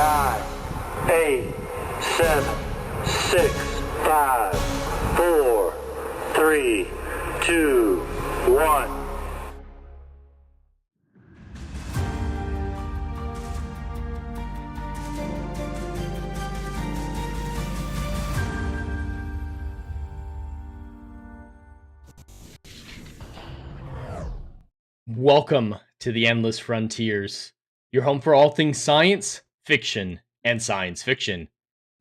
9, 8, 7, 6, 5, 4, 3, 2, 1. Welcome to the Endless Frontiers, your home for all things science, fiction, and science fiction.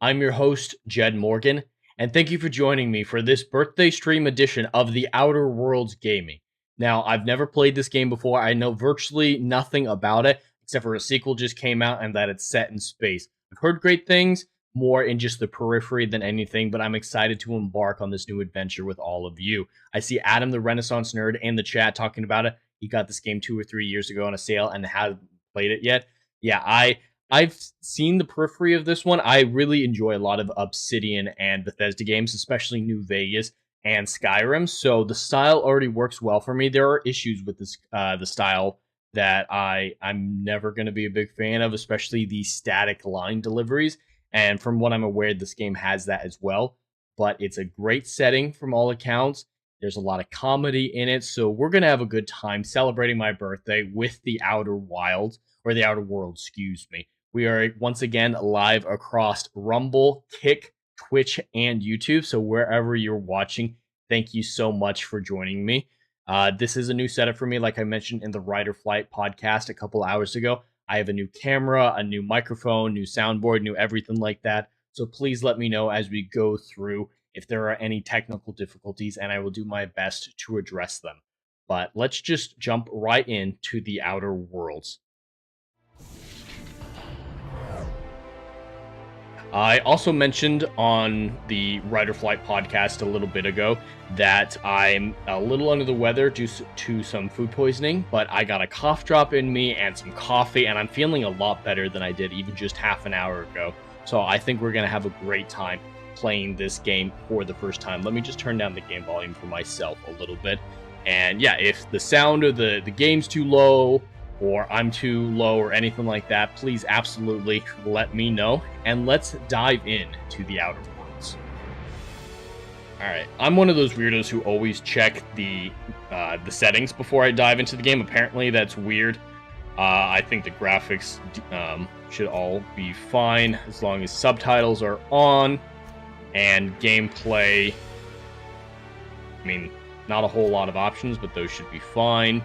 I'm your host, Jed Morgan, and thank you for joining me for this birthday stream edition of The Outer Worlds Gaming. Now, I've never played this game before. I know virtually nothing about it, except for a sequel just came out and that it's set in space. I've heard great things, more in just the periphery than anything, but I'm excited to embark on this new adventure with all of you. I see Adam the Renaissance Nerd in the chat talking about it. He got this game 2 or 3 years ago on a sale and hasn't played it yet. Yeah, I've seen the periphery of this one. I really enjoy a lot of Obsidian and Bethesda games, especially New Vegas and Skyrim. So the style already works well for me. There are issues with this, the style that I'm never going to be a big fan of, especially the static line deliveries. And from what I'm aware, this game has that as well. But it's a great setting from all accounts. There's a lot of comedy in it, so we're going to have a good time celebrating my birthday with the Outer Wilds, or the Outer Worlds, excuse me. We are once again live across Rumble, Kick, Twitch, and YouTube, so wherever you're watching, thank you so much for joining me. This is a new setup for me, like I mentioned in the Rider Flight podcast a couple hours ago. I have a new camera, a new microphone, new soundboard, new everything like that, so please let me know as we go through if there are any technical difficulties, and I will do my best to address them. But let's just jump right into the Outer Worlds. I also mentioned on the Rider Flight podcast a little bit ago that I'm a little under the weather due to some food poisoning, but I got a cough drop in me and some coffee, and I'm feeling a lot better than I did even just half an hour ago. So I think we're going to have a great time playing this game for the first time. Let me just turn down the game volume for myself a little bit. And yeah, if the sound of the game's too low or I'm too low or anything like that, please absolutely let me know. And let's dive in to the Outer Worlds. Alright, I'm one of those weirdos who always check the settings before I dive into the game. Apparently that's weird. I think the graphics should all be fine as long as subtitles are on. And gameplay, I mean, not a whole lot of options, but those should be fine.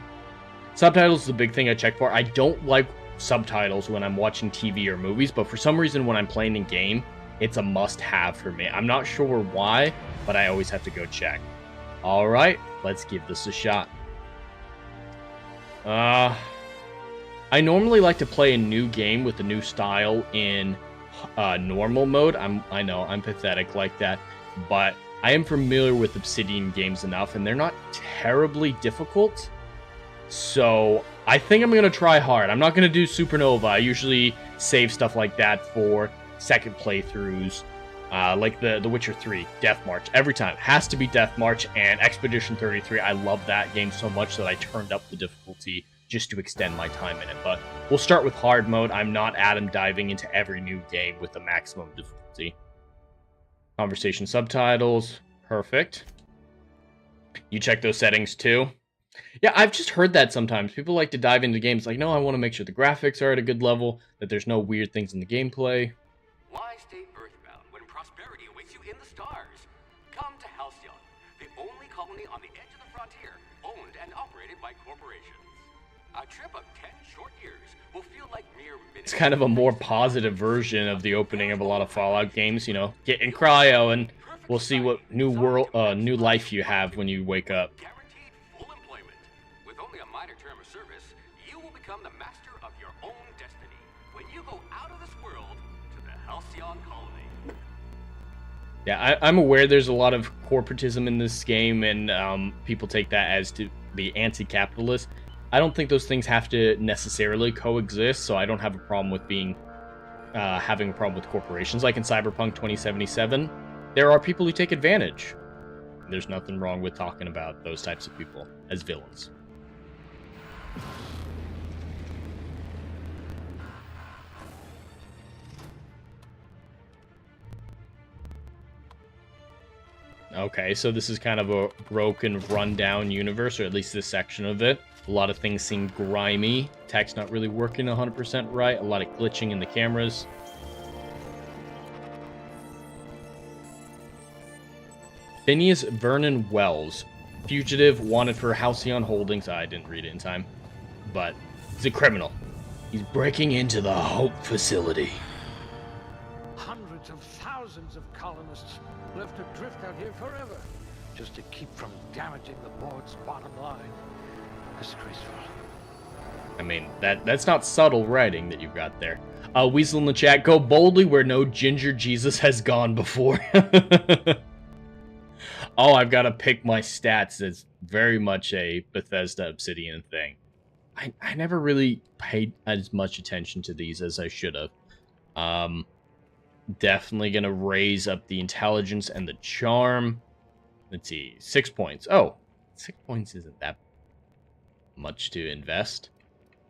Subtitles is the big thing I check for. I don't like subtitles when I'm watching TV or movies, but for some reason when I'm playing in game, it's a must-have for me. I'm not sure why, but I always have to go check. All right, let's give this a shot. I normally like to play a new game with a new style in normal mode. I know I'm pathetic like that, but I am familiar with Obsidian games enough, and they're not terribly difficult. So I think I'm gonna try hard. I'm not gonna do Supernova. I usually save stuff like that for second playthroughs, like the Witcher 3 Death March. Every time has to be Death March and Expedition 33. I love that game so much that I turned up the difficulty just to extend my time in it. But we'll start with hard mode. I'm not Adam diving into every new game with the maximum difficulty. Conversation subtitles, perfect. You check those settings too? Yeah, I've just heard that sometimes. People like to dive into games like, no, I want to make sure the graphics are at a good level, that there's no weird things in the gameplay. Why stay earthbound when prosperity awaits you in the stars? Come to Halcyon, the only colony on the edge of the frontier, owned and operated by corporations. A trip of 10 short years will feel like mere minutes. It's kind of a more positive version of the opening of a lot of Fallout games, you know, get in cryo and we'll see what new life you have when you wake up. Guaranteed full employment. With only a minor term of service, you will become the master of your own destiny when you go out of this world to the Halcyon colony. Yeah, I'm aware there's a lot of corporatism in this game, and people take that as to be anti-capitalist. I don't think those things have to necessarily coexist, so I don't have a problem with having a problem with corporations. Like in Cyberpunk 2077, there are people who take advantage. There's nothing wrong with talking about those types of people as villains. Okay, so this is kind of a broken, run-down universe, or at least this section of it. A lot of things seem grimy. Tech's not really working 100% right. A lot of glitching in the cameras. Phineas Vernon Wells. Fugitive, wanted for Halcyon Holdings. I didn't read it in time. But he's a criminal. He's breaking into the Hope facility. Hundreds of thousands of colonists left adrift out here forever, just to keep from damaging the board's bottom line. Disgraceful. I mean, that's not subtle writing that you've got there. Weasel in the chat, go boldly where no ginger Jesus has gone before. Oh, I've got to pick my stats. It's very much a Bethesda Obsidian thing. I never really paid as much attention to these as I should have. Definitely going to raise up the intelligence and the charm. Let's see, 6 points. Oh, 6 points isn't that much to invest.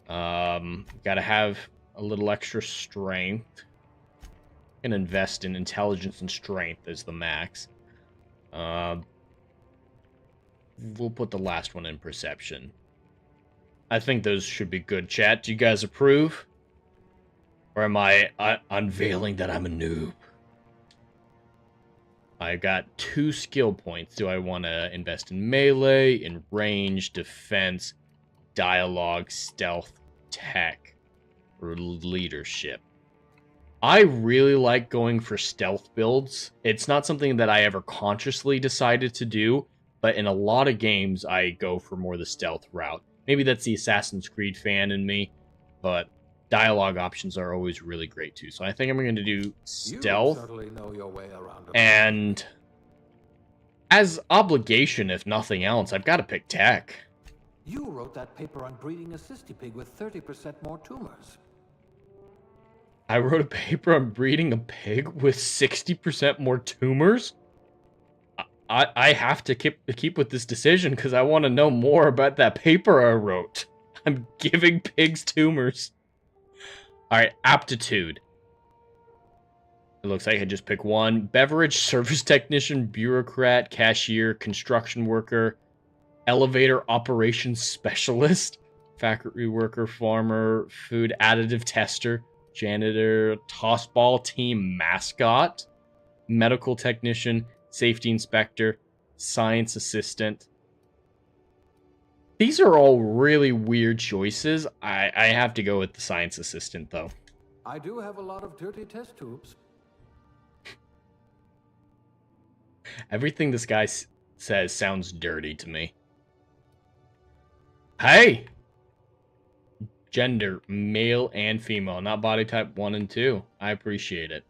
Got to have a little extra strength. Going to invest in intelligence and strength as the max. We'll put the last one in perception. I think those should be good, chat. Do you guys approve? Or am I unveiling that I'm a noob? I got 2 skill points. Do I want to invest in melee, in range, defense, dialogue, stealth, tech, or leadership? I really like going for stealth builds. It's not something that I ever consciously decided to do, but in a lot of games, I go for more the stealth route. Maybe that's the Assassin's Creed fan in me, but dialogue options are always really great too. So I think I'm going to do stealth. You certainly know your way around And as obligation, if nothing else, I've got to pick tech. You wrote that paper on breeding a cystipig with 30% more tumors. I wrote a paper on breeding a pig with 60% more tumors? I have to keep with this decision because I want to know more about that paper I wrote. I'm giving pigs tumors. Alright, aptitude. It looks like I just pick one. Beverage service technician, bureaucrat, cashier, construction worker, elevator operations specialist, factory worker, farmer, food additive tester, janitor, tossball team mascot, medical technician, safety inspector, science assistant. These are all really weird choices. I have to go with the science assistant, though. I do have a lot of dirty test tubes. Everything this guy says sounds dirty to me. Hey! Gender, male and female, not body type 1 and 2. I appreciate it.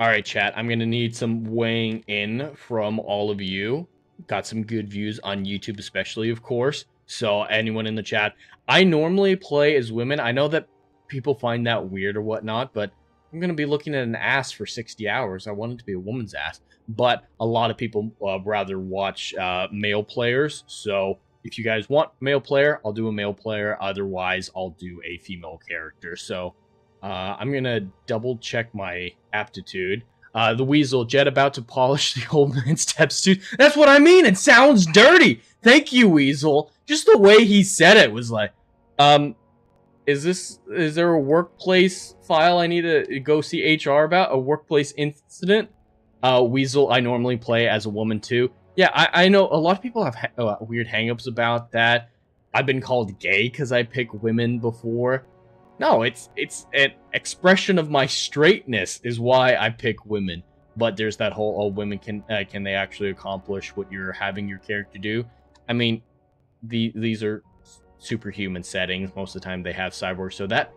Alright, chat, I'm going to need some weighing in from all of you. Got some good views on YouTube especially, of course. So, anyone in the chat. I normally play as women. I know that people find that weird or whatnot, but I'm going to be looking at an ass for 60 hours. I want it to be a woman's ass. But a lot of people rather watch male players. So, if you guys want male player, I'll do a male player. Otherwise, I'll do a female character. So, I'm going to double check my aptitude. The Weasel, Jet about to polish the old man's steps too. That's what I mean. It sounds dirty. Thank you, Weasel. Just the way he said it was like, is there a workplace file I need to go see HR about? A workplace incident? Weasel, I normally play as a woman too. Yeah, I know a lot of people have weird hangups about that. I've been called gay because I pick women before. No, it's an expression of my straightness is why I pick women. But there's that whole, oh, women can they actually accomplish what you're having your character do? I mean, these are superhuman settings. Most of the time they have cyborgs, so that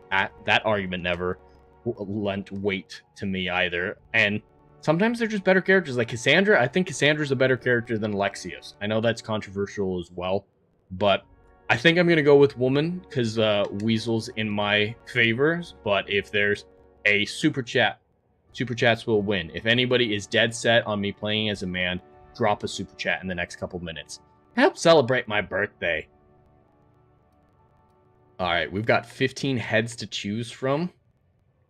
argument never lent weight to me either. And sometimes they're just better characters. Like Cassandra, I think Cassandra's a better character than Alexios. I know that's controversial as well, but I think I'm going to go with woman because Weasel's in my favors. But if there's a super chat, super chats will win. If anybody is dead set on me playing as a man, drop a super chat in the next couple minutes. Help celebrate my birthday. All right, we've got 15 heads to choose from.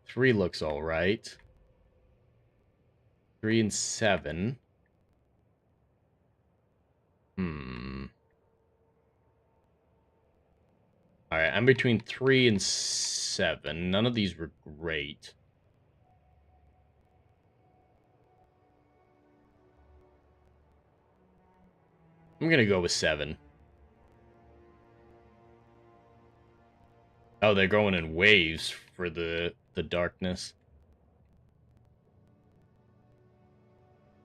3 looks all right. 3 and 7. Alright, I'm between 3 and 7. None of these were great. I'm gonna go with 7. Oh, they're going in waves for the darkness.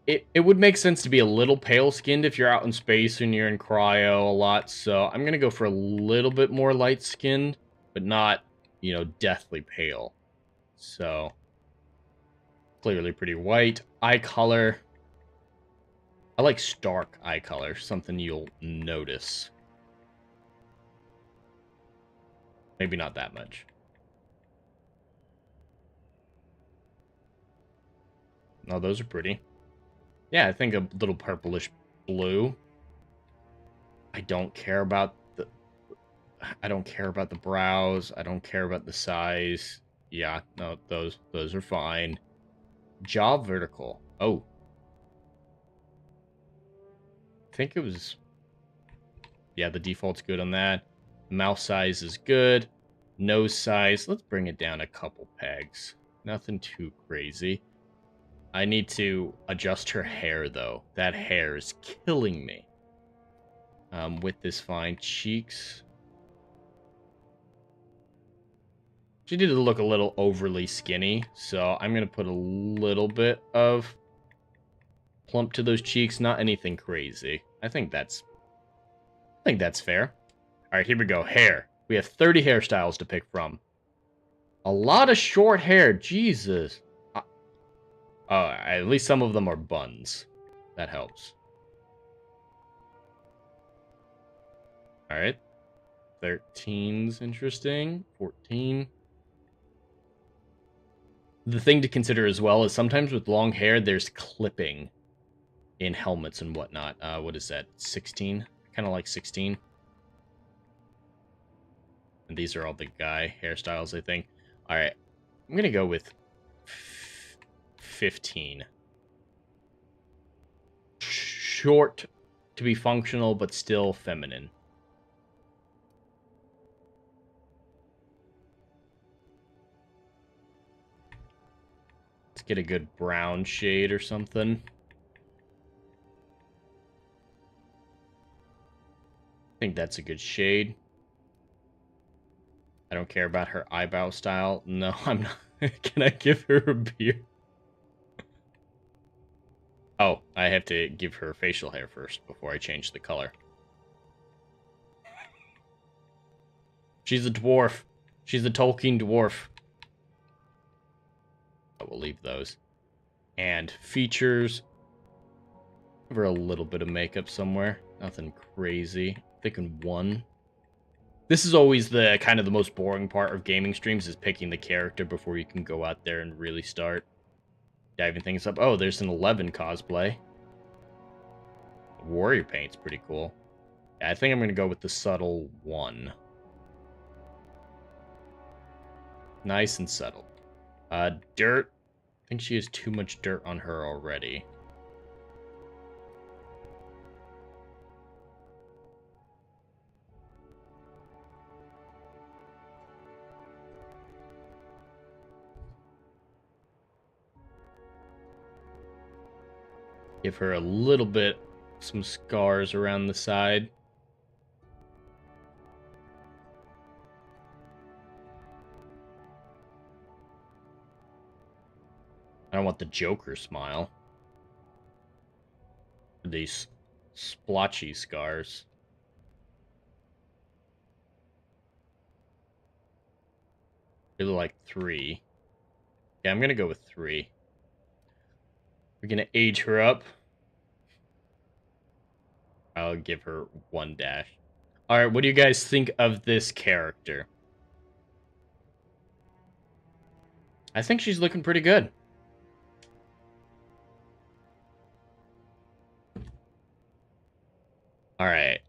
It would make sense to be a little pale-skinned if you're out in space and you're in cryo a lot, so I'm gonna go for a little bit more light-skinned, but not, you know, deathly pale. So, clearly pretty white. Eye color. I like stark eye color, something you'll notice. Maybe not that much. Oh, those are pretty. Yeah, I think a little purplish blue. I don't care about the brows. I don't care about the size. Yeah, no, those are fine. Jaw vertical. Oh. I think it was... Yeah, the default's good on that. Mouth size is good. Nose size, let's bring it down a couple pegs. Nothing too crazy. I need to adjust her hair, though. That hair is killing me. With this fine cheeks. She did look a little overly skinny, so I'm going to put a little bit of plump to those cheeks. Not anything crazy. I think that's fair. All right, here we go. Hair. We have 30 hairstyles to pick from. A lot of short hair. Jesus. At least some of them are buns. That helps. All right. 13's interesting. 14. The thing to consider as well is sometimes with long hair, there's clipping in helmets and whatnot. What is that? 16? Kind of like 16. And these are all the guy hairstyles, I think. All right. I'm going to go with 15. Short to be functional, but still feminine. Let's get a good brown shade or something. I think that's a good shade. I don't care about her eyebrow style. No, I'm not. Can I give her a beard? Oh, I have to give her facial hair first before I change the color. She's a dwarf. She's a Tolkien dwarf. I will leave those. And features. Give her a little bit of makeup somewhere. Nothing crazy. Thinking 1. This is always the kind of the most boring part of gaming streams, is picking the character before you can go out there and really start diving things up. Oh, there's an 11 cosplay. Warrior paint's pretty cool. Yeah, I think I'm going to go with the subtle 1. Nice and subtle. Dirt. I think she has too much dirt on her already. Give her a little bit, some scars around the side. I don't want the Joker smile. These splotchy scars. Really like 3. Yeah, I'm gonna go with 3. We're gonna age her up. I'll give her 1 dash. Alright, what do you guys think of this character? I think she's looking pretty good. Alright.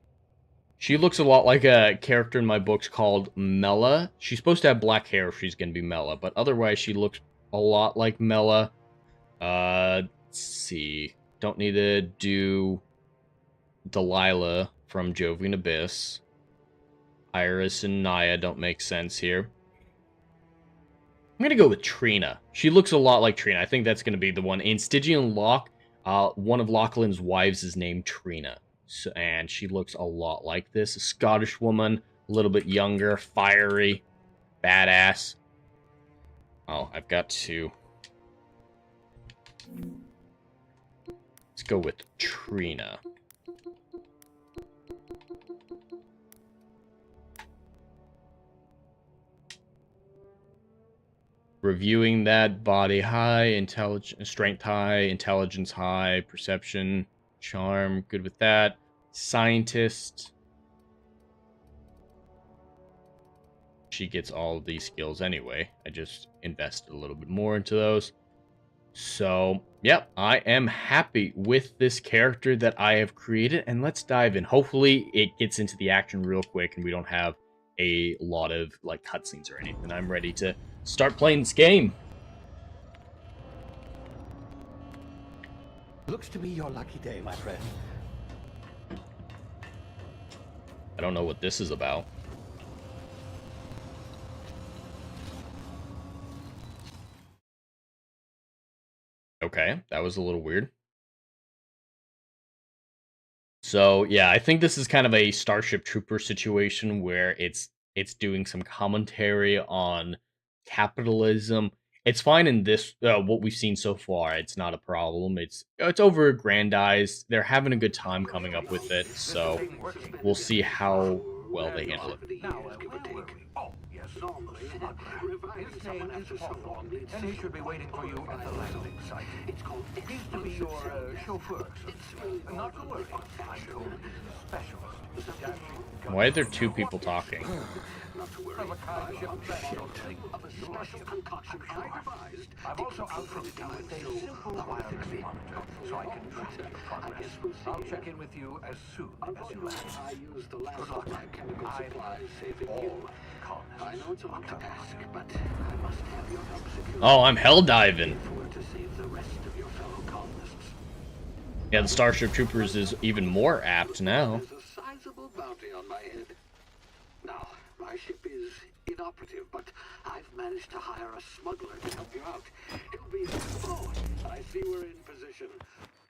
She looks a lot like a character in my books called Mela. She's supposed to have black hair if she's gonna be Mela, but otherwise she looks a lot like Mela. Let's see. Don't need to do Delilah from Jovian Abyss. Iris and Nia don't make sense here. I'm going to go with Trina. She looks a lot like Trina. I think that's going to be the one. In Stygian Locke, one of Lachlan's wives is named Trina. So, and she looks a lot like this. A Scottish woman, a little bit younger, fiery, badass. Oh, I've got to... Let's go with Trina. Reviewing that, body high, intelligence, strength high, intelligence high, perception, charm, good with that. Scientist. She gets all of these skills anyway. I just invested a little bit more into those. So, yep, I am happy with this character that I have created, and let's dive in. Hopefully, it gets into the action real quick, and we don't have a lot of, like, cutscenes or anything. I'm ready to start playing this game. Looks to be your lucky day, my friend. I don't know what this is about. Okay, that was a little weird. So, yeah, I think this is kind of a Starship Trooper situation where it's doing some commentary on capitalism. It's fine in this, what we've seen so far. It's not a problem. It's over-aggrandized. They're having a good time coming up with it, so we'll see how well they handle it. Oh, yes, his name is Hawthorne, and he should be waiting for you at the landing site. He's to be your chauffeur. Not to worry, I told him he's a specialist. Why are there two people talking? I've also outfitted you with a simple wireless monitor, so I can track your progress. I'll check in with you as soon as you land. Good luck. I know it's a lot to ask, but I must have your help secure. Oh, I'm hell diving. To save the rest of your fellow colonists. Yeah, the Starship Troopers is even more apt now. There's a sizable bounty on my head. Now, my ship is inoperative, but I've managed to hire a smuggler to help you out. He'll be... Oh, I see we're in position.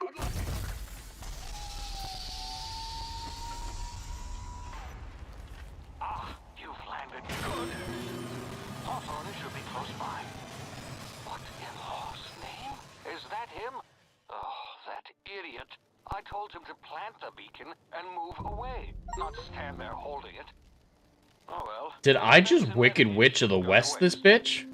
Good luck. You've landed good. Hawthorne should be close by. What in law's name? Is that him? Oh, that idiot. I told him to plant the beacon and move away, not stand there holding it. Oh well. Did I just Wicked Witch of the West this bitch?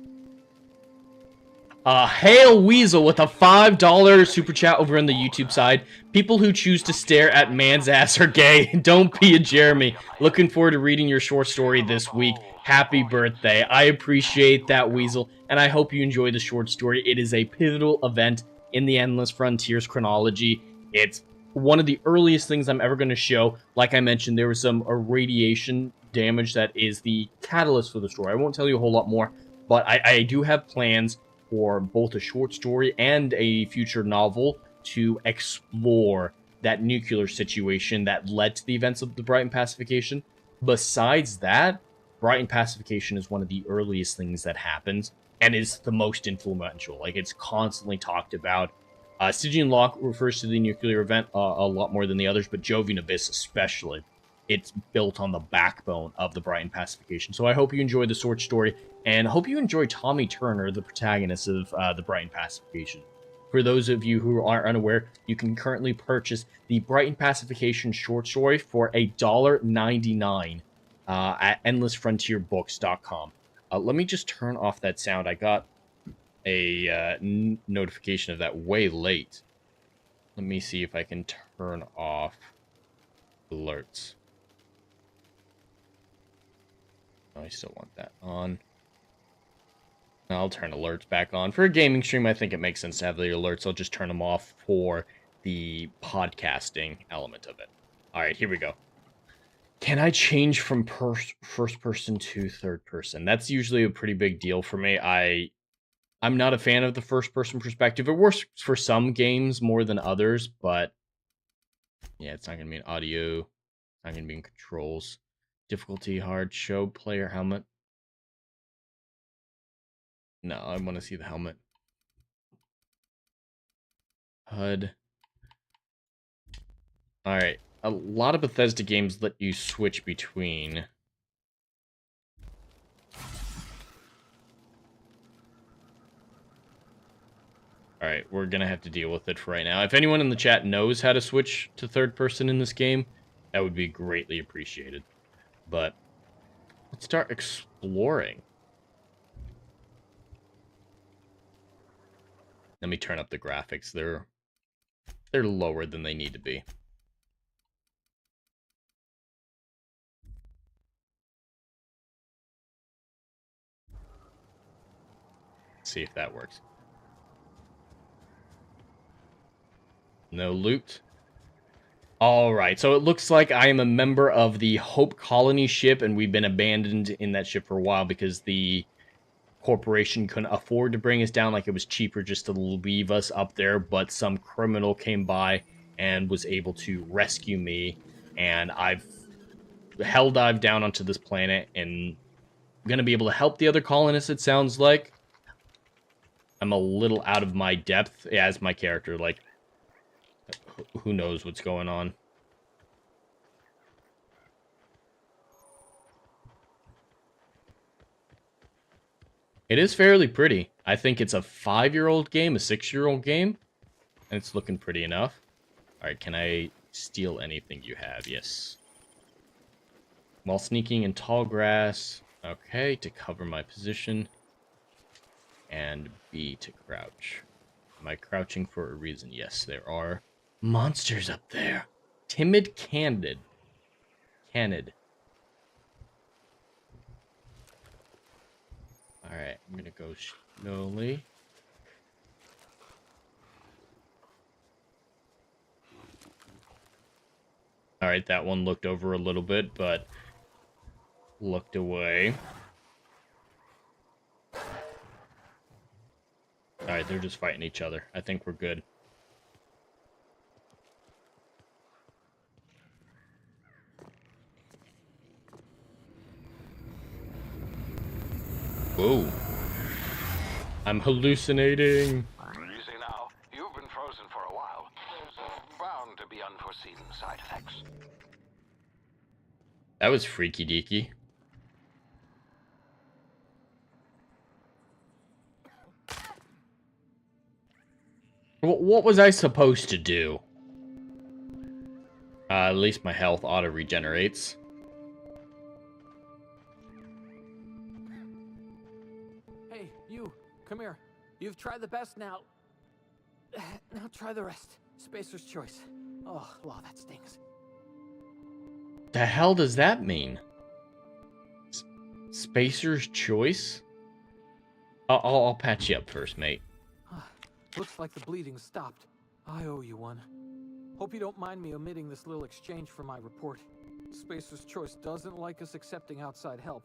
Hail Weasel with a $5 super chat over on the YouTube side. People who choose to stare at man's ass are gay. Don't be a Jeremy. Looking forward to reading your short story this week. Happy birthday. I appreciate that, Weasel, and I hope you enjoy the short story. It is a pivotal event in the Endless Frontiers chronology. It's one of the earliest things I'm ever going to show. Like I mentioned, there was some irradiation damage that is the catalyst for the story. I won't tell you a whole lot more, but I do have plans for both a short story and a future novel to explore that nuclear situation that led to the events of the Brighton Pacification. Besides that, Brighton Pacification is one of the earliest things that happens and is the most influential. Like, it's constantly talked about. Stygian Locke refers to the nuclear event a lot more than the others, but Jovian Abyss especially. It's built on the backbone of the Brighton Pacification. So I hope you enjoy the short story, and hope you enjoy Tommy Turner, the protagonist of the Brighton Pacification. For those of you who are unaware, you can currently purchase the Brighton Pacification short story for $1.99 at endlessfrontierbooks.com. Let me just turn off that sound. I got a notification of that way late. Let me see if I can turn off alerts. I still want that on. I'll turn alerts back on. For a gaming stream, I think it makes sense to have the alerts. I'll just turn them off for the podcasting element of it. All right, here we go. Can I change from first person to third person? That's usually a pretty big deal for me. I'm not a fan of the first person perspective. It works for some games more than others, but Yeah, it's not going to be in audio. It's not going to be in controls. Difficulty, hard, show player helmet. No, I want to see the helmet. HUD. Alright. A lot of Bethesda games let you switch between. Alright, we're gonna have to deal with it for right now. If anyone in the chat knows how to switch to third person in this game, that would be greatly appreciated. But let's start exploring. Let me turn up the graphics. They're lower than they need to be. Let's see if that works. No loot. Alright, so it looks like I am a member of the Hope Colony ship, and we've been abandoned in that ship for a while because the corporation couldn't afford to bring us down. Like, it was cheaper just to leave us up there, but some criminal came by and was able to rescue me, and I've hell dived down onto this planet, and I'm gonna be able to help the other colonists, it sounds like. I'm a little out of my depth as my character, like, who knows what's going on. It is fairly pretty. I think it's a 5-year-old game, a 6-year-old game, and it's looking pretty enough. Alright, can I steal anything you have? Yes. While sneaking in tall grass. Okay, to cover my position. And B, to crouch. Am I crouching for a reason? Yes, there are monsters up there. Timid Candid. Canid. Alright, I'm gonna go slowly. Alright, that one looked over a little bit, but looked away. Alright, they're just fighting each other. I think we're good. Whoa. I'm hallucinating. You see now, you've been frozen for a while. There's bound to be unforeseen side effects. That was freaky deaky. What was I supposed to do? At least my health auto regenerates. Hey, you, come here. You've tried the best now. Now try the rest. Spacer's choice. Oh, law, that stings. The hell does that mean? Spacer's choice? I'll patch you up first, mate. Looks like the bleeding stopped. I owe you one. Hope you don't mind me omitting this little exchange for my report. Spacer's choice doesn't like us accepting outside help.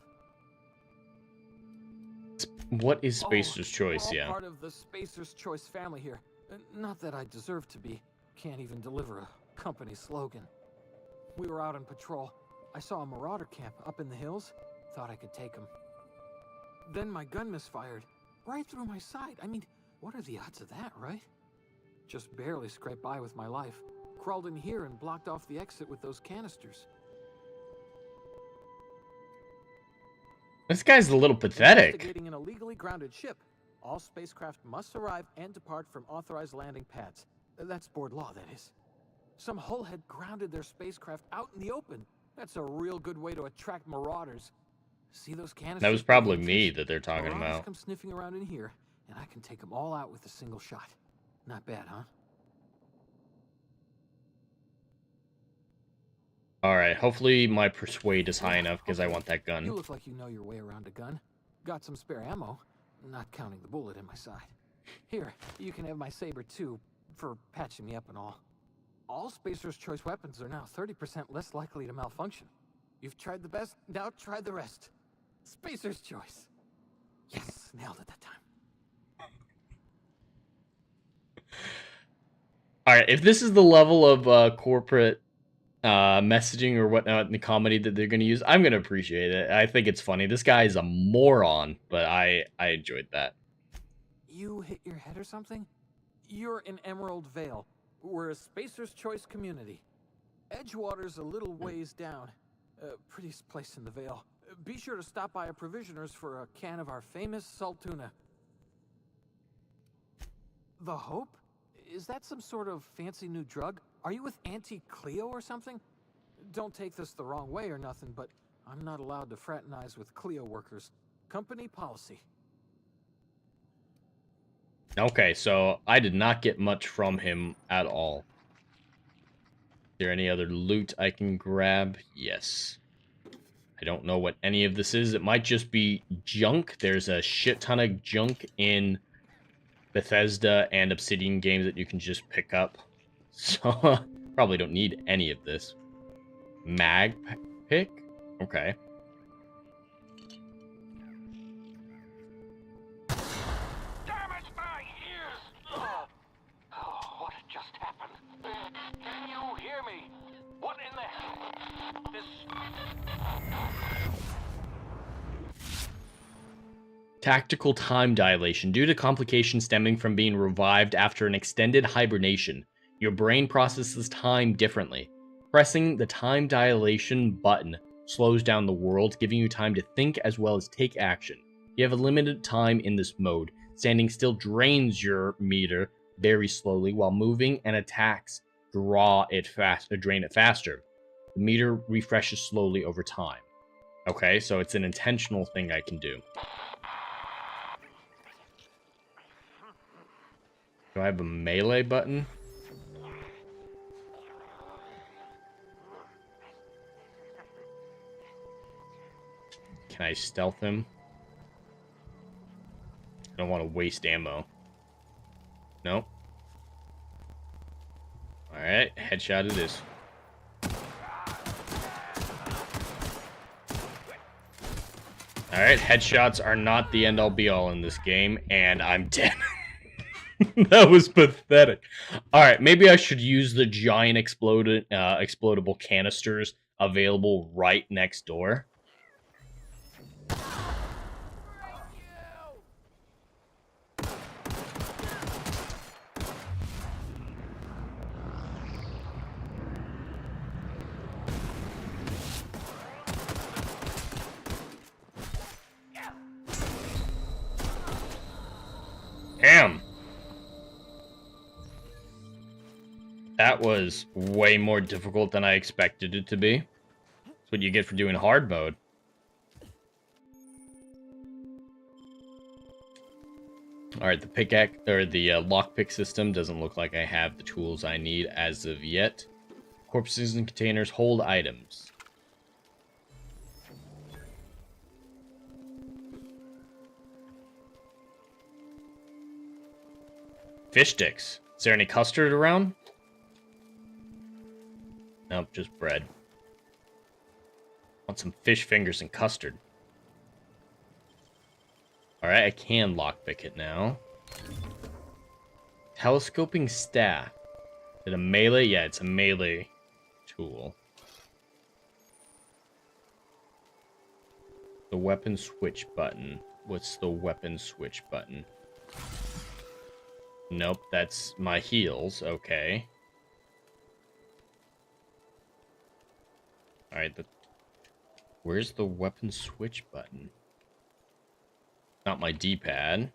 What is Spacer's choice? We're all Yeah. part of the Spacer's choice family here. Not that I deserve to be. Can't even deliver a company slogan. We were out on patrol. I saw a marauder camp up in the hills. Thought I could take him. Then my gun misfired. Right through my side. I mean, what are the odds of that, right? Just barely scraped by with my life. Crawled in here and blocked off the exit with those canisters. This guy's a little pathetic. Investigating an illegally grounded ship. All spacecraft must arrive and depart from authorized landing pads. That's board law, that is. Some hullhead grounded their spacecraft out in the open. That's a real good way to attract marauders. See those canisters? That was probably me that they're talking Marauders about. come sniffing around in here, and I can take them all out with a single shot. Not bad, huh? Alright, hopefully my persuade is high enough because I want that You gun. look like you know your way around a gun. Got some spare ammo, not counting the bullet in my side. Here, you can have my saber too, for patching me up and all. All Spacer's choice weapons are now 30% less likely to malfunction. You've tried the best, now try the rest. Spacer's choice. Yes, nailed it that time. right, if this is the level of corporate messaging or whatnot in the comedy that they're going to use, I'm going to appreciate it. I think it's funny. This guy is a moron, but I enjoyed that. You hit your head or something? You're in Emerald Vale. We're a Spacer's Choice community. Edgewater's a little ways down. Prettiest place in the Vale. Be sure to stop by a provisioner's for a can of our famous salt tuna. The Hope? Is that some sort of fancy new drug? Are you with Auntie Cleo or something? Don't take this the wrong way or nothing, but I'm not allowed to fraternize with Cleo workers. Company policy. Okay, so I did not get much from him at all. Is there any other loot I can grab? Yes. I don't know what any of this is. It might just be junk. There's a shit ton of junk in Bethesda and Obsidian games that you can just pick up. So, probably don't need any of this. Mag pick? Okay. Damn it, my ears! Oh, what just happened? Can you hear me? What in the hell? This... Tactical time dilation. Due to complications stemming from being revived after an extended hibernation, your brain processes time differently. Pressing the time dilation button slows down the world, giving you time to think as well as take action. You have a limited time in this mode. Standing still drains your meter very slowly, while moving and attacks drain it faster. The meter refreshes slowly over time. Okay, so it's an intentional thing I can do. Do I have a melee button? Can I stealth him? I don't want to waste ammo. Nope. Alright, headshot it is. Alright, headshots are not the end-all be-all in this game, and I'm dead. That was pathetic. Alright, maybe I should use the giant explodable canisters available right next door. Damn. That was way more difficult than I expected it to be. That's what you get for doing hard mode. Alright, the pickaxe or the lockpick system doesn't look like I have the tools I need as of yet. Corpses and containers hold items. Fish sticks. Is there any custard around? Nope, just bread. Want some fish fingers and custard. Alright, I can lockpick it now. Telescoping staff. Is it a melee? Yeah, it's a melee tool. The weapon switch button. What's the weapon switch button? Nope, that's my heals. Okay. Alright, where's the weapon switch button? Not my D-pad.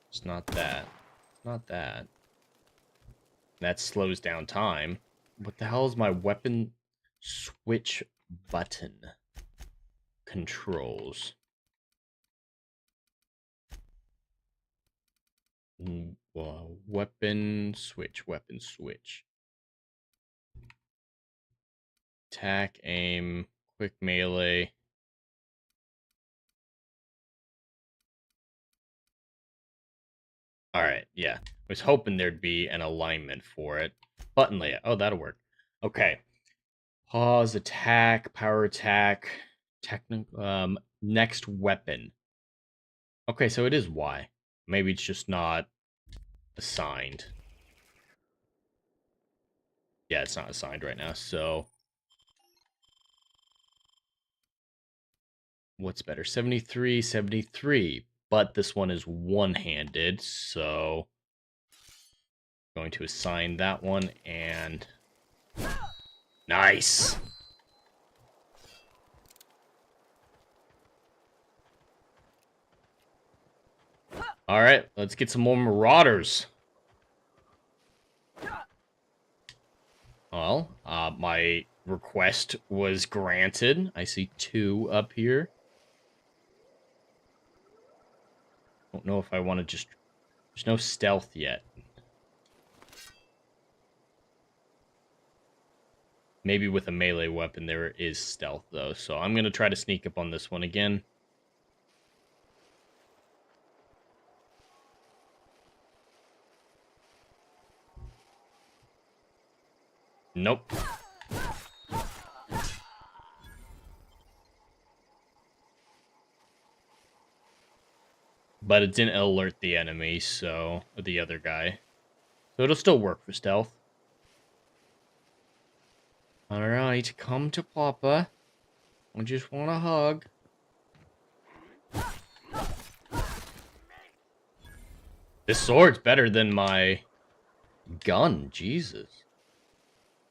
It's not that. Not that. That slows down time. What the hell is my weapon switch button? Controls. Weapon switch. Weapon switch. Attack, aim, quick melee. Alright, yeah. I was hoping there'd be an alignment for it. Button layout. Oh, that'll work. Okay. Pause, attack, power attack, next weapon. Okay, so it is Y. Maybe it's just not assigned. Yeah, it's not assigned right now, so... What's better? 73, 73. But this one is one-handed, so... Going to assign that one, and... Nice! Alright, let's get some more marauders. Well, my request was granted. I see 2 up here. Don't know if I want to just... There's no stealth yet. Maybe with a melee weapon there is stealth, though. So I'm going to try to sneak up on this one again. Nope. But it didn't alert the enemy, so... Or the other guy. So it'll still work for stealth. Alright, come to Papa. I just want a hug. This sword's better than my gun, Jesus.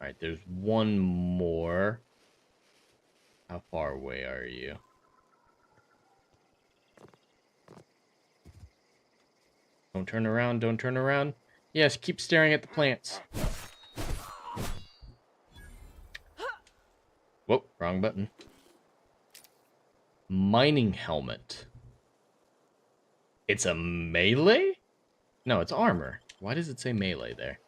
Alright, there's one more. How far away are you? Don't turn around, don't turn around. Yes, keep staring at the plants. Whoa, wrong button. Mining helmet. It's a melee? No, it's armor. Why does it say melee there?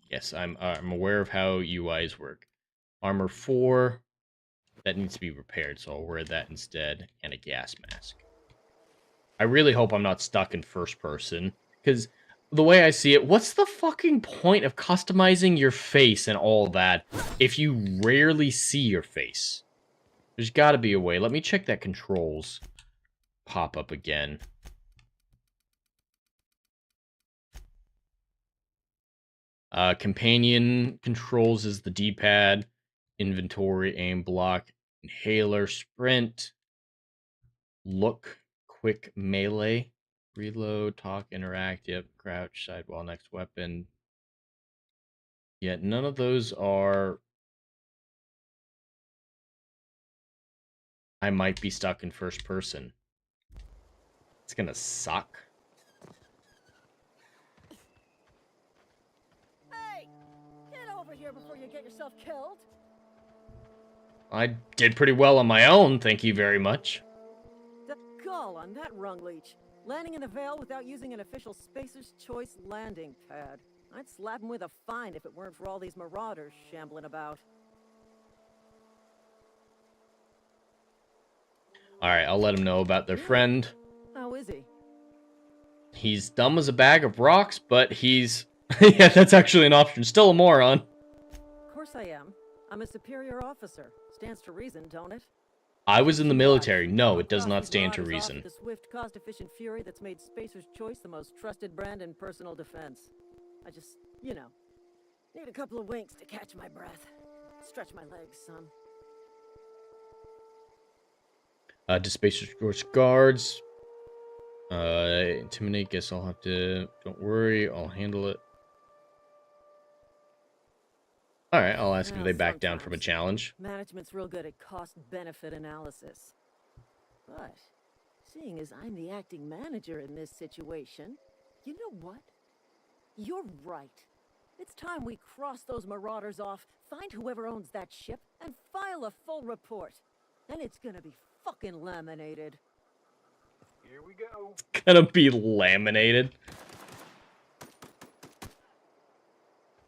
Yes, I'm aware of how UIs work. Armor 4. That needs to be repaired, so I'll wear that instead. And a gas mask. I really hope I'm not stuck in first person. Because the way I see it, what's the fucking point of customizing your face and all that if you rarely see your face? There's got to be a way. Let me check that controls pop up again. Companion controls is the D-pad. Inventory, aim, block, inhaler, sprint, look, quick, melee, reload, talk, interact, yep, crouch, sidewall, next weapon. Yet none of those are... I might be stuck in first person. It's gonna suck. Hey! Get over here before you get yourself killed! I did pretty well on my own, thank you very much. The gall on that rung leech. Landing in the Vale without using an official Spacer's Choice landing pad. I'd slap him with a fine if it weren't for all these marauders shambling about. Alright, I'll let him know about their friend. How is he? He's dumb as a bag of rocks, but he's... yeah, that's actually an option. Still a moron. Of course I am. I'm a superior officer. Stands to reason, don't it? I was in the military. No, it does not stand to reason. The swift, cost-efficient fury that's made Spacer's Choice the most trusted brand in personal defense. I just, you know, need a couple of winks to catch my breath. Stretch my legs, son. To Spacer's Choice guards. Intimidate, guess I'll have to... Don't worry, I'll handle it. Alright, I'll ask if they back down from a challenge. Management's real good at cost-benefit analysis. But, seeing as I'm the acting manager in this situation, you know what? You're right. It's time we cross those marauders off, find whoever owns that ship, and file a full report. Then it's gonna be fucking laminated. Here we go. It's gonna be laminated.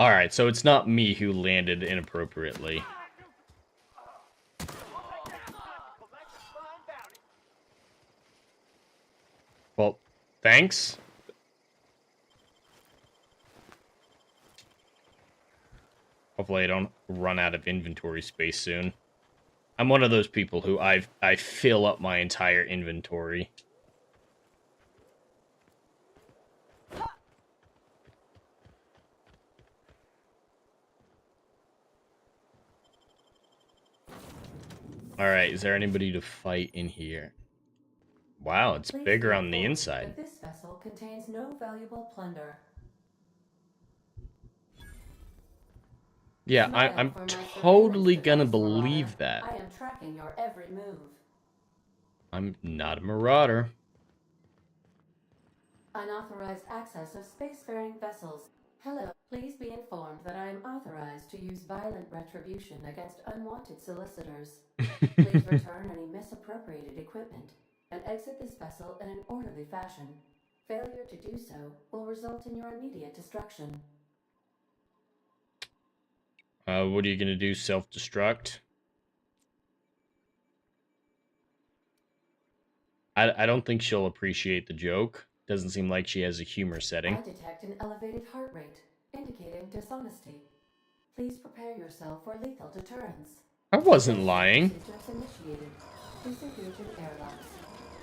Alright, so it's not me who landed inappropriately. Well, thanks. Hopefully I don't run out of inventory space soon. I'm one of those people who I fill up my entire inventory. Alright, is there anybody to fight in here? Wow, it's Please bigger be on the informed inside. that this vessel contains no valuable plunder. Yeah, Smile I'm for my surveillance totally gonna device, Marauder. believe that. I am tracking your every move. I'm not a marauder. Unauthorized access of spacefaring vessels. Hello, please be informed that I am authorized to use violent retribution against unwanted solicitors. Please return any misappropriated equipment and exit this vessel in an orderly fashion. Failure to do so will result in your immediate destruction. What are you gonna do? Self-destruct? I don't think she'll appreciate the joke. Doesn't seem like she has a humor setting. I detect an elevated heart rate, indicating dishonesty. Please prepare yourself for lethal deterrence. I wasn't lying. Procedures initiated. Disengage in airlocks.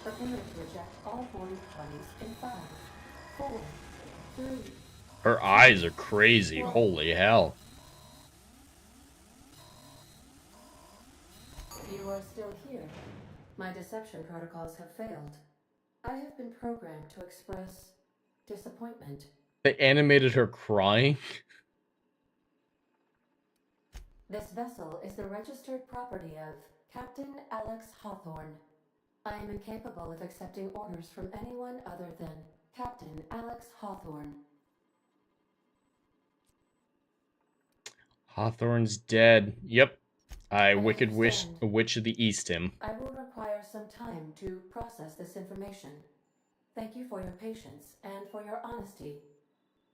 Prepare to eject all boarding parties in 5, 4, 3. Her eyes are crazy. Holy hell. You are still here. My deception protocols have failed. I have been programmed to express disappointment. They animated her crying. This vessel is the registered property of Captain Alex Hawthorne. I am incapable of accepting orders from anyone other than Captain Alex Hawthorne. Hawthorne's dead. Yep. I wicked understand. witch of the East him. I will require some time to process this information. Thank you for your patience and for your honesty.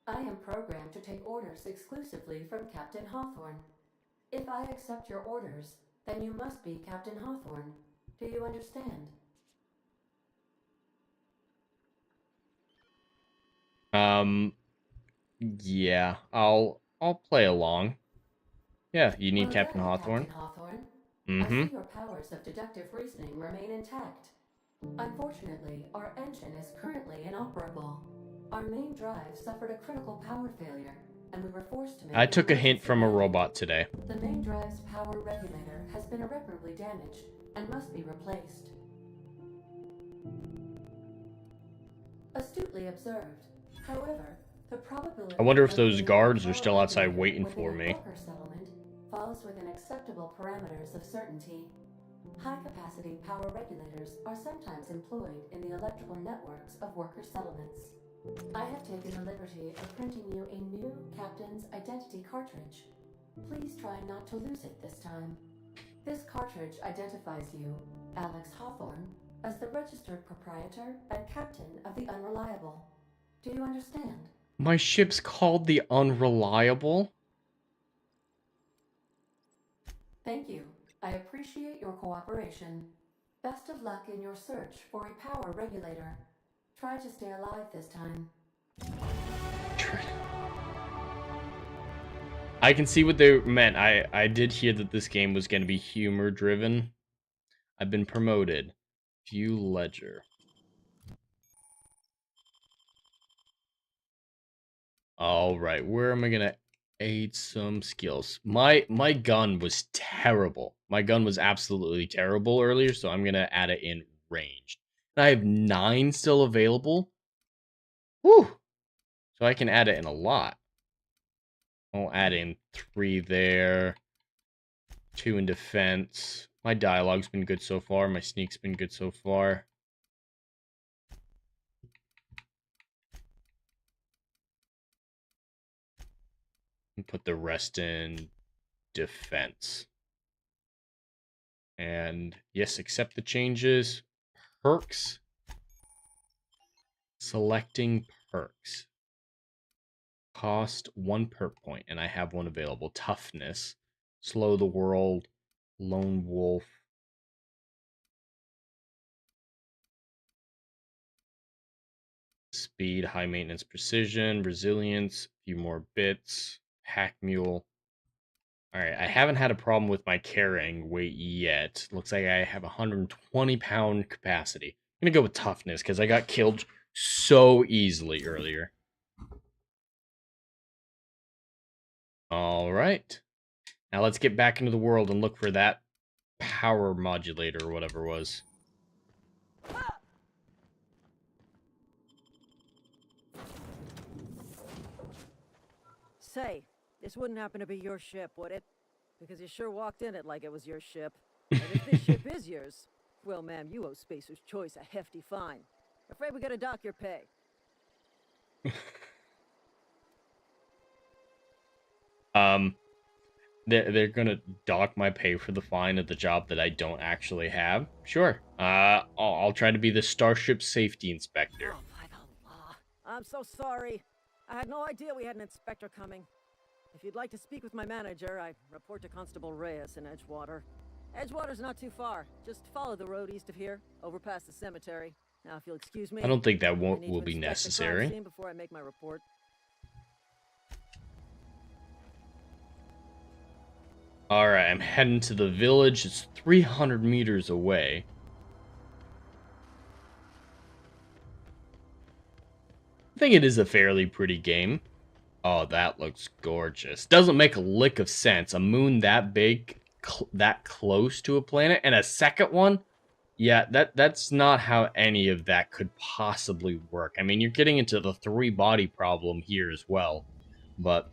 I am programmed to take orders exclusively from Captain Hawthorne. If I accept your orders, then you must be Captain Hawthorne. Do you understand? Yeah, I'll play along. Yeah, you need Well Captain done, Hawthorne. Captain Hawthorne. I Mm-hmm. see your powers of deductive reasoning remain intact. Unfortunately, our engine is currently inoperable. Our main drive suffered a critical power failure, and we were forced to make I an took a hint emergency from a landing. robot today. The main drive's power regulator has been irreparably damaged and must be replaced. Astutely observed. However, the probability I wonder if of those being guards a are still power outside regulator waiting within for a me. worker settlement falls within acceptable parameters of certainty. High-capacity power regulators are sometimes employed in the electrical networks of worker settlements. I have taken the liberty of printing you a new captain's identity cartridge. Please try not to lose it this time. This cartridge identifies you, Alex Hawthorne, as the registered proprietor and captain of the Unreliable. Do you understand? My ship's called the Unreliable? Thank you. I appreciate your cooperation. Best of luck in your search for a power regulator. Try to stay alive this time. I can see what they meant. I did hear that this game was going to be humor driven. I've been promoted. View ledger. All right, where am I going to aid some skills? My gun was terrible. My gun was absolutely terrible earlier, so I'm going to add it in ranged. And I have 9 still available. Whew. So I can add it in a lot. I'll add in 3 there. 2 in defense. My dialogue's been good so far. My sneak's been good so far. And put the rest in defense. And yes, accept the changes. Perks. Selecting perks. Cost 1 perk point, and I have one available. Toughness. Slow the world. Lone wolf. Speed, high maintenance, precision, resilience, a few more bits, hack mule. All right, I haven't had a problem with my carrying weight yet. Looks like I have 120-pound capacity. I'm gonna go with toughness because I got killed so easily earlier. All right, now let's get back into the world and look for that power modulator or whatever it was. Say, this wouldn't happen to be your ship, would it? Because you sure walked in it like it was your ship. And if this ship is yours, well, ma'am, you owe Spacer's Choice a hefty fine. Afraid we gotta dock your pay. They're gonna dock my pay for the fine of the job that I don't actually have. Sure. I'll try to be the starship safety inspector. Oh, by the law. I'm so sorry. I had no idea we had an inspector coming. If you'd like to speak with my manager, I report to Constable Reyes in Edgewater. Edgewater's not too far. Just follow the road east of here, over past the cemetery. Now, if you'll excuse me, I don't think that I need will to be inspect the crime necessary. scene before I make my report. Alright, I'm heading to the village. It's 300 meters away. I think it is a fairly pretty game. Oh, that looks gorgeous. Doesn't make a lick of sense. A moon that big, that close to a planet, and a second one? Yeah, that's not how any of that could possibly work. I mean, you're getting into the three-body problem here as well. But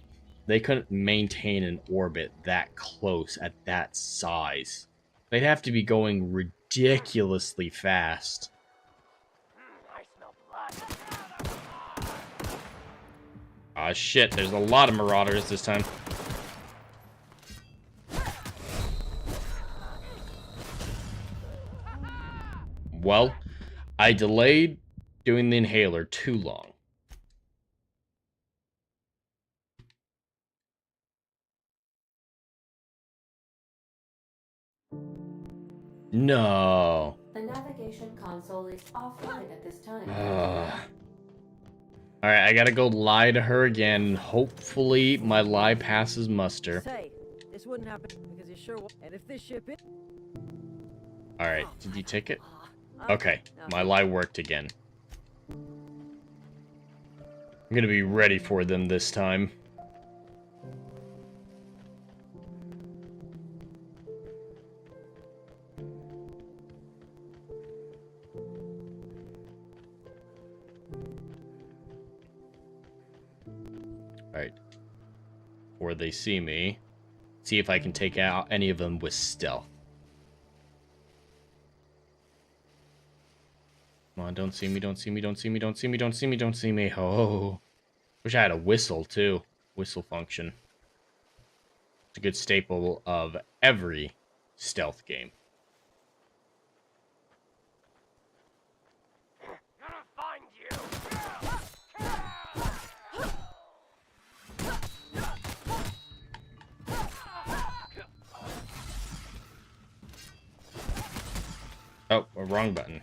they couldn't maintain an orbit that close at that size. They'd have to be going ridiculously fast. I smell blood. Ah, shit, there's a lot of marauders this time. Well, I delayed doing the inhaler too long. No. The navigation console is offline at this time. Alright, I gotta go lie to her again. Hopefully my lie passes muster. Say, this wouldn't happen because you sure. And if this ship is. Alright, did you take it? Okay, my lie worked again. I'm gonna be ready for them this time. Alright. Before they see me, see if I can take out any of them with stealth. Come on, don't see me, don't see me, don't see me, don't see me, don't see me, don't see me. Oh. Wish I had a whistle, too. Whistle function. It's a good staple of every stealth game. Gonna find you. Oh, wrong button.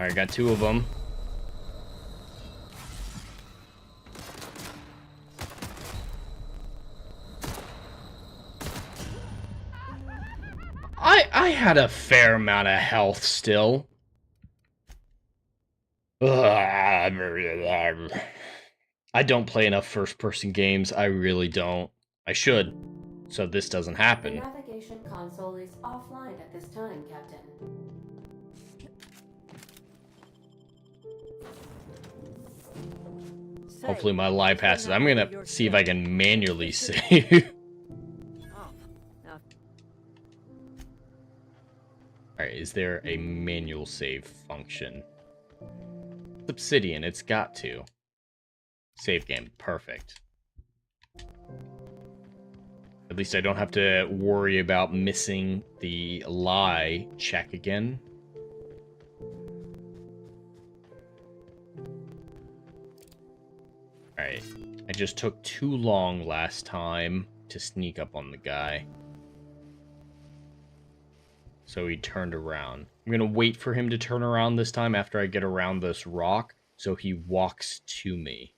Alright, got two of them. I had a fair amount of health still. I don't play enough first-person games. I really don't. I should, so this doesn't The happen. navigation console is offline at this time, Captain. Say, Hopefully my lie this wouldn't passes. I'm happen to gonna your see if ship. I can manually save. Oh, now, Alright, is there a manual save function? Obsidian, it's got to. Save game, perfect. At least I don't have to worry about missing the lie check again. Alright, I just took too long last time to sneak up on the guy. So he turned around. I'm gonna wait for him to turn around this time after I get around this rock, so he walks to me.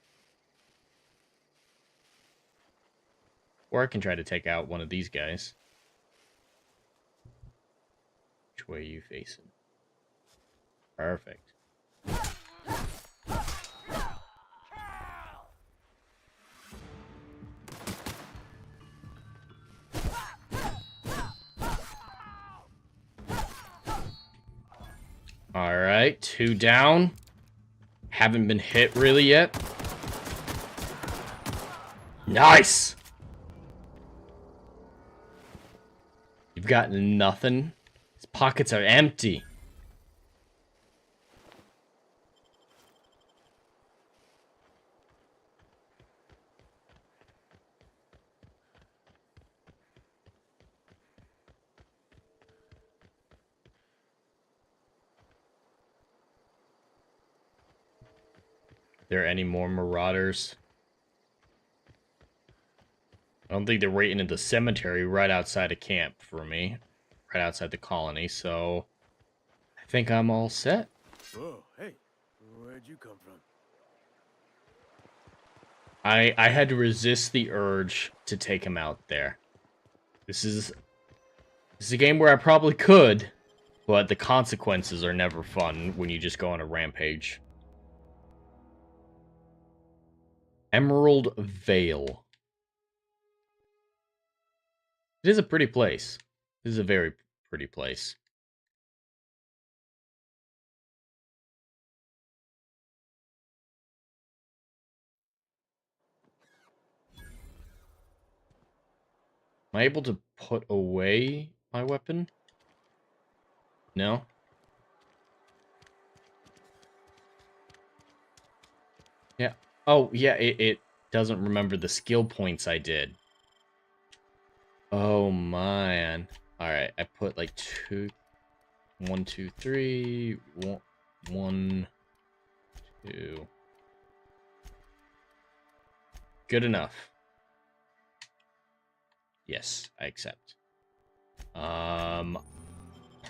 Or I can try to take out one of these guys. Which way are you facing? Perfect. Alright, 2 down. Haven't been hit really yet. Nice! You've got nothing. His pockets are empty. There any more marauders? I don't think they're waiting in the cemetery right outside of camp for me. Right outside the colony, so I think I'm all set. Whoa, hey, where'd you come from? I had to resist the urge to take him out there. This is a game where I probably could, but the consequences are never fun when you just go on a rampage. Emerald Vale. It is a pretty place. This is a very pretty place. Am I able to put away my weapon? No? Yeah. Oh, yeah, it doesn't remember the skill points I did. Oh, man. Alright, I put like 1, 2, 3, 1, 2. Good enough. Yes, I accept.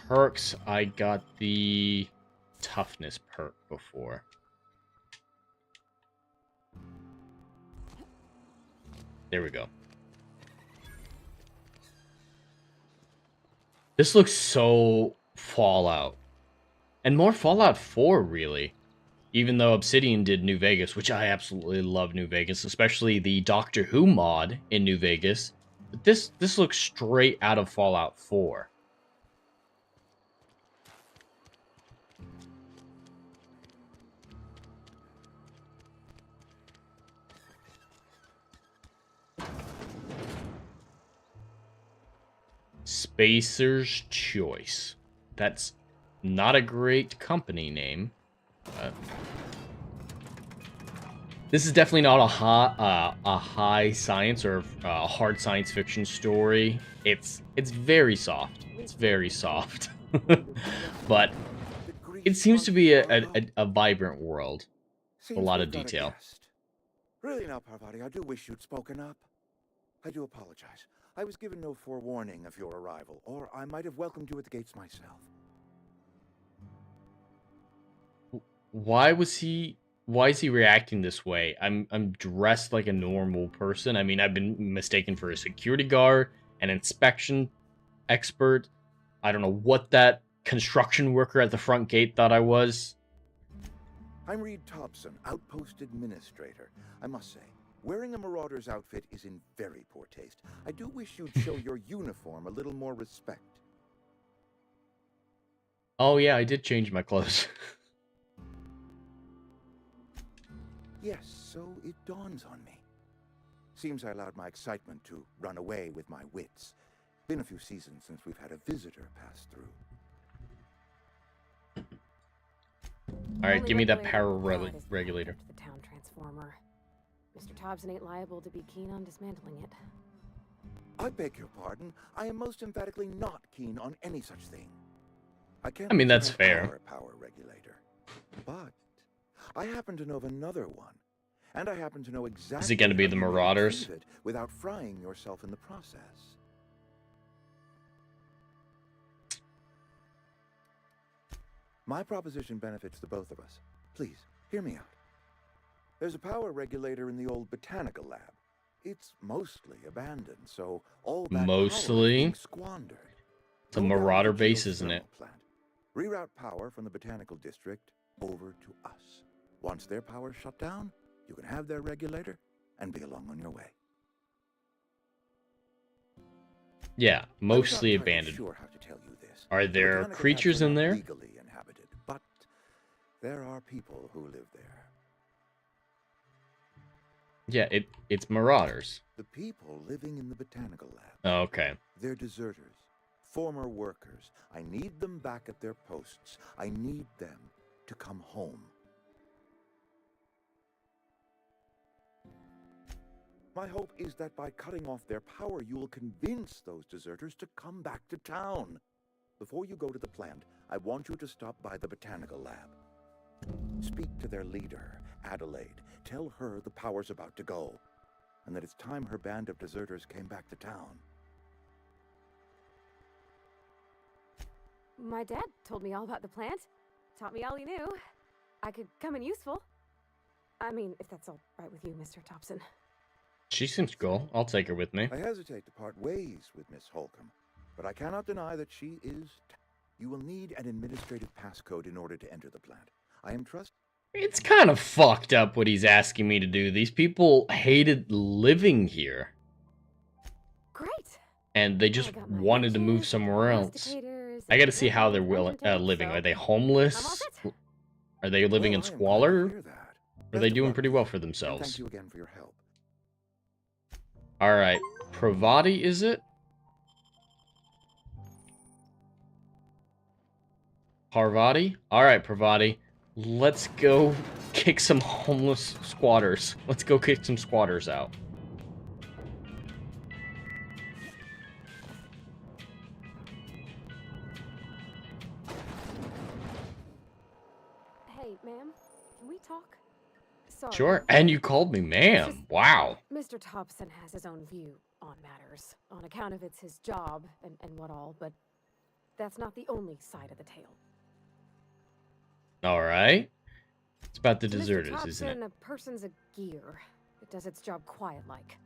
Perks, I got the toughness perk before. There we go. This looks so Fallout. And more Fallout 4, really. Even though Obsidian did New Vegas, which I absolutely love New Vegas, especially the Doctor Who mod in New Vegas. But this looks straight out of Fallout 4. Spacer's Choice. That's not a great company name. This is definitely not a high science or a hard science fiction story. It's very soft. It's very soft. But it seems to be a vibrant world. A lot of detail. Really now, Parvati, I do wish you'd spoken up. I do apologize. I was given no forewarning of your arrival, or I might have welcomed you at the gates myself. Why is he reacting this way? I'm dressed like a normal person. I mean, I've been mistaken for a security guard, an inspection expert. I don't know what that construction worker at the front gate thought I was. I'm Reed Thompson, Outpost Administrator. I must say, wearing a Marauder's outfit is in very poor taste. I do wish you'd show your uniform a little more respect. Oh yeah, I did change my clothes. Yes, so it dawns on me. Seems I allowed my excitement to run away with my wits. Been a few seasons since we've had a visitor pass through. Alright, give me that power regulator. The town transformer. Mr. Thompson ain't liable to be keen on dismantling it. I beg your pardon. I am most emphatically not keen on any such thing. I mean, that's fair. Power regulator. But I happen to know of another one. And I happen to know exactly... Is it going to be the Marauders? Without frying yourself in the process. My proposition benefits the both of us. Please, hear me out. There's a power regulator in the old botanical lab. It's mostly abandoned, so all that power is being squandered. It's a Marauder base, isn't it? Plant. Reroute power from the botanical district over to us. Once their power's shut down, you can have their regulator and be along on your way. Yeah, mostly abandoned. Sure how to tell you this. Are there creatures in there? Legally inhabited, but There are people who live there. Yeah, it's marauders. The people living in the botanical lab. Oh, okay. They're deserters, former workers. I need them back at their posts. I need them to come home. My hope is that by cutting off their power, you will convince those deserters to come back to town. Before you go to the plant, I want you to stop by the botanical lab. Speak to their leader, Adelaide. Tell her the power's about to go, and that it's time her band of deserters came back to town. My dad told me all about the plant. Taught me all he knew. I could come in useful. I mean, if that's all right with you, Mr. Thompson. She seems cool. I'll take her with me. I hesitate to part ways with Miss Holcomb, but I cannot deny that she is... You will need an administrative passcode in order to enter the plant. I am trust... It's kind of fucked up what he's asking me to do. These people hated living here. Great. And they just wanted to move somewhere else. I gotta see how they're living. Are they homeless? Are they living in squalor? Are they doing pretty well for themselves? Thank you again for your help. Alright. Pravati, is it? Parvati? Alright, Pravati. Let's go kick some homeless squatters. Let's go kick some squatters out. Hey, ma'am. Can we talk? Sorry. Sure. And you called me ma'am. Wow. Mr. Thompson has his own view on matters, on account of it's his job and what all, but that's not the only side of the tale. Alright. It's about the To Mr. deserters, Thompson, isn't it? A person's a gear. It does its job quiet-like.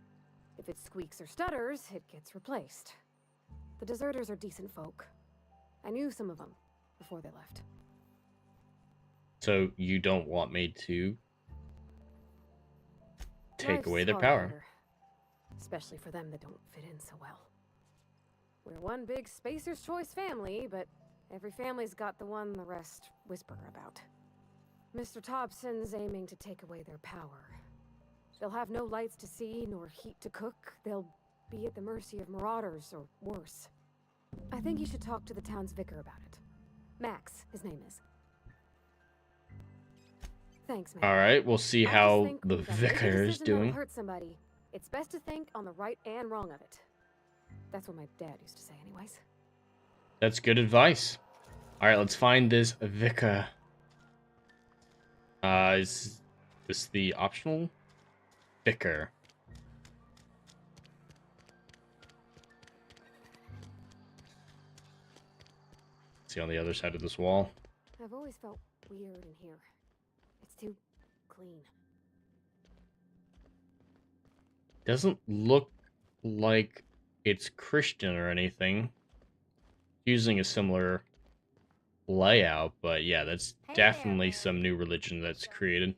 If it squeaks or stutters, it gets replaced. The deserters are decent folk. I knew some of them before they left. So you don't want me to take Life's away their hard power? here, especially for them that don't fit in so well. We're one big Spacer's Choice family, but every family's got the one the rest whisper about. Mr. Thompson's aiming to take away their power. They'll have no lights to see, nor heat to cook. They'll be at the mercy of marauders, or worse. I think you should talk to the town's vicar about it. Max, his name is. Thanks, man. Alright, we'll see how the vicar is doing. Hurt somebody. It's best to think on the right and wrong of it. That's what my dad used to say anyways. That's good advice. Alright, let's find this vicar. Is this the optional? Vicar. See on the other side of this wall. I've always felt weird in here. It's too clean. Doesn't look like it's Christian or anything. Using a similar layout, but yeah, that's definitely some new religion that's created.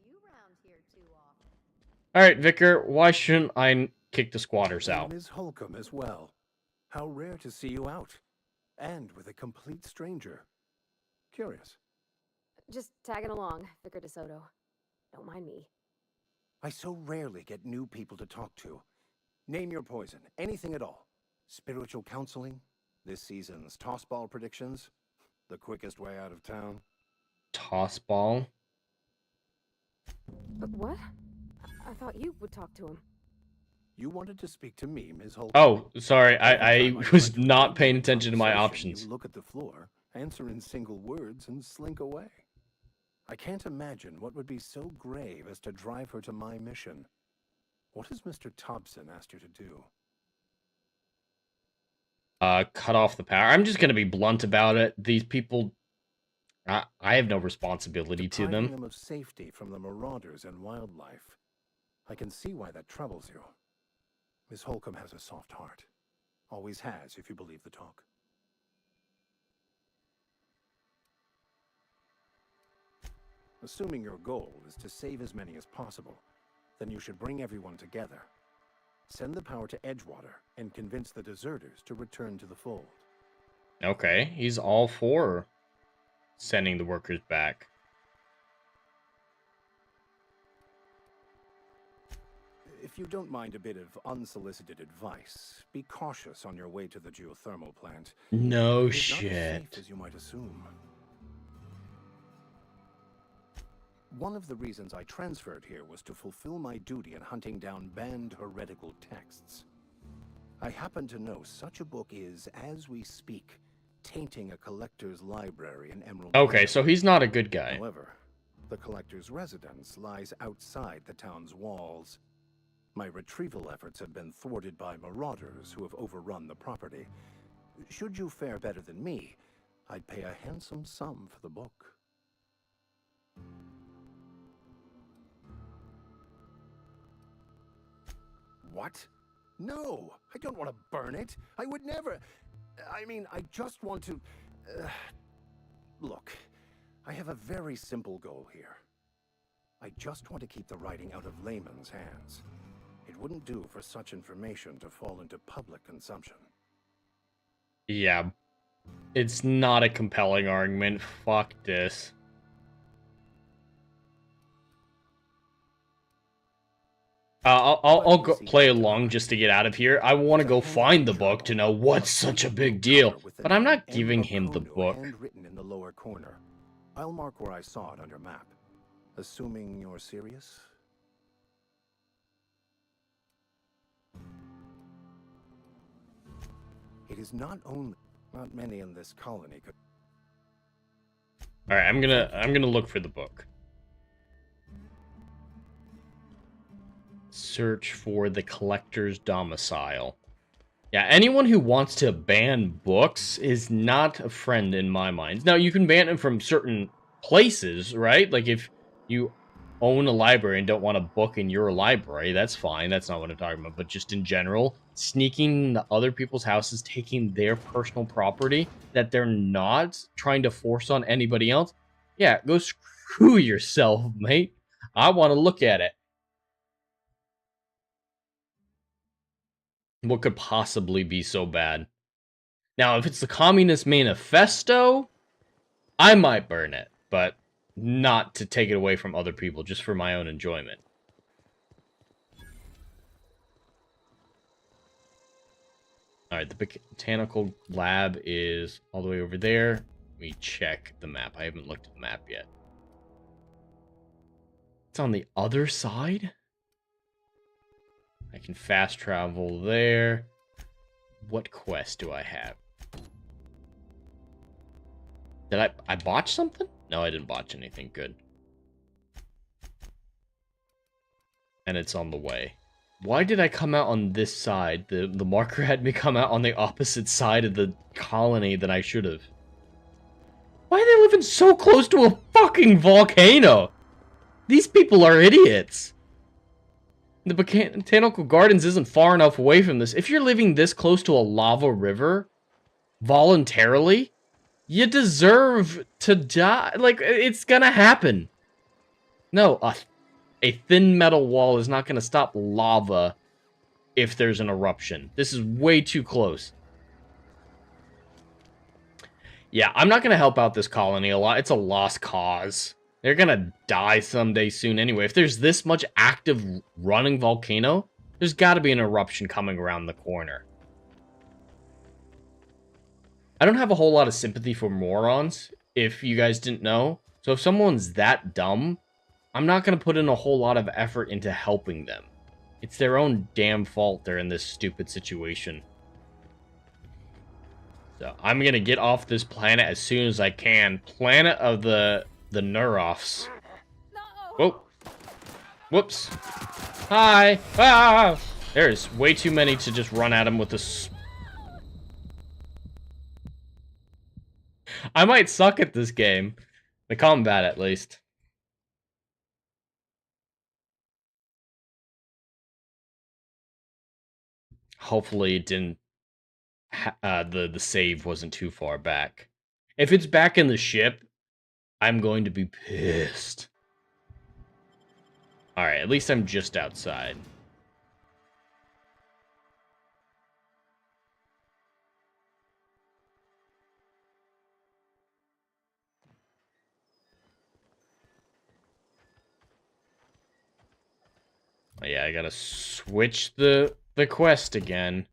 Alright, Vicar, why shouldn't I kick the squatters out? Ms. Holcomb as well. How rare to see you out. And with a complete stranger. Curious. Just tagging along, Vicar DeSoto. Don't mind me. I so rarely get new people to talk to. Name your poison, anything at all. Spiritual counseling, this season's tossball predictions, the quickest way out of town. Tossball? What? I thought you would talk to him. You wanted to speak to me, Ms. Holcomb. Oh, sorry, I was not paying attention to my options. You look at the floor, answer in single words, and slink away. I can't imagine what would be so grave as to drive her to my mission. What has Mr. Thompson asked you to do? Cut off the power. I'm just gonna be blunt about it. These people, I have no responsibility to Depriving them. of safety from the marauders and wildlife. I can see why that troubles you. Miss Holcomb has a soft heart. Always has, if you believe the talk. Assuming your goal is to save as many as possible, then you should bring everyone together. Send the power to Edgewater and convince the deserters to return to the fold. Okay, he's all for sending the workers back. If you don't mind a bit of unsolicited advice, be cautious on your way to the geothermal plant. No It is not as shit. safe as you might assume. One of the reasons I transferred here was to fulfill my duty in hunting down banned heretical texts. I happen to know such a book is, as we speak, tainting a collector's library in Emerald. Okay, so he's not a good guy. However, the collector's residence lies outside the town's walls. My retrieval efforts have been thwarted by marauders who have overrun the property. Should you fare better than me, I'd pay a handsome sum for the book. What? No, I don't want to burn it. I would never. I mean, I just want to... Look, I have a very simple goal here. I just want to keep the writing out of layman's hands. It wouldn't do for such information to fall into public consumption. Yeah. It's not a compelling argument. Fuck this. I'll go play along just to get out of here. I want to go find the book to know what's such a big deal. But I'm not giving him the book. Handwritten in the lower corner. I'll mark where I saw it under map. Assuming you're serious? It is not many in this colony could... Alright, I'm gonna look for the book. Search for the collector's domicile. Yeah, anyone who wants to ban books is not a friend in my mind. Now, you can ban them from certain places, right? Like, if you own a library and don't want a book in your library, that's fine. That's not what I'm talking about. But just in general, sneaking into other people's houses, taking their personal property that they're not trying to force on anybody else, yeah, go screw yourself, mate. I want to look at it. What could possibly be so bad? Now, if it's the Communist Manifesto, I might burn it, but not to take it away from other people, just for my own enjoyment. Alright, the botanical lab is all the way over there. Let me check the map. I haven't looked at the map yet. It's on the other side? I can fast travel there. What quest do I have? Did I botch something? No, I didn't botch anything. Good. And it's on the way. Why did I come out on this side? The marker had me come out on the opposite side of the colony than I should have. Why are they living so close to a fucking volcano? These people are idiots. The Botanical Gardens isn't far enough away from this. If you're living this close to a lava river, voluntarily, you deserve to die. Like, it's gonna happen. No, a thin metal wall is not gonna stop lava if there's an eruption. This is way too close. Yeah, I'm not gonna help out this colony a lot. It's a lost cause. They're gonna die someday soon anyway. If there's this much active running volcano, there's gotta be an eruption coming around the corner. I don't have a whole lot of sympathy for morons, if you guys didn't know. So if someone's that dumb, I'm not gonna put in a whole lot of effort into helping them. It's their own damn fault they're in this stupid situation. So I'm gonna get off this planet as soon as I can. Planet of the Neuroffs. Whoa. Whoops. Hi. Ah! There's way too many to just run at him with this. I might suck at this game. The combat, at least. Hopefully it didn't... the save wasn't too far back. If it's back in the ship, I'm going to be pissed. Alright, at least I'm just outside. Oh, yeah, I gotta switch the quest again.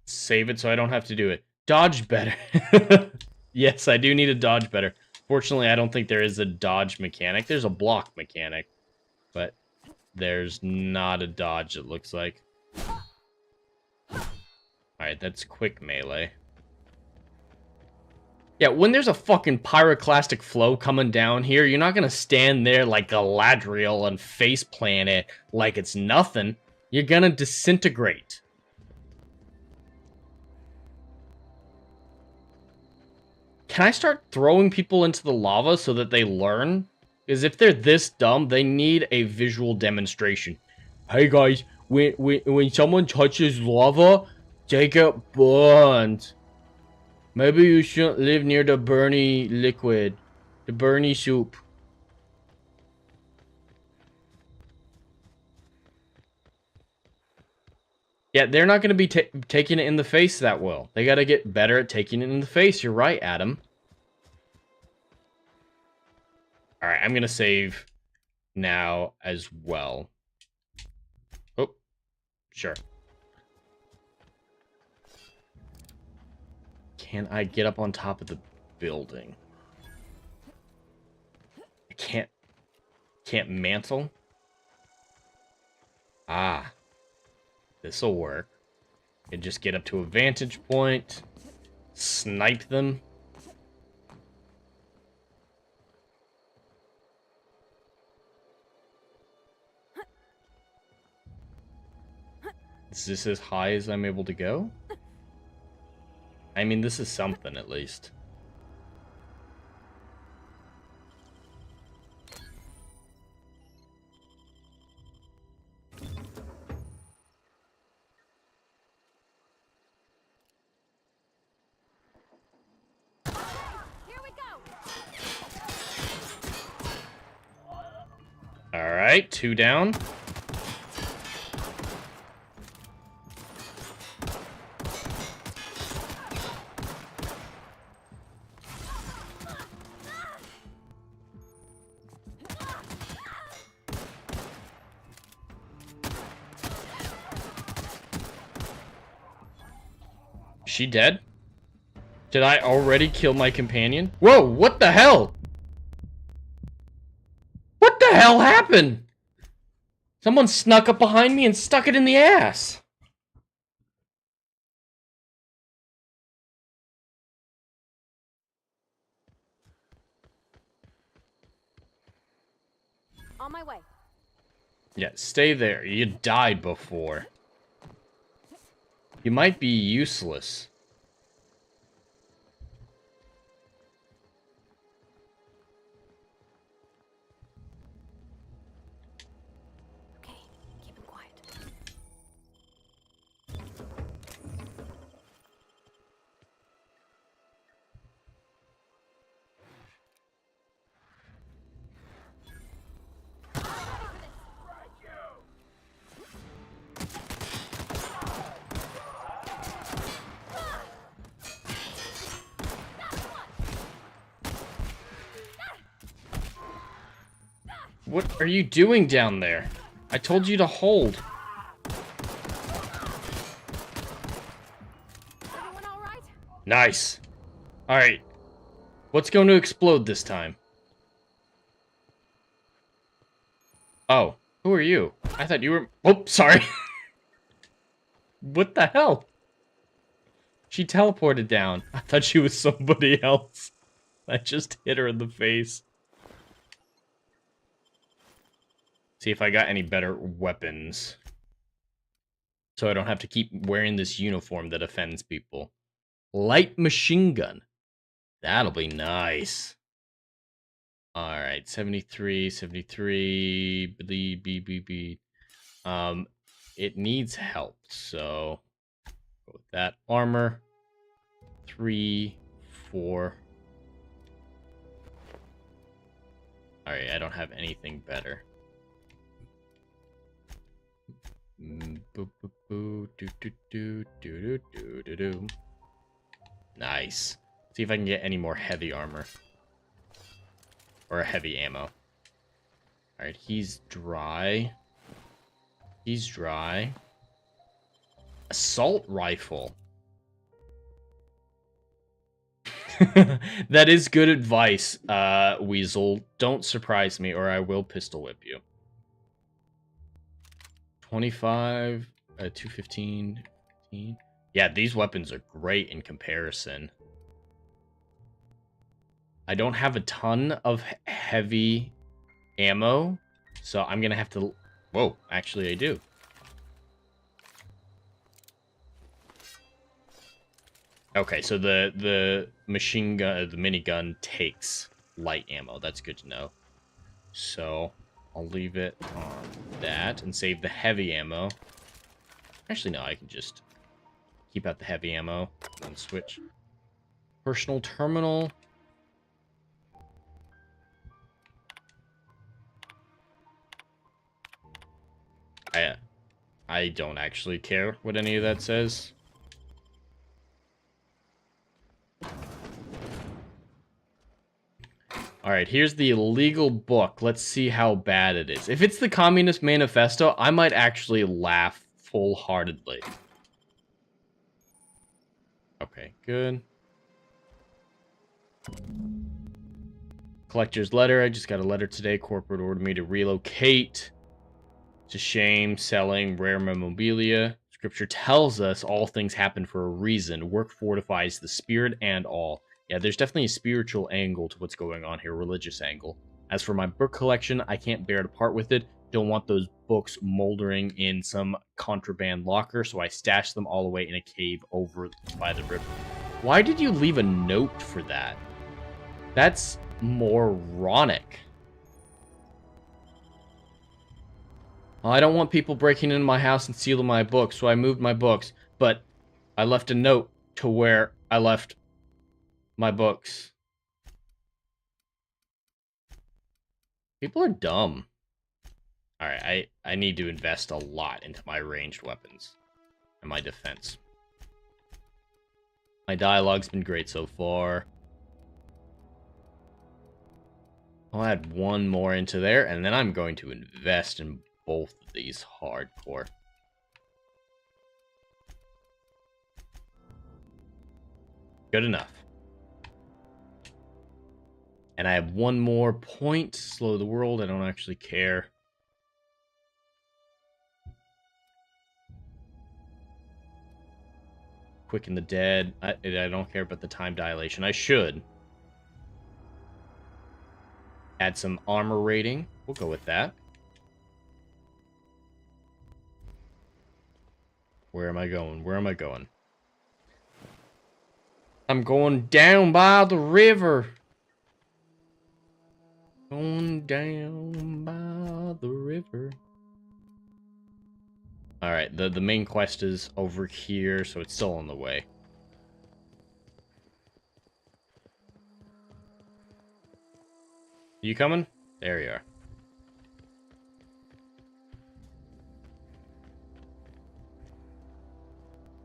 Save it so I don't have to do it. Dodge better. Yes, I do need to dodge better. Fortunately, I don't think there is a dodge mechanic. There's a block mechanic, but there's not a dodge, it looks like. Alright, that's quick melee. Yeah, when there's a fucking pyroclastic flow coming down here, you're not gonna stand there like Galadriel and faceplant it like it's nothing. You're gonna disintegrate. Can I start throwing people into the lava so that they learn? Because if they're this dumb, they need a visual demonstration. Hey guys, when someone touches lava, they get burned. Maybe you shouldn't live near the burny liquid. The burny soup. Yeah, they're not going to be taking it in the face that well. They got to get better at taking it in the face. You're right, Adam. Alright, I'm going to save now as well. Oh, sure. Can I get up on top of the building? I can't mantle? Ah. This'll work. And just get up to a vantage point. Snipe them. Is this as high as I'm able to go? I mean, this is something at least. Alright, 2 down. She dead? Did I already kill my companion? Whoa, what the hell? What the hell happened? Someone snuck up behind me and stuck it in the ass. On my way. Yeah, stay there. You died before. You might be useless. Okay, keep him quiet. What are you doing down there? I told you to hold. Everyone all right? Nice. Alright. What's going to explode this time? Oh, who are you? I thought you were... Oh, sorry. What the hell? She teleported down. I thought she was somebody else. I just hit her in the face. See if I got any better weapons. So I don't have to keep wearing this uniform that offends people. Light machine gun. That'll be nice. Alright, 73, 73, B. It needs help, so go with that. Armor. 3, 4. Alright, I don't have anything better. Nice. See if I can get any more heavy armor. Or heavy ammo. Alright, he's dry. He's dry. Assault rifle. That is good advice, Weasel. Don't surprise me or I will pistol whip you. 25, 215, 15. Yeah, these weapons are great in comparison. I don't have a ton of heavy ammo, so I'm gonna have to... Whoa, actually I do. Okay, so the machine gun, the minigun takes light ammo. That's good to know. So I'll leave it on that and save the heavy ammo. Actually, no, I can just keep out the heavy ammo and then switch. Personal terminal. I don't actually care what any of that says. Alright, here's the illegal book. Let's see how bad it is. If it's the Communist Manifesto, I might actually laugh full-heartedly. Okay, good. Collector's letter. I just got a letter today. Corporate ordered me to relocate. It's a shame. Selling rare memorabilia. Scripture tells us all things happen for a reason. Work fortifies the spirit and all. Yeah, there's definitely a spiritual angle to what's going on here, religious angle. As for my book collection, I can't bear to part with it. Don't want those books moldering in some contraband locker, so I stashed them all away in a cave over by the river. Why did you leave a note for that? That's moronic. Well, I don't want people breaking into my house and stealing my books, so I moved my books, but I left a note to where I left my books. People are dumb. Alright, I need to invest a lot into my ranged weapons and my defense. My dialogue's been great so far. I'll add one more into there, and then I'm going to invest in both of these hardcore. Good enough. And I have one more point. Slow the world. I don't actually care. Quicken the dead. I don't care about the time dilation. I should. Add some armor rating. We'll go with that. Where am I going? Where am I going? I'm going down by the river. Going down by the river. Alright, the main quest is over here, so it's still on the way. You coming? There you are.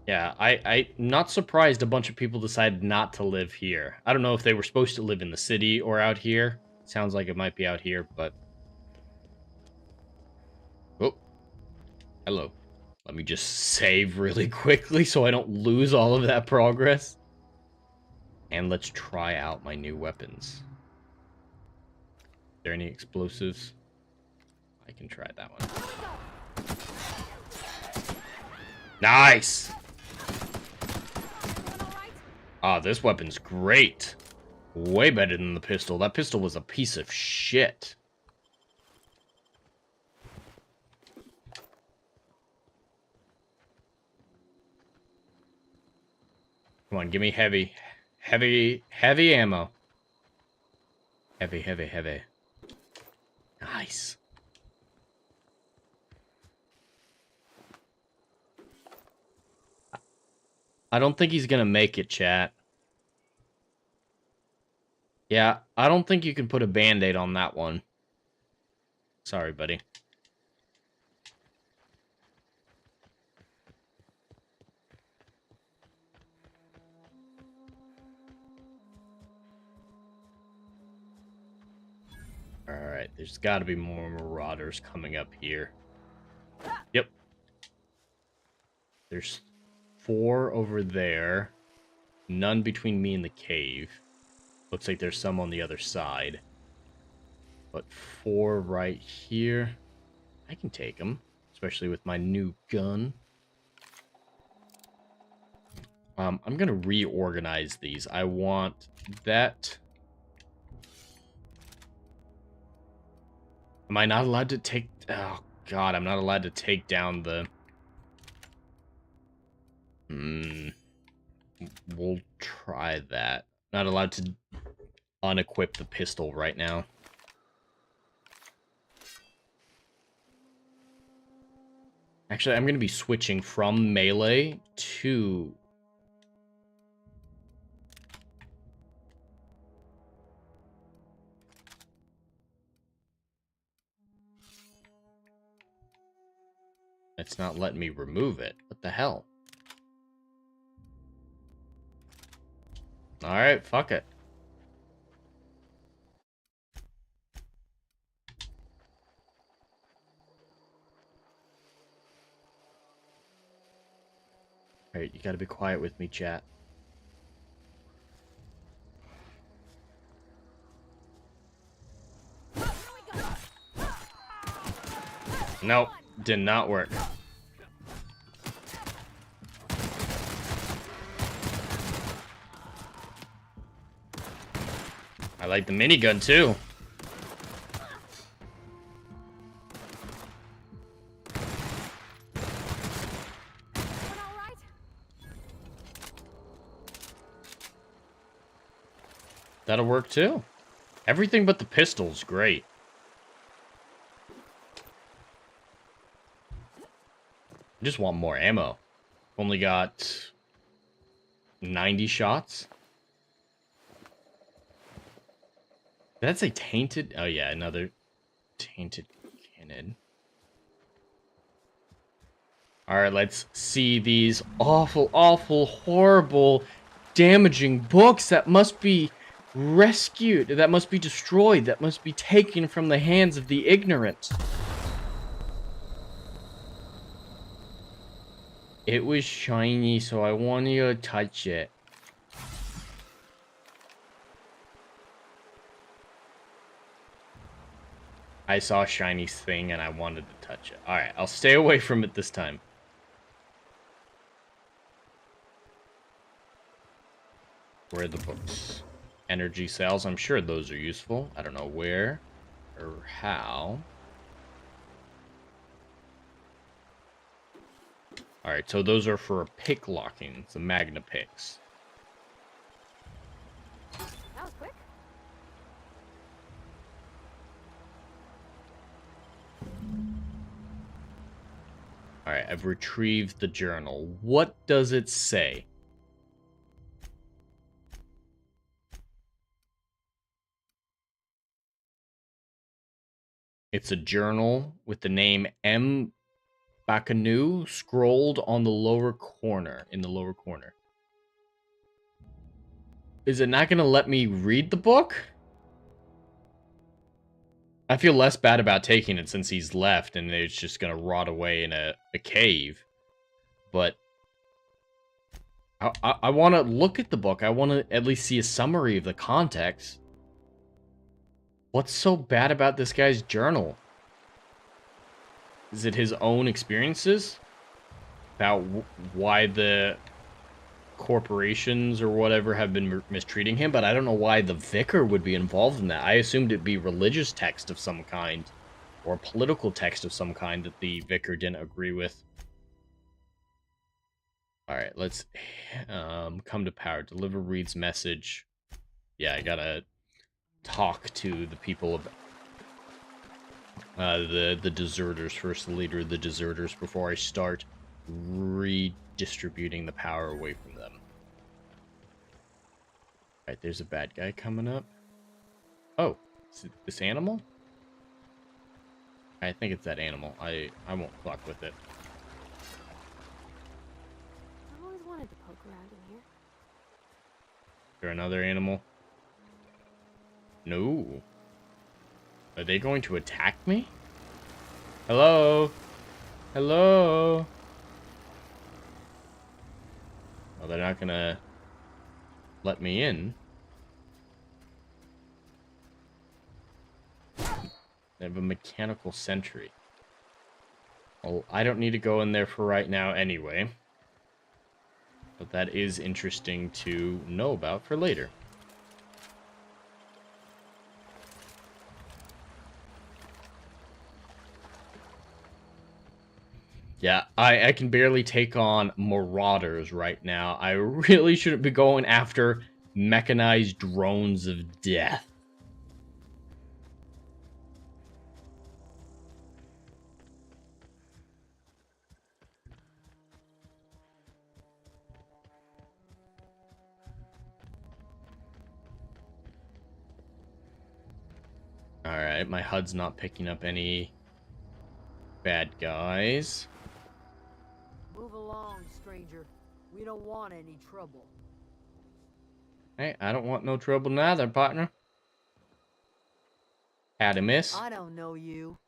Yeah, I'm not surprised a bunch of people decided not to live here. I don't know if they were supposed to live in the city or out here. Sounds like it might be out here, but... Oh. Hello. Let me just save really quickly so I don't lose all of that progress. And let's try out my new weapons. Are there any explosives? I can try that one. Nice! Ah, this weapon's great. Way better than the pistol. That pistol was a piece of shit. Come on, give me heavy ammo. Heavy. Nice. I don't think he's gonna make it, chat. Yeah, I don't think you can put a band-aid on that one. Sorry, buddy. Alright, there's gotta be more marauders coming up here. Yep. there's 4 over there. None between me and the cave. Looks like there's some on the other side. But 4 right here. I can take them, especially with my new gun. I'm going to reorganize these. I want that. Am I not allowed to take... Oh, God, I'm not allowed to take down the... We'll try that. Not allowed to unequip the pistol right now. Actually, I'm going to be switching from melee to... It's not letting me remove it. What the hell? Alright, fuck it. Alright, you gotta be quiet with me, chat. Nope, did not work. I like the minigun too. That'll work too. Everything but the pistol's great. I just want more ammo. Only got 90 shots. That's a tainted... Oh yeah, another tainted cannon. Alright, let's see these awful, awful, horrible, damaging books that must be rescued, that must be destroyed, that must be taken from the hands of the ignorant. It was shiny, so I wanted to touch it. I saw a shiny thing and I wanted to touch it. Alright, I'll stay away from it this time. Where are the books? Energy cells, I'm sure those are useful. I don't know where or how. Alright, so those are for pick locking, the magna picks. That was quick. Alright, I've retrieved the journal. What does it say? It's a journal with the name M. Bakanu scrolled on the lower corner, in the lower corner. Is it not going to let me read the book? I feel less bad about taking it since he's left and it's just going to rot away in a cave. But I want to look at the book. I want to at least see a summary of the context. What's so bad about this guy's journal? Is it his own experiences? About why the corporations or whatever have been mistreating him? But I don't know why the vicar would be involved in that. I assumed it'd be religious text of some kind. Or political text of some kind that the vicar didn't agree with. Alright, let's come to power. Deliver Reed's message. Yeah, I gotta talk to the people about the deserters first, the leader of the deserters, before I start redistributing the power away from them. Alright, there's a bad guy coming up. Oh, is it this animal? I think it's that animal. I won't fuck with it. I've always wanted to poke around in here. Is there another animal? No. Are they going to attack me? Hello? Hello? Well, they're not gonna let me in. They have a mechanical sentry. Well, I don't need to go in there for right now anyway. But that is interesting to know about for later. Yeah, I can barely take on marauders right now. I really shouldn't be going after mechanized drones of death. Alright, my HUD's not picking up any bad guys. Move along, stranger. We don't want any trouble. Hey, I don't want no trouble neither, partner. Had a miss. I don't know you.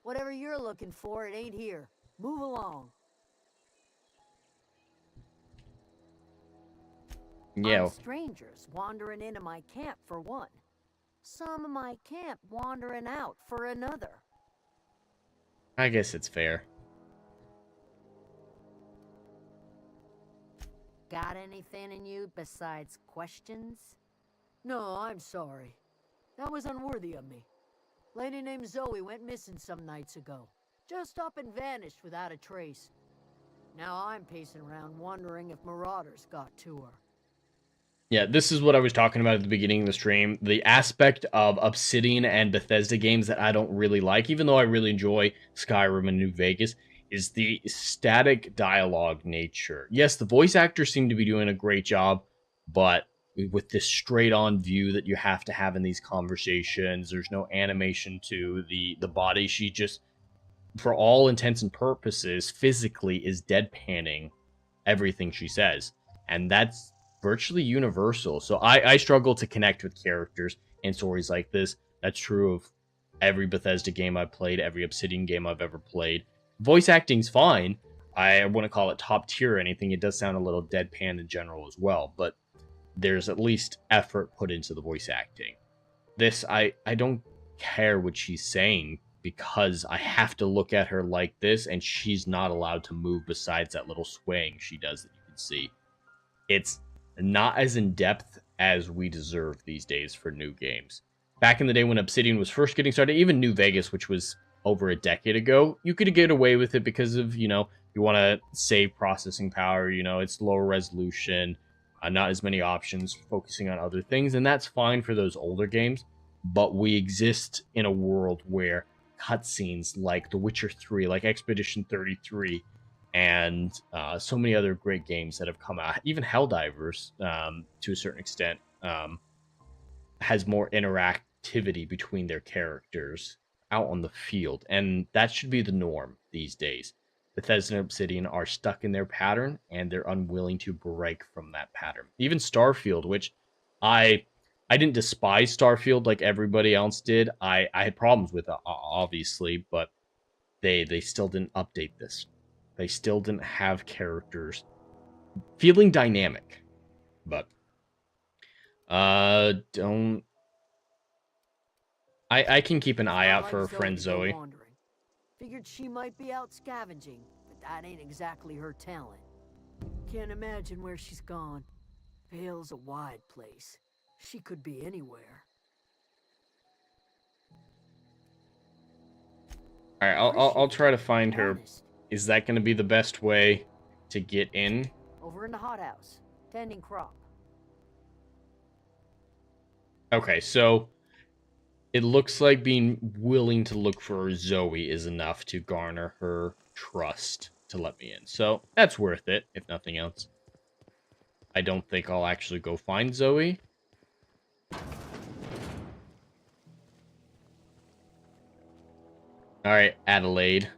Whatever you're looking for, it ain't here. Move along. Yeah. I'm strangers wandering into my camp for one. Some of my camp wandering out for another. I guess it's fair. Got anything in you besides questions? No, I'm sorry. That was unworthy of me. Lady named Zoe went missing some nights ago. Just up and vanished without a trace. Now I'm pacing around wondering if marauders got to her. Yeah, this is what I was talking about at the beginning of the stream. The aspect of Obsidian and Bethesda games that I don't really like, even though I really enjoy Skyrim and New Vegas, is the static dialogue nature. Yes, the voice actors seem to be doing a great job, but with this straight-on view that you have to have in these conversations, there's no animation to the body. She just, for all intents and purposes, physically is deadpanning everything she says. And that's virtually universal. So I struggle to connect with characters in stories like this. That's true of every Bethesda game I've played, every Obsidian game I've ever played. Voice acting's fine. I wouldn't call it top tier or anything. It does sound a little deadpan in general as well, but there's at least effort put into the voice acting. This, I don't care what she's saying because I have to look at her like this and she's not allowed to move besides that little swaying she does that you can see. It's not as in-depth as we deserve these days for new games. Back in the day when Obsidian was first getting started, even New Vegas, which was over a decade ago, you could get away with it because of, you want to save processing power, it's lower resolution, not as many options, focusing on other things, and that's fine for those older games, but we exist in a world where cutscenes like The Witcher 3, like Expedition 33, and so many other great games that have come out, even Helldivers, to a certain extent, has more interactivity between their characters out on the field, and that should be the norm these days. Bethesda and Obsidian are stuck in their pattern, and they're unwilling to break from that pattern. Even Starfield, which I didn't despise Starfield like everybody else did. I had problems with it, obviously, but they still didn't update this. They still didn't have characters feeling dynamic. But don't. I can keep an eye out for her friend Zoe. Figured she might be out scavenging, but that ain't exactly her talent. Can't imagine where she's gone. Vale's a wide place. She could be anywhere. All right, I'll try to find her. Is that going to be the best way to get in? Over in the hothouse, tending crop. Okay, so it looks like being willing to look for Zoe is enough to garner her trust to let me in. So that's worth it, if nothing else. I don't think I'll actually go find Zoe. All right, Adelaide.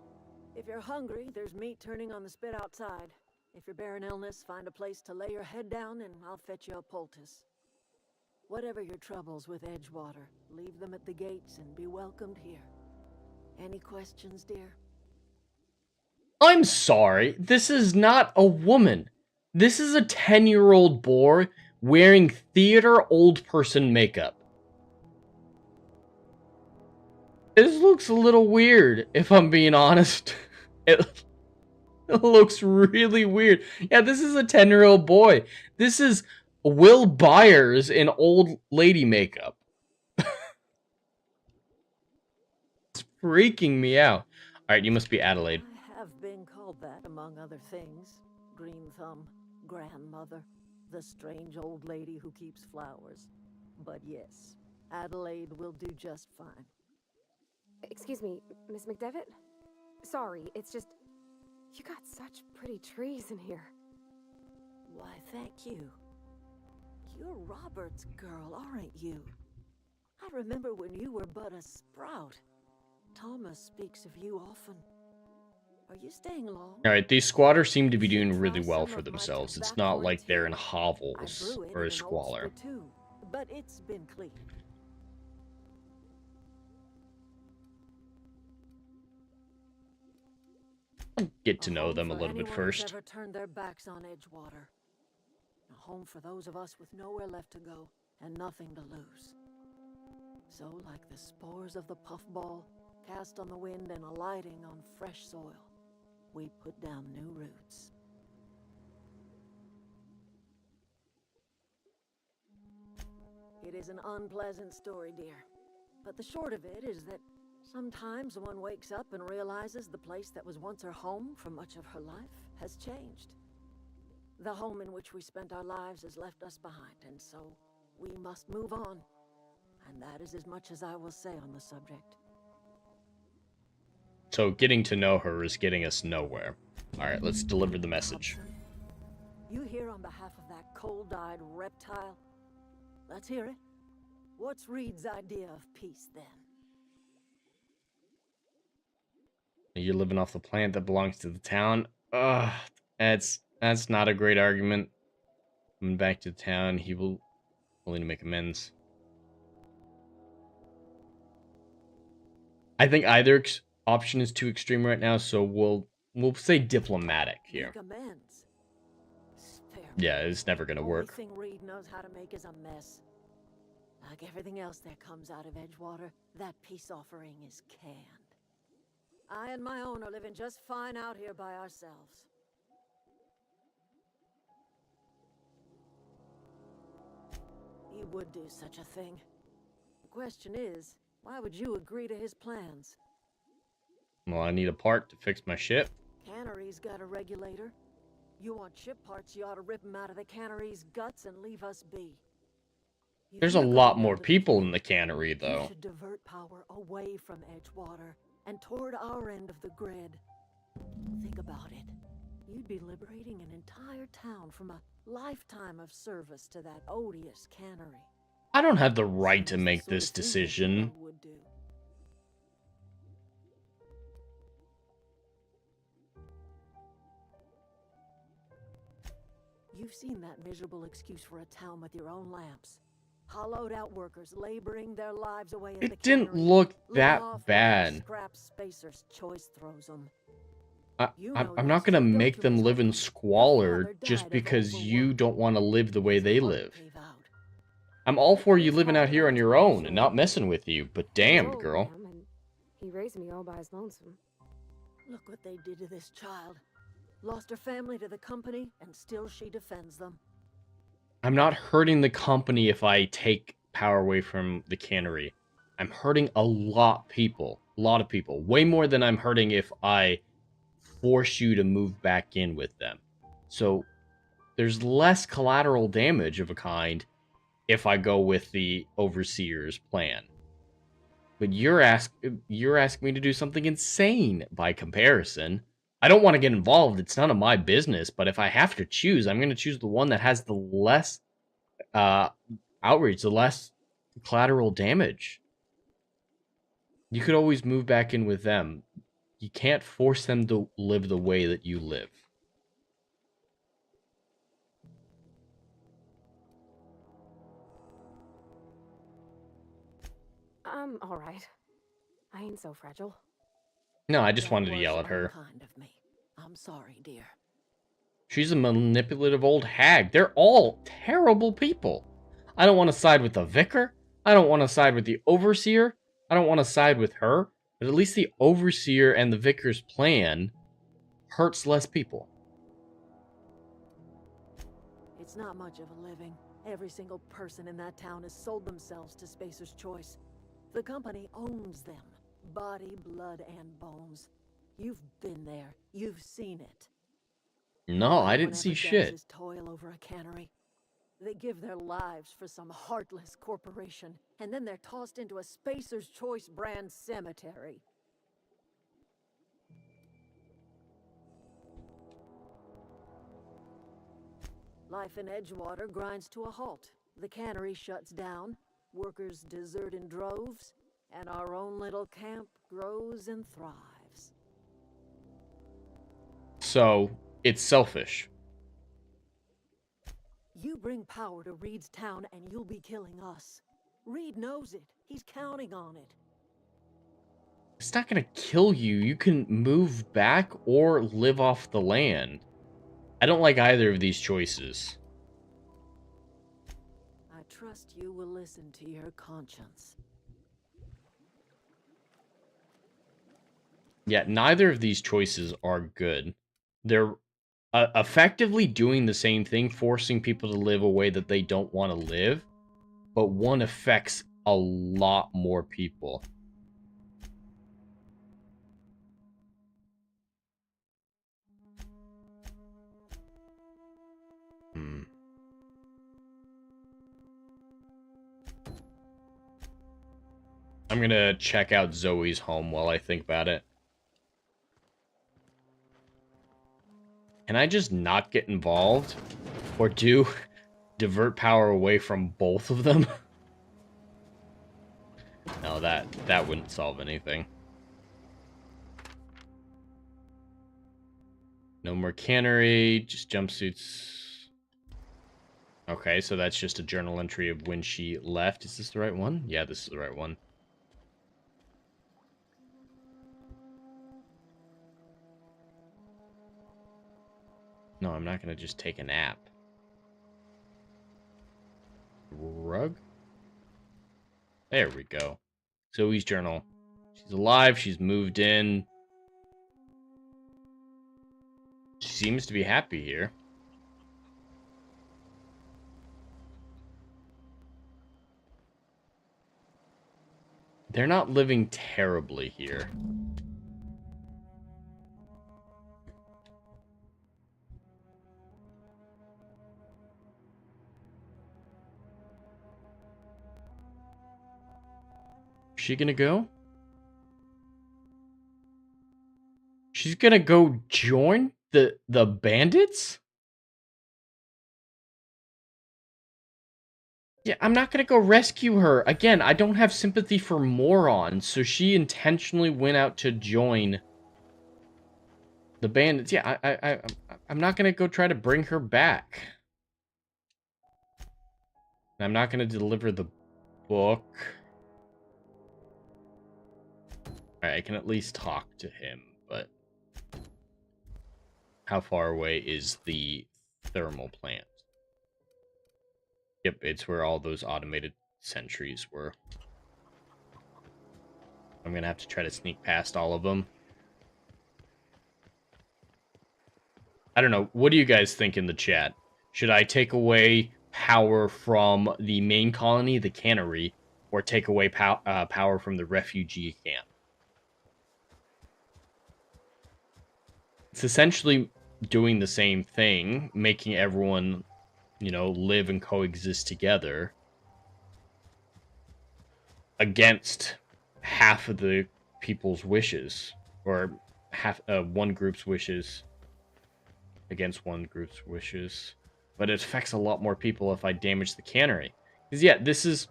If you're hungry, there's meat turning on the spit outside. If you're bearing illness, find a place to lay your head down and I'll fetch you a poultice. Whatever your troubles with Edgewater, leave them at the gates and be welcomed here. Any questions, dear? I'm sorry, this is not a woman. This is a 10-year-old boy wearing theater old person makeup. This looks a little weird, if I'm being honest. It looks really weird. Yeah, this is a 10-year-old boy. This is Will Byers in old lady makeup. It's freaking me out. Alright, you must be Adelaide. I have been called that, among other things. Green Thumb, grandmother, the strange old lady who keeps flowers. But yes, Adelaide will do just fine. Excuse me, Miss McDevitt? Sorry, it's just... You got such pretty trees in here. Why, thank you. You're Robert's girl, aren't you? I remember when you were but a sprout. Thomas speaks of you often. Are you staying long? Alright, these squatters seem to be doing really well for themselves. It's not like they're in hovels or a squalor. But it's been clean. Get to know them a little bit first. Ever turned their backs on Edgewater. A home for those of us with nowhere left to go and nothing to lose. So, like the spores of the puffball, cast on the wind and alighting on fresh soil, we put down new roots. It is an unpleasant story, dear. But the short of it is that sometimes one wakes up and realizes the place that was once her home for much of her life has changed. The home in which we spent our lives has left us behind, and so we must move on. And that is as much as I will say on the subject. So getting to know her is getting us nowhere. Alright, let's deliver the message. Hudson, you here on behalf of that cold-eyed reptile? Let's hear it. What's Reed's idea of peace, then? You're living off the planet that belongs to the town? Ugh, that's not a great argument. Coming back to the town, he will willing to make amends. I think either option is too extreme right now, so we'll say diplomatic here. Yeah, it's never gonna work. The only thing Reed knows how to make is a mess. Like everything else that comes out of Edgewater, that peace offering is canned. I and my own are living just fine out here by ourselves. He would do such a thing. The question is, why would you agree to his plans? Well, I need a part to fix my ship. Cannery's got a regulator. You want ship parts, you ought to rip them out of the cannery's guts and leave us be. There's a lot more people in the cannery, though. You should divert power away from Edgewater and toward our end of the grid. Think about it. You'd be liberating an entire town from a lifetime of service to that odious cannery. I don't have the right to make this decision. You've seen that miserable excuse for a town with your own lamps. Hollowed out workers laboring their lives away at It didn't look that bad. Scrap Spacer's choice throws them. I'm not gonna make them live in squalor just because you don't want to live the way they live. I'm all for you living out here on your own and not messing with you, but damn, girl. He raised me all by his lonesome. Look what they did to this child. Lost her family to the company, and still she defends them. I'm not hurting the company if I take power away from the cannery. I'm hurting a lot of people. Way more than I'm hurting if I force you to move back in with them. So there's less collateral damage of a kind if I go with the overseer's plan. But you're asking me to do something insane by comparison. I don't want to get involved. It's none of my business. But if I have to choose, I'm going to choose the one that has the less outreach, the less collateral damage. You could always move back in with them. You can't force them to live the way that you live. I'm all right. I ain't so fragile. No, I just wanted to yell at her. Kind of me. I'm sorry, dear. She's a manipulative old hag. They're all terrible people. I don't want to side with the vicar. I don't want to side with the overseer. I don't want to side with her. But at least the overseer and the vicar's plan hurts less people. It's not much of a living. Every single person in that town has sold themselves to Spacer's Choice. The company owns them. Body, blood, and bones. You've been there. You've seen it. No, I didn't see shit. Is toil over a cannery. They give their lives for some heartless corporation, and then they're tossed into a Spacer's Choice brand cemetery. Life in Edgewater grinds to a halt. The cannery shuts down, workers desert in droves, and our own little camp grows and thrives. So, it's selfish. You bring power to Reed's town and you'll be killing us. Reed knows it. He's counting on it. It's not gonna kill you. You can move back or live off the land. I don't like either of these choices. I trust you will listen to your conscience. Yeah, neither of these choices are good. They're effectively doing the same thing, forcing people to live a way that they don't want to live, but one affects a lot more people. I'm gonna check out Zoe's home while I think about it. Can I just not get involved? Or divert power away from both of them? No, that wouldn't solve anything. No more cannery, just jumpsuits. Okay, so that's just a journal entry of when she left. Is this the right one? Yeah, this is the right one. No, I'm not going to just take a nap. Rug? There we go. Zoe's journal. She's alive. She's moved in. She seems to be happy here. They're not living terribly here. Is she gonna go? She's gonna go join the bandits? Yeah, I'm not gonna go rescue her. Again, I don't have sympathy for morons, so she intentionally went out to join the bandits. Yeah, I'm not gonna go try to bring her back. I'm not gonna deliver the book. Alright, I can at least talk to him, but how far away is the thermal plant? Yep, it's where all those automated sentries were. I'm gonna have to try to sneak past all of them. I don't know. What do you guys think in the chat? Should I take away power from the main colony, the cannery, or take away power from the refugee camp? It's essentially doing the same thing, making everyone, you know, live and coexist together against half of the people's wishes, or half one group's wishes against one group's wishes. But it affects a lot more people if I damage the cannery. Because yeah, this is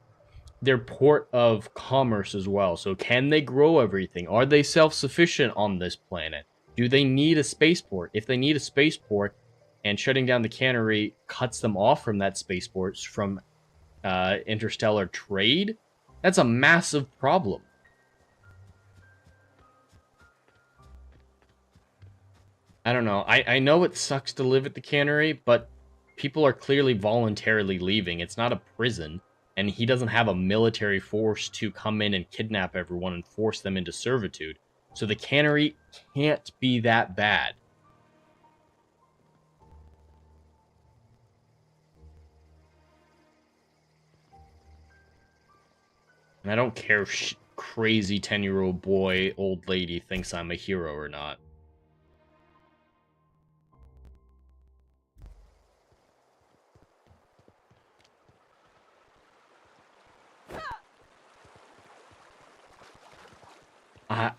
their port of commerce as well. So can they grow everything? Are they self-sufficient on this planet? Do they need a spaceport? If they need a spaceport, and shutting down the cannery cuts them off from that spaceport, from interstellar trade, that's a massive problem. I don't know. I know it sucks to live at the cannery, but people are clearly voluntarily leaving. It's not a prison, and he doesn't have a military force to come in and kidnap everyone and force them into servitude. So the cannery can't be that bad. And I don't care if crazy 10-year-old boy, old lady thinks I'm a hero or not.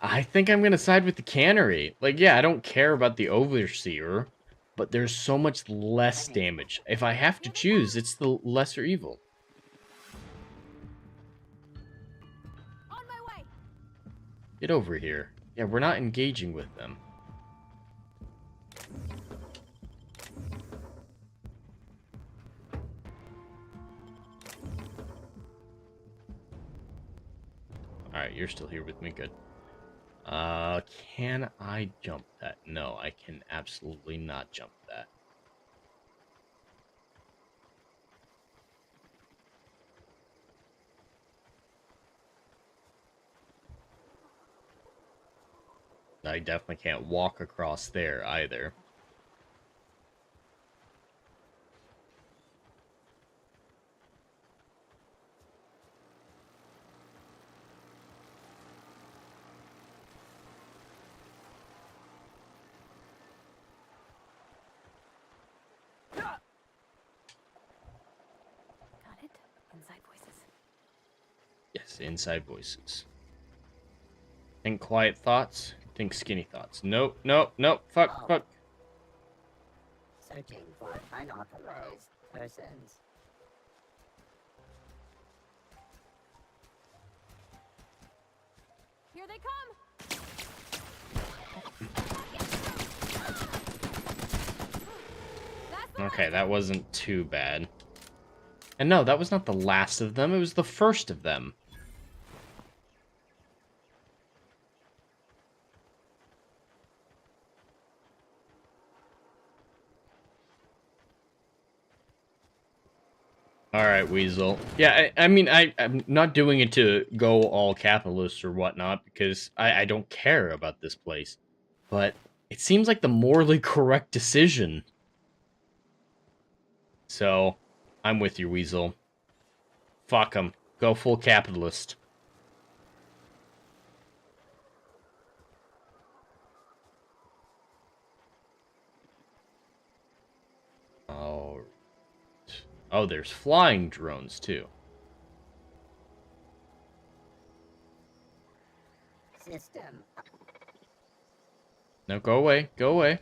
I think I'm going to side with the cannery. Like, yeah, I don't care about the overseer, but there's so much less damage. If I have to choose, it's the lesser evil. On my way. Get over here. Yeah, we're not engaging with them. Alright, you're still here with me. Good. Can I jump that? No, I can absolutely not jump that. I definitely can't walk across there either. Got it. Inside voices. Yes, inside voices. Think quiet thoughts. Think skinny thoughts. Nope, nope, nope. Fuck, fuck. Searching for unauthorized persons. Here they come. Okay, that wasn't too bad. And no, that was not the last of them. It was the first of them. Alright, Weasel. Yeah, I mean, I'm not doing it to go all capitalist or whatnot, because I don't care about this place. But it seems like the morally correct decision. So, I'm with you, Weasel. Fuck 'em. Go full capitalist. Oh. Oh, there's flying drones, too. System. No, go away. Go away.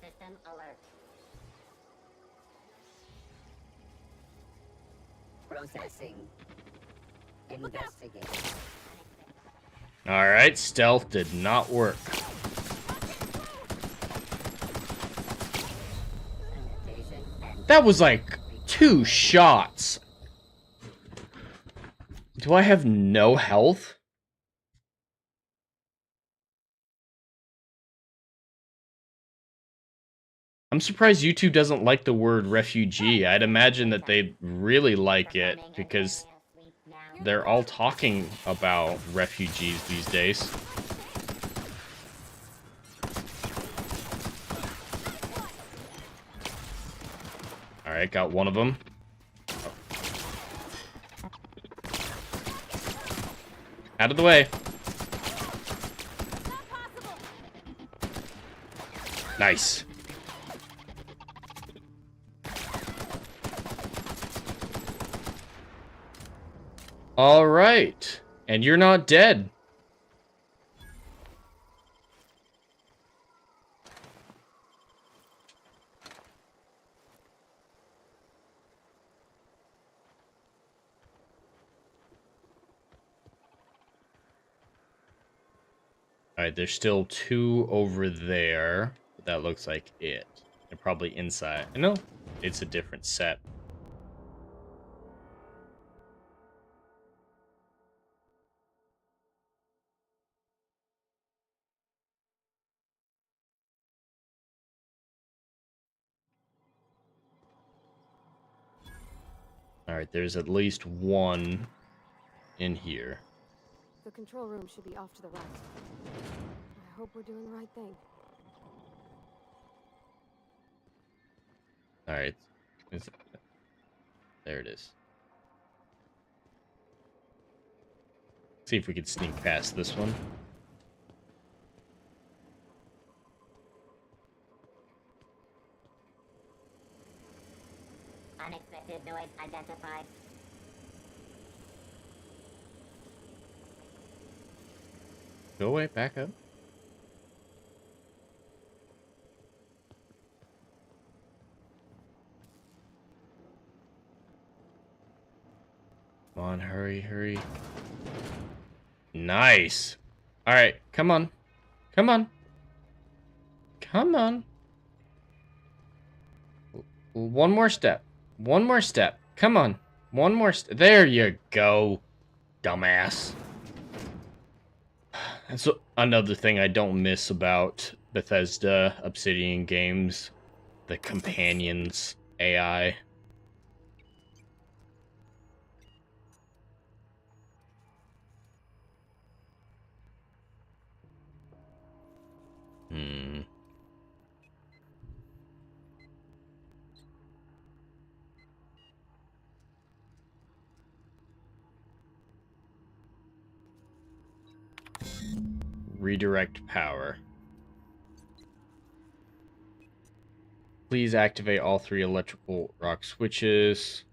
System alert. Processing. Investigate. Alright, stealth did not work. That was like 2 shots. Do I have no health? I'm surprised YouTube doesn't like the word refugee. I'd imagine that they'd really like it because they're all talking about refugees these days. Alright, got one of them. Out of the way. Nice. Alright. And you're not dead. Alright, there's still 2 over there. But that looks like it. They're probably inside. No, it's a different set. Alright, there's at least one in here. The control room should be off to the right. I hope we're doing the right thing. Alright. There it is. See if we can sneak past this one. Unexpected noise identified. Go away, back up. Come on, hurry, hurry. Nice. Alright, come on. Come on. Come on. One more step. One more step. Come on. One more step. There you go, dumbass. That's another thing I don't miss about Bethesda Obsidian games. The companions AI. Redirect power. Please activate all 3 electrical rock switches.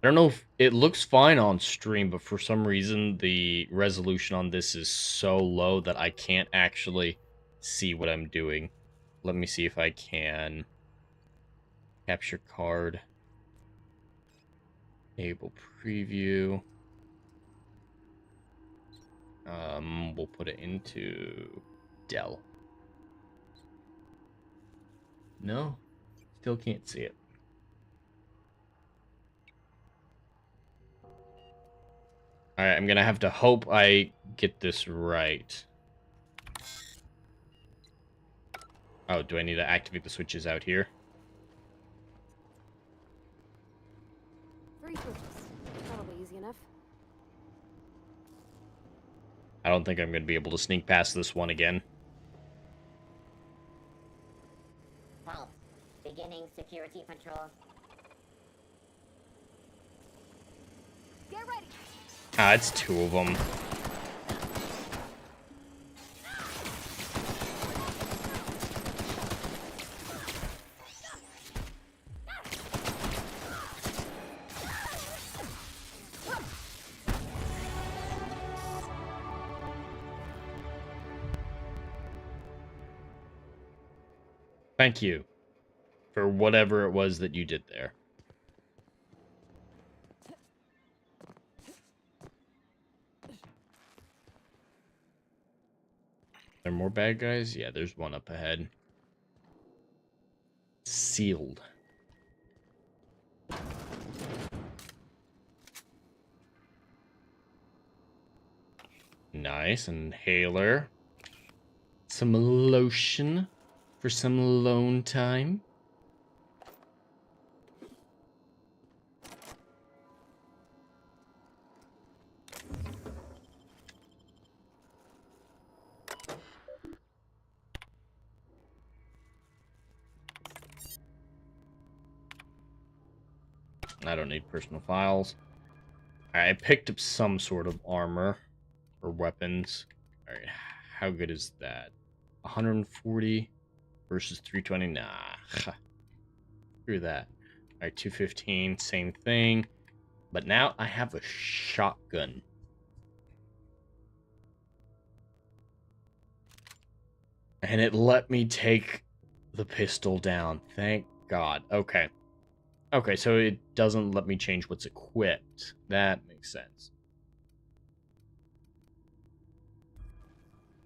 I don't know if it looks fine on stream, but for some reason the resolution on this is so low that I can't actually see what I'm doing. Let me see if I can capture card. Enable preview. We'll put it into Dell. No, still can't see it. Alright, I'm gonna have to hope I get this right. Oh, do I need to activate the switches out here? 3 switches. That'll be easy enough. I don't think I'm gonna be able to sneak past this one again. Pulse. Beginning security patrol. Get ready. Ah, it's 2 of them. Thank you for whatever it was that you did there. There more bad guys? Yeah, there's one up ahead. Sealed. Nice. Inhaler. Some lotion for some alone time. I don't need personal files. Alright, I picked up some sort of armor or weapons. Alright, how good is that? 140 versus 320. Nah. Screw that. Alright, 215, same thing. But now I have a shotgun. And it let me take the pistol down. Thank God. Okay. Okay, so it doesn't let me change what's equipped. That makes sense.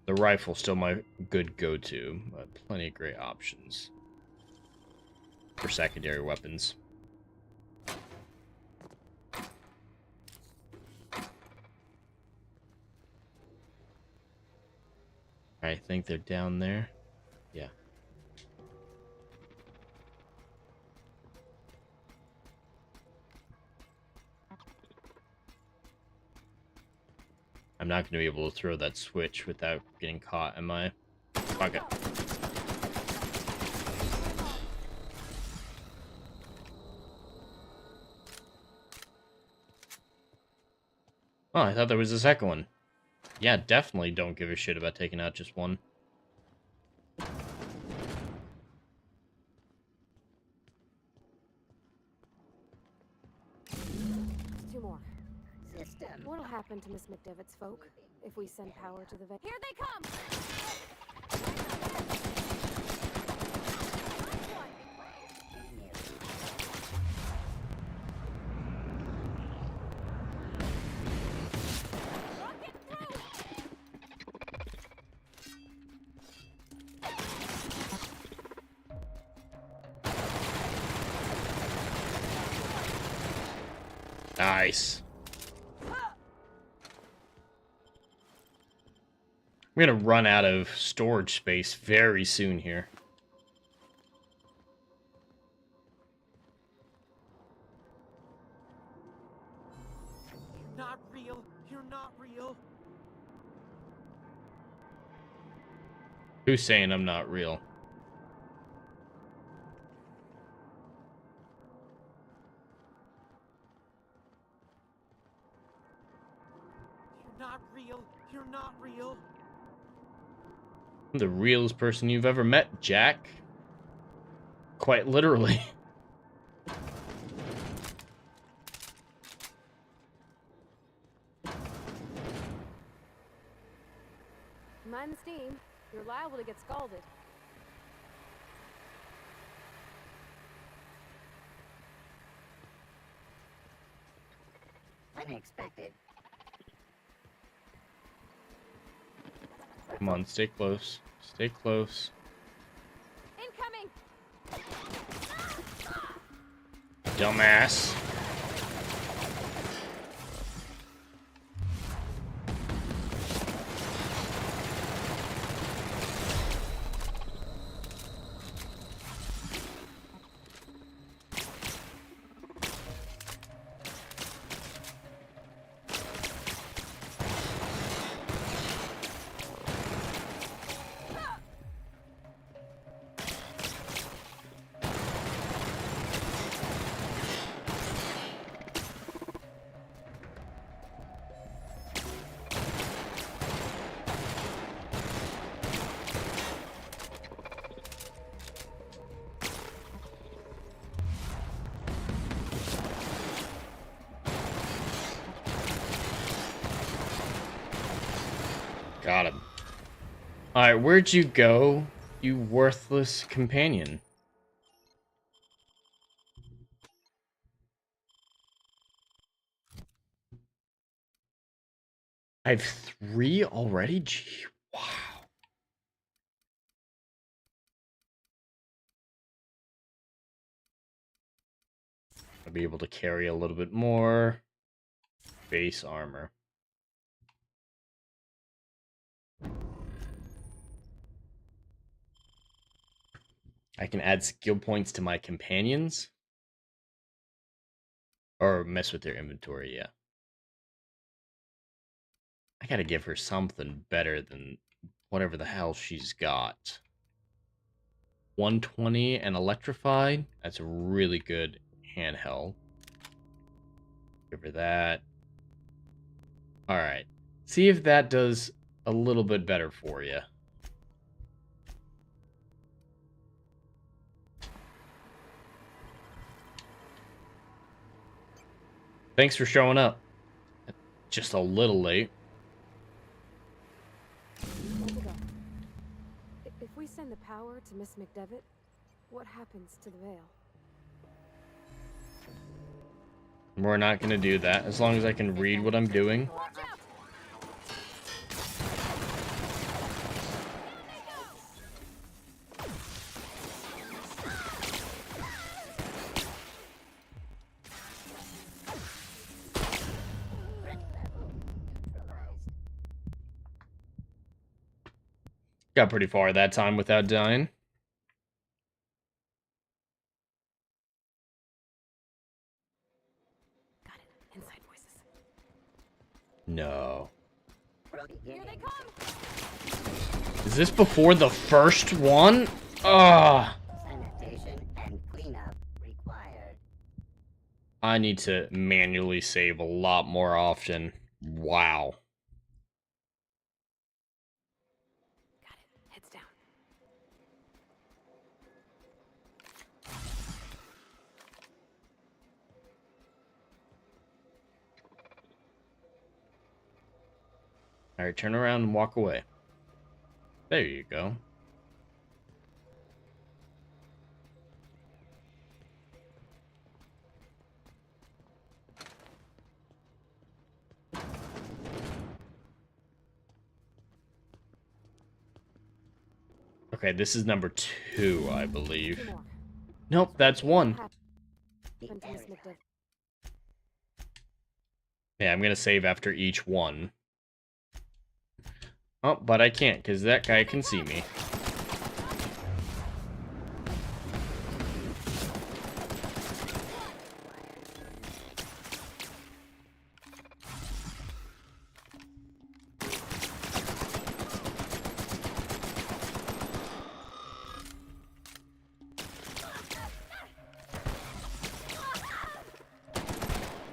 The rifle's still my good go-to, but plenty of great options. for secondary weapons. I think they're down there. Yeah. I'm not going to be able to throw that switch without getting caught, am I? Fuck it. Oh, I thought there was a second one. Yeah, definitely don't give a shit about taking out just one. Two more. What'll happen to Miss McDevitt's folk if we send power to the van? Here they come! Nice. We're gonna run out of storage space very soon here. Not real. You're not real. Who's saying I'm not real? You're not real. You're not real. I'm the realest person you've ever met, Jack. Quite literally. Mind the steam. You're liable to get scalded. Unexpected. Come on, stay close. Stay close. Incoming! Dumbass. Got him. Alright, where'd you go, you worthless companion? I have 3 already? Gee, wow. I'll be able to carry a little bit more base armor. I can add skill points to my companions. Or mess with their inventory, yeah. I gotta give her something better than whatever the hell she's got. 120 and electrified. That's a really good handheld. Give her that. Alright. See if that does a little bit better for you. Thanks for showing up. Just a little late. If we send the power to Miss McDevitt, what happens to the veil? We're not going to do that, as long as I can read what I'm doing. Got pretty far that time without dying. Got it. Inside voices. No. Here they come! Is this before the first one? Ah. Sanitation and cleanup required. I need to manually save a lot more often. Wow. Got it. Heads down. Alright, turn around and walk away. There you go. Okay, this is number 2, I believe. 2 more. Nope, that's 1. Happened to Miss McDiv. Yeah, I'm gonna save after each one. Oh, but I can't, because that guy can see me.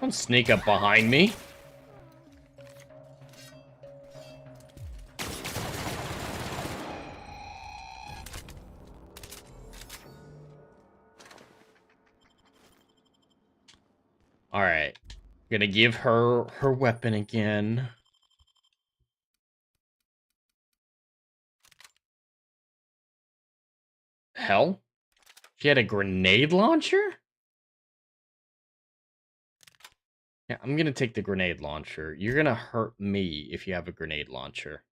Don't sneak up behind me. Alright. Gonna give her her weapon again. Hell? She had a grenade launcher? Yeah, I'm gonna take the grenade launcher. You're gonna hurt me if you have a grenade launcher.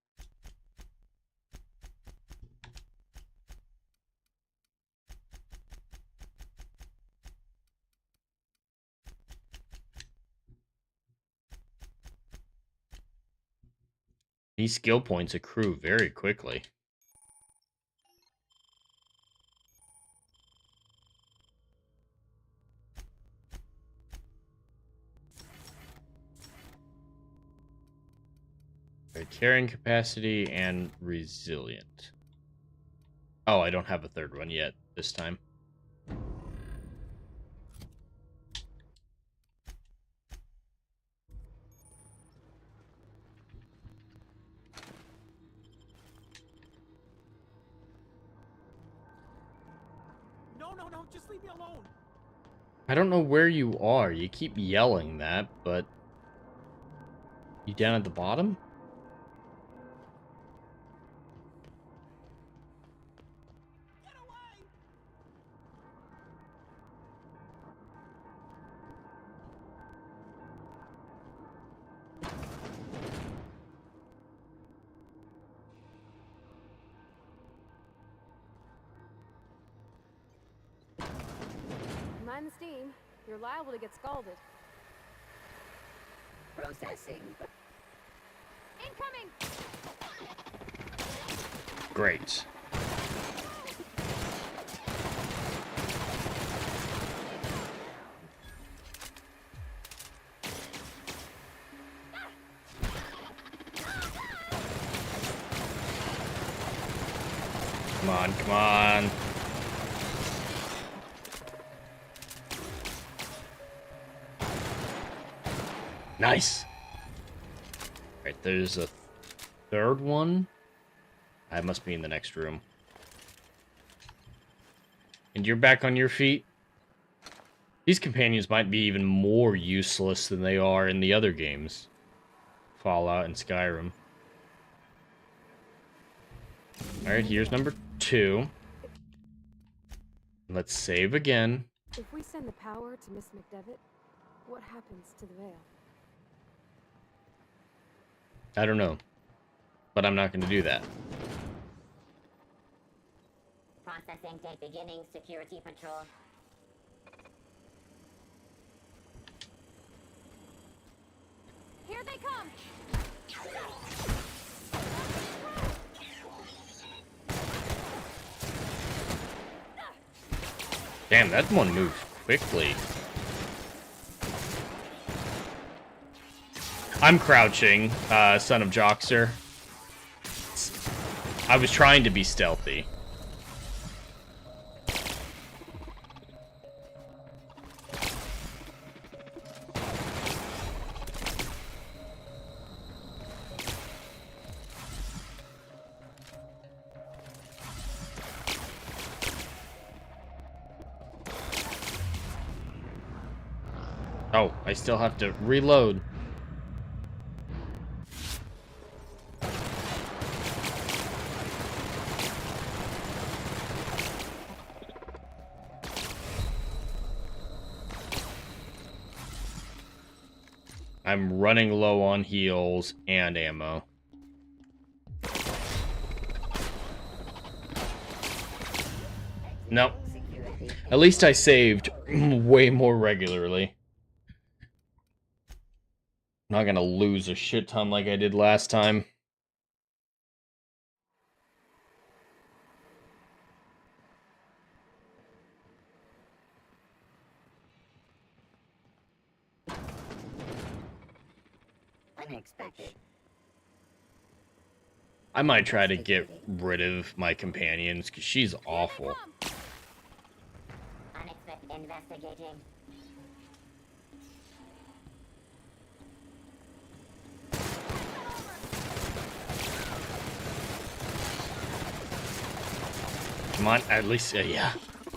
These skill points accrue very quickly. Carrying capacity and resilient. Oh, I don't have a third one yet this time. No, just leave me alone. I don't know where you are. You keep yelling that, but... You down at the bottom? Mind the steam. You're liable to get scalded. Processing. Incoming! Great. Come on, come on. Nice. Alright, there's a third one. I must be in the next room. And you're back on your feet? These companions might be even more useless than they are in the other games. Fallout and Skyrim. Alright, here's number 2. Let's save again. If we send the power to Miss McDevitt, what happens to the veil? I don't know. But I'm not going to do that. Processing date beginning security patrol. Here they come! Damn, that one moved quickly. I'm crouching, son of Joxer. I was trying to be stealthy. Oh, I still have to reload. I'm running low on heals and ammo. Nope. At least I saved way more regularly. I'm not gonna lose a shit ton like I did last time. Unexpected. I might try to get rid of my companions, because she's awful. Unexpected investigating. Come on, at least, yeah.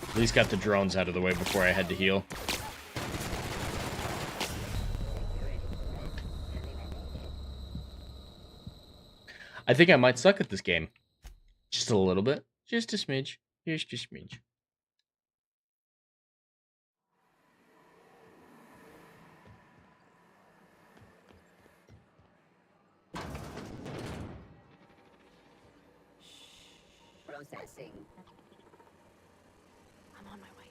At least got the drones out of the way before I had to heal. I think I might suck at this game. Just a little bit. Just a smidge. Just a smidge. Processing. I'm on my way.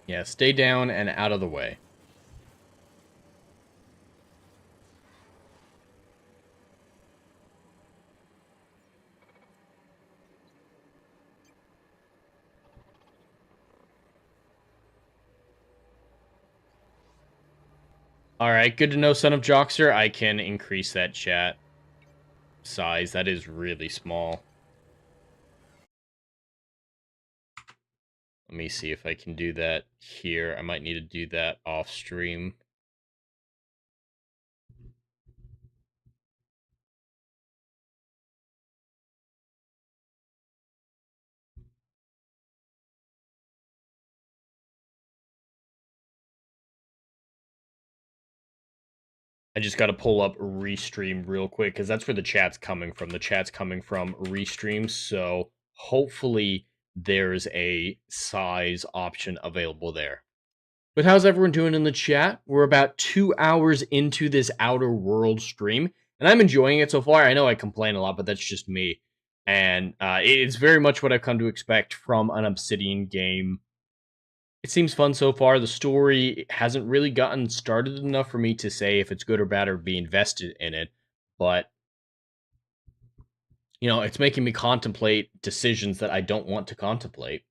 Yeah, stay down and out of the way. Alright, good to know, son of Joxer. I can increase that chat size. That is really small. Let me see if I can do that here. I might need to do that off stream. I just got to pull up Restream real quick, because that's where the chat's coming from. The chat's coming from Restream, so hopefully there's a size option available there. But how's everyone doing in the chat? We're about 2 hours into this Outer World stream, and I'm enjoying it so far. I know I complain a lot, but that's just me. And it's very much what I've come to expect from an Obsidian game. It seems fun so far. The story hasn't really gotten started enough for me to say if it's good or bad or be invested in it. But, you know, it's making me contemplate decisions that I don't want to contemplate.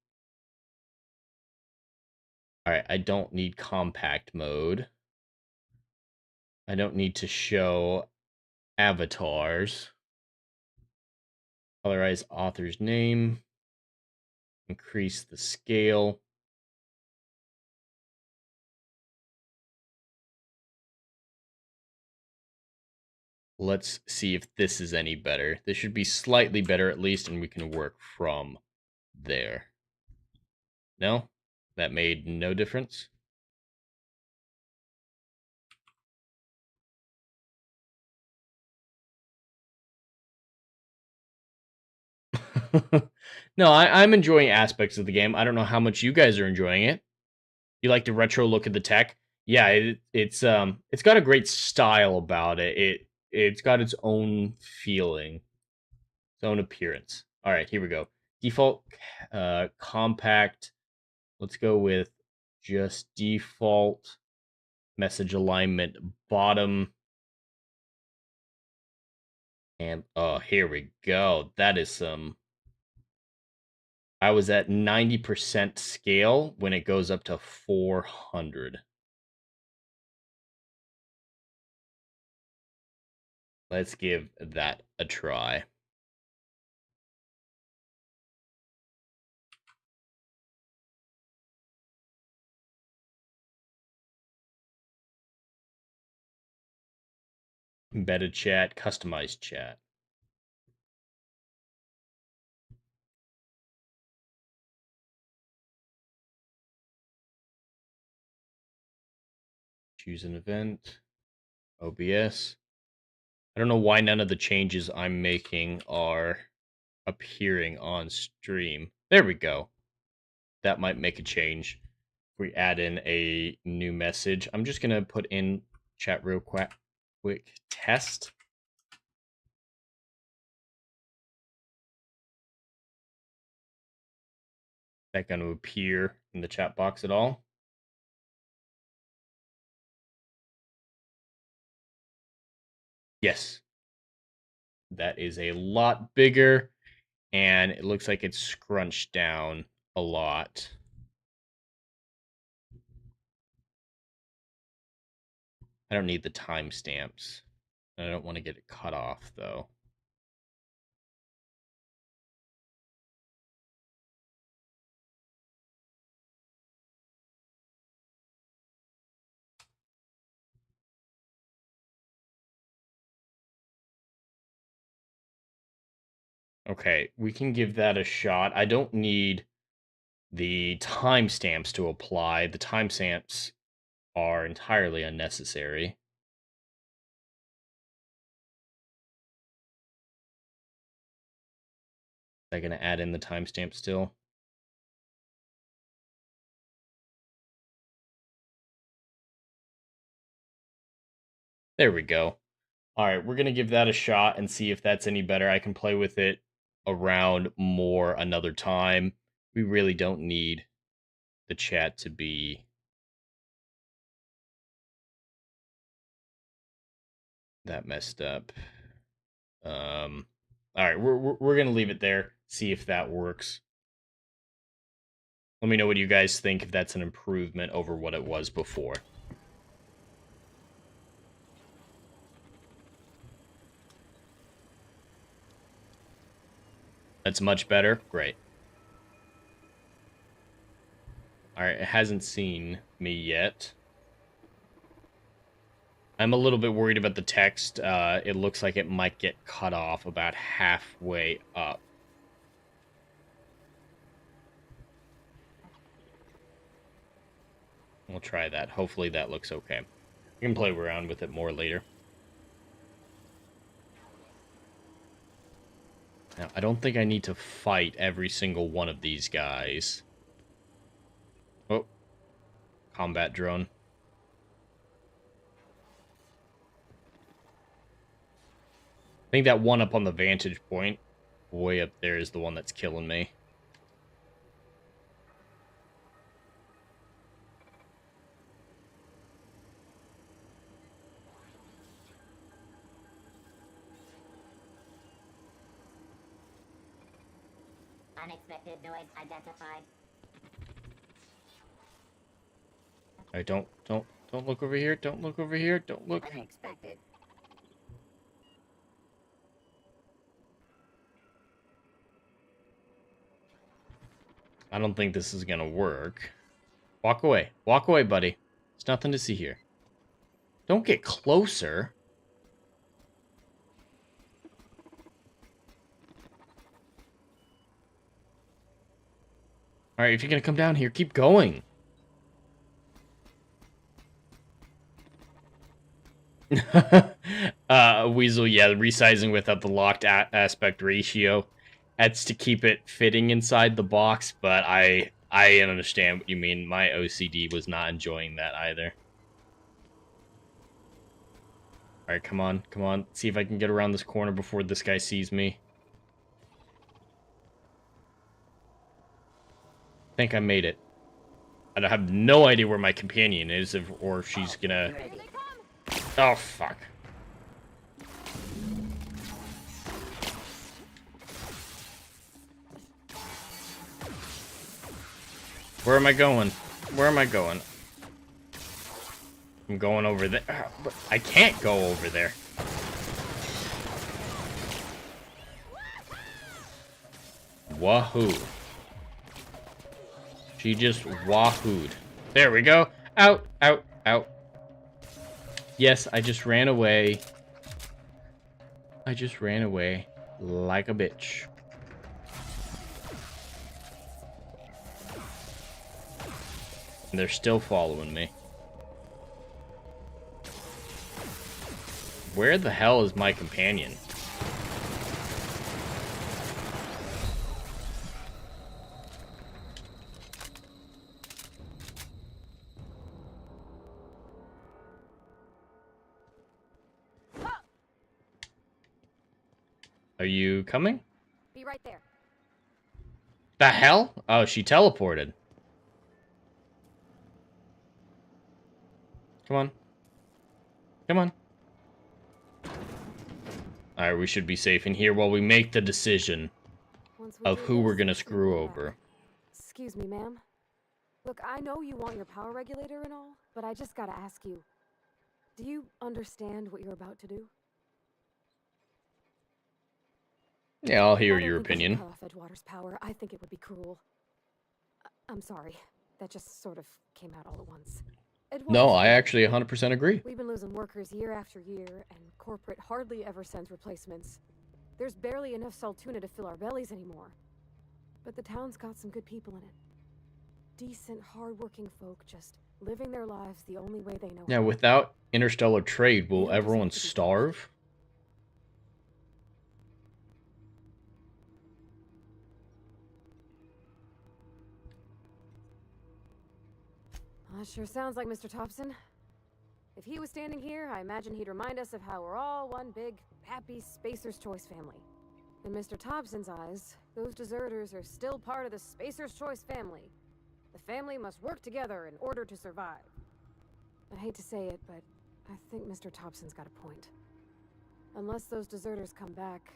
Alright, I don't need compact mode. I don't need to show avatars. Colorize author's name. Increase the scale. Let's see if this is any better. This should be slightly better at least, and we can work from there. No? That made no difference? No, I'm enjoying aspects of the game. I don't know how much you guys are enjoying it. You like the retro look of the tech? Yeah, it's got a great style about it. It's got its own feeling, its own appearance. All right, here we go. Default compact. Let's go with just default message alignment bottom. And oh, here we go. That is some. I was at 90% scale when it goes up to 400. Let's give that a try. Embedded chat, customized chat. Choose an event. OBS. I don't know why none of the changes I'm making are appearing on stream. There we go. That might make a change. If we add in a new message, I'm just going to put in chat real quick test. Is that going to appear in the chat box at all? Yes. That is a lot bigger, and it looks like it's scrunched down a lot. I don't need the timestamps. I don't want to get it cut off, though. Okay, we can give that a shot. I don't need the timestamps to apply. The timestamps are entirely unnecessary. Am I going to add in the timestamp still? There we go. All right, we're going to give that a shot and see if that's any better. I can play with it around more another time. We really don't need the chat to be that messed up. All right, we're going to leave it there, see if that works. Let me know what you guys think, if that's an improvement over what it was before. That's much better. Great. All right, it hasn't seen me yet. I'm a little bit worried about the text. It looks like it might get cut off about halfway up. We'll try that. Hopefully that looks okay. We can play around with it more later. Now, I don't think I need to fight every single one of these guys. Oh. Combat drone. I think that one up on the vantage point, way up there, is the one that's killing me. Unexpected noise identified. All right, don't look over here. Don't look over here. Don't look. Unexpected. I don't think this is gonna work. Walk away. Walk away, buddy. There's nothing to see here. Don't get closer. All right, if you're gonna come down here, keep going. Weasel, yeah, resizing without the locked aspect ratio. That's to keep it fitting inside the box, but I understand what you mean. My OCD was not enjoying that either. All right, come on, come on. See if I can get around this corner before this guy sees me. I think I made it. I have no idea where my companion is, or if she's gonna... Oh, fuck. Where am I going? Where am I going? I'm going over there. But I can't go over there. Wahoo. She just wahooed. There we go. Out, out, out. Yes, I just ran away. I just ran away like a bitch. And they're still following me. Where the hell is my companion? Are you coming? Be right there. The hell? Oh, she teleported. Come on. Come on. Alright, we should be safe in here while we make the decision of who we're gonna screw over. Excuse me, ma'am. Look, I know you want your power regulator and all, but I just gotta ask you. Do you understand what you're about to do? Yeah, I'll hear your opinion. Cut off Edgewater's power. I think it would be cruel. I'm sorry. That just sort of came out all at once. No, I actually 100% agree. We've been losing workers year after year, and corporate hardly ever sends replacements. There's barely enough Saltuna to fill our bellies anymore. But the town's got some good people in it. Decent, hard-working folk just living their lives the only way they know. Yeah, without interstellar trade, will everyone starve? That sure sounds like Mr. Thompson. If he was standing here, I imagine he'd remind us of how we're all one big, happy Spacer's Choice family. In Mr. Thompson's eyes, those deserters are still part of the Spacer's Choice family. The family must work together in order to survive. I hate to say it, but I think Mr. Thompson's got a point. Unless those deserters come back,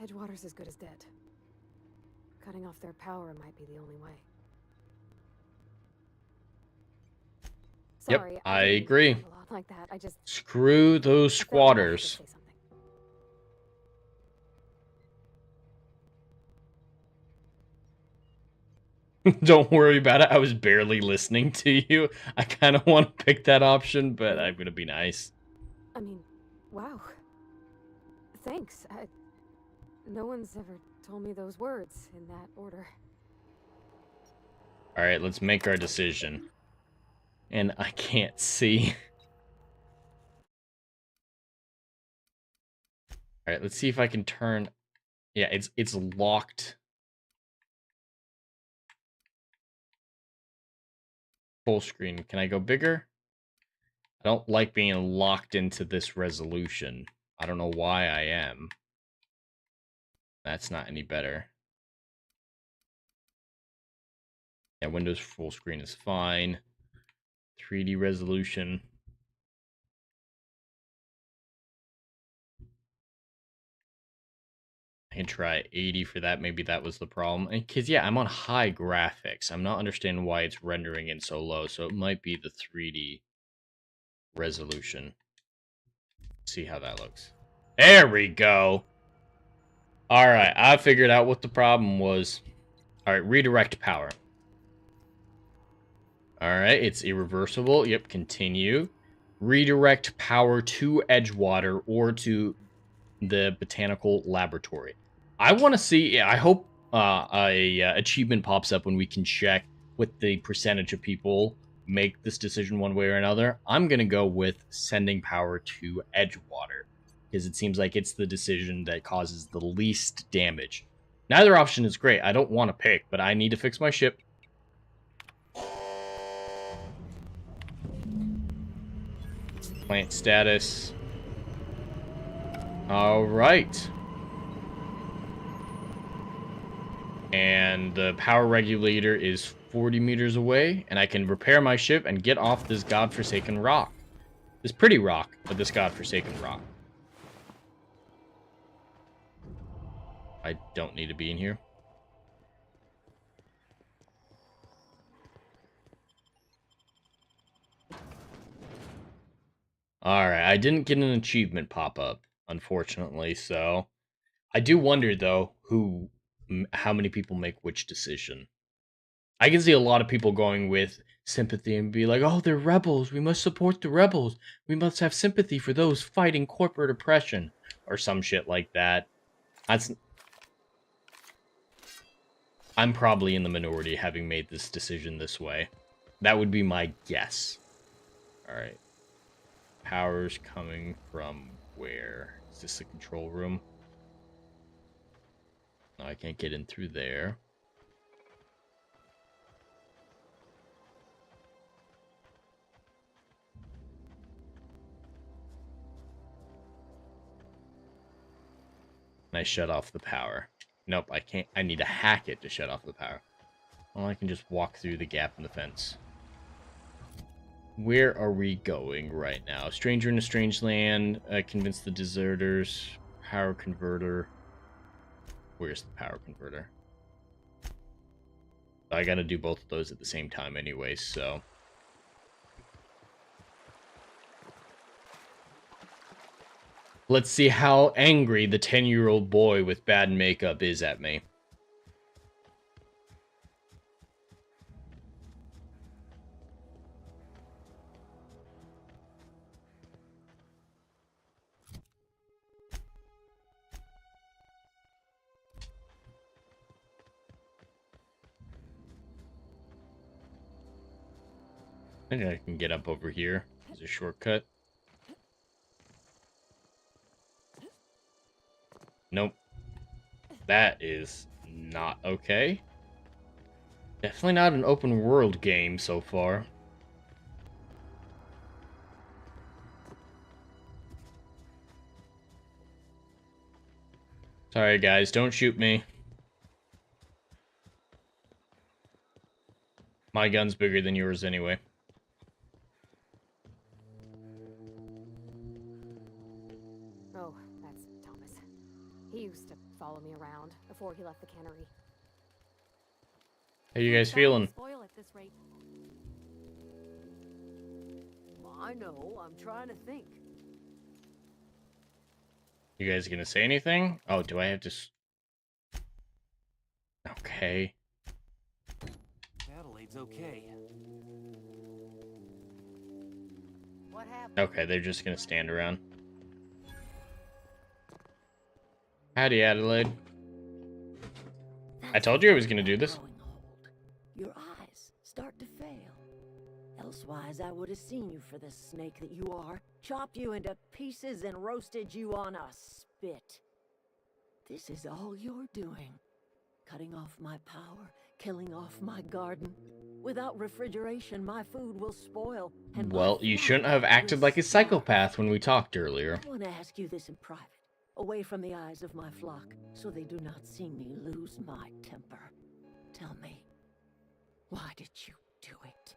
Edgewater's as good as dead. Cutting off their power might be the only way. Sorry, yep, I agree. Like that. I just screw those squatters. Don't worry about it. I was barely listening to you. I kind of want to pick that option, but I'm going to be nice. I mean, wow. Thanks. No one's ever told me those words in that order. All right, let's make our decision. And I can't see. All right, let's see if I can turn. Yeah, it's locked. Full screen. Can I go bigger? I don't like being locked into this resolution. I don't know why I am. That's not any better. Yeah, Windows full screen is fine. 3D resolution. I can try 80 for that. Maybe that was the problem. Because, yeah, I'm on high graphics. I'm not understanding why it's rendering in so low. So it might be the 3D resolution. See how that looks. There we go. All right, I figured out what the problem was. All right, redirect power. All right, it's irreversible. Yep, continue. Redirect power to Edgewater or to the botanical laboratory. I want to see. I hope a achievement pops up when we can check what the percentage of people make this decision one way or another. I'm gonna go with sending power to Edgewater because it seems like it's the decision that causes the least damage. Neither option is great. I don't want to pick, but I need to fix my ship. Plant status. All right. And the power regulator is 40 meters away, and I can repair my ship and get off this godforsaken rock. This pretty rock, but this godforsaken rock. I don't need to be in here. Alright, I didn't get an achievement pop up, unfortunately, so... I do wonder, though, how many people make which decision. I can see a lot of people going with sympathy and be like, oh, they're rebels. We must support the rebels. We must have sympathy for those fighting corporate oppression. Or some shit like that. I'm probably in the minority having made this decision this way. That would be my guess. Alright. Power's coming from where? Is this the control room? No, I can't get in through there. And I shut off the power. Nope, I can't. I need to hack it to shut off the power. Well, I can just walk through the gap in the fence. Where are we going right now? Stranger in a strange land. Convince the deserters. Power converter. Where's the power converter? I gotta do both of those at the same time anyway, so... Let's see how angry the 10-year-old boy with bad makeup is at me. I think I can get up over here. There's a shortcut. Nope. That is not okay. Definitely not an open world game so far. Sorry guys, don't shoot me. My gun's bigger than yours anyway. Oh, that's Thomas. He used to follow me around before he left the cannery. How you guys feeling? Spoil at this rate. I know, I'm trying to think. You guys gonna say anything? Oh, do I have to... Okay. Adelaide's okay. What happened? Okay, they're just gonna stand around. Howdy, Adelaide. I told you I was gonna do this. Your eyes start to fail. Elsewise, I would have seen you for the snake that you are, chopped you into pieces and roasted you on a spit. This is all you're doing. Cutting off my power, killing off my garden. Without refrigeration, my food will spoil. And well, you shouldn't have acted like a psychopath when we talked earlier. I want to ask you this in private, away from the eyes of my flock, so they do not see me lose my temper. Tell me, why did you do it?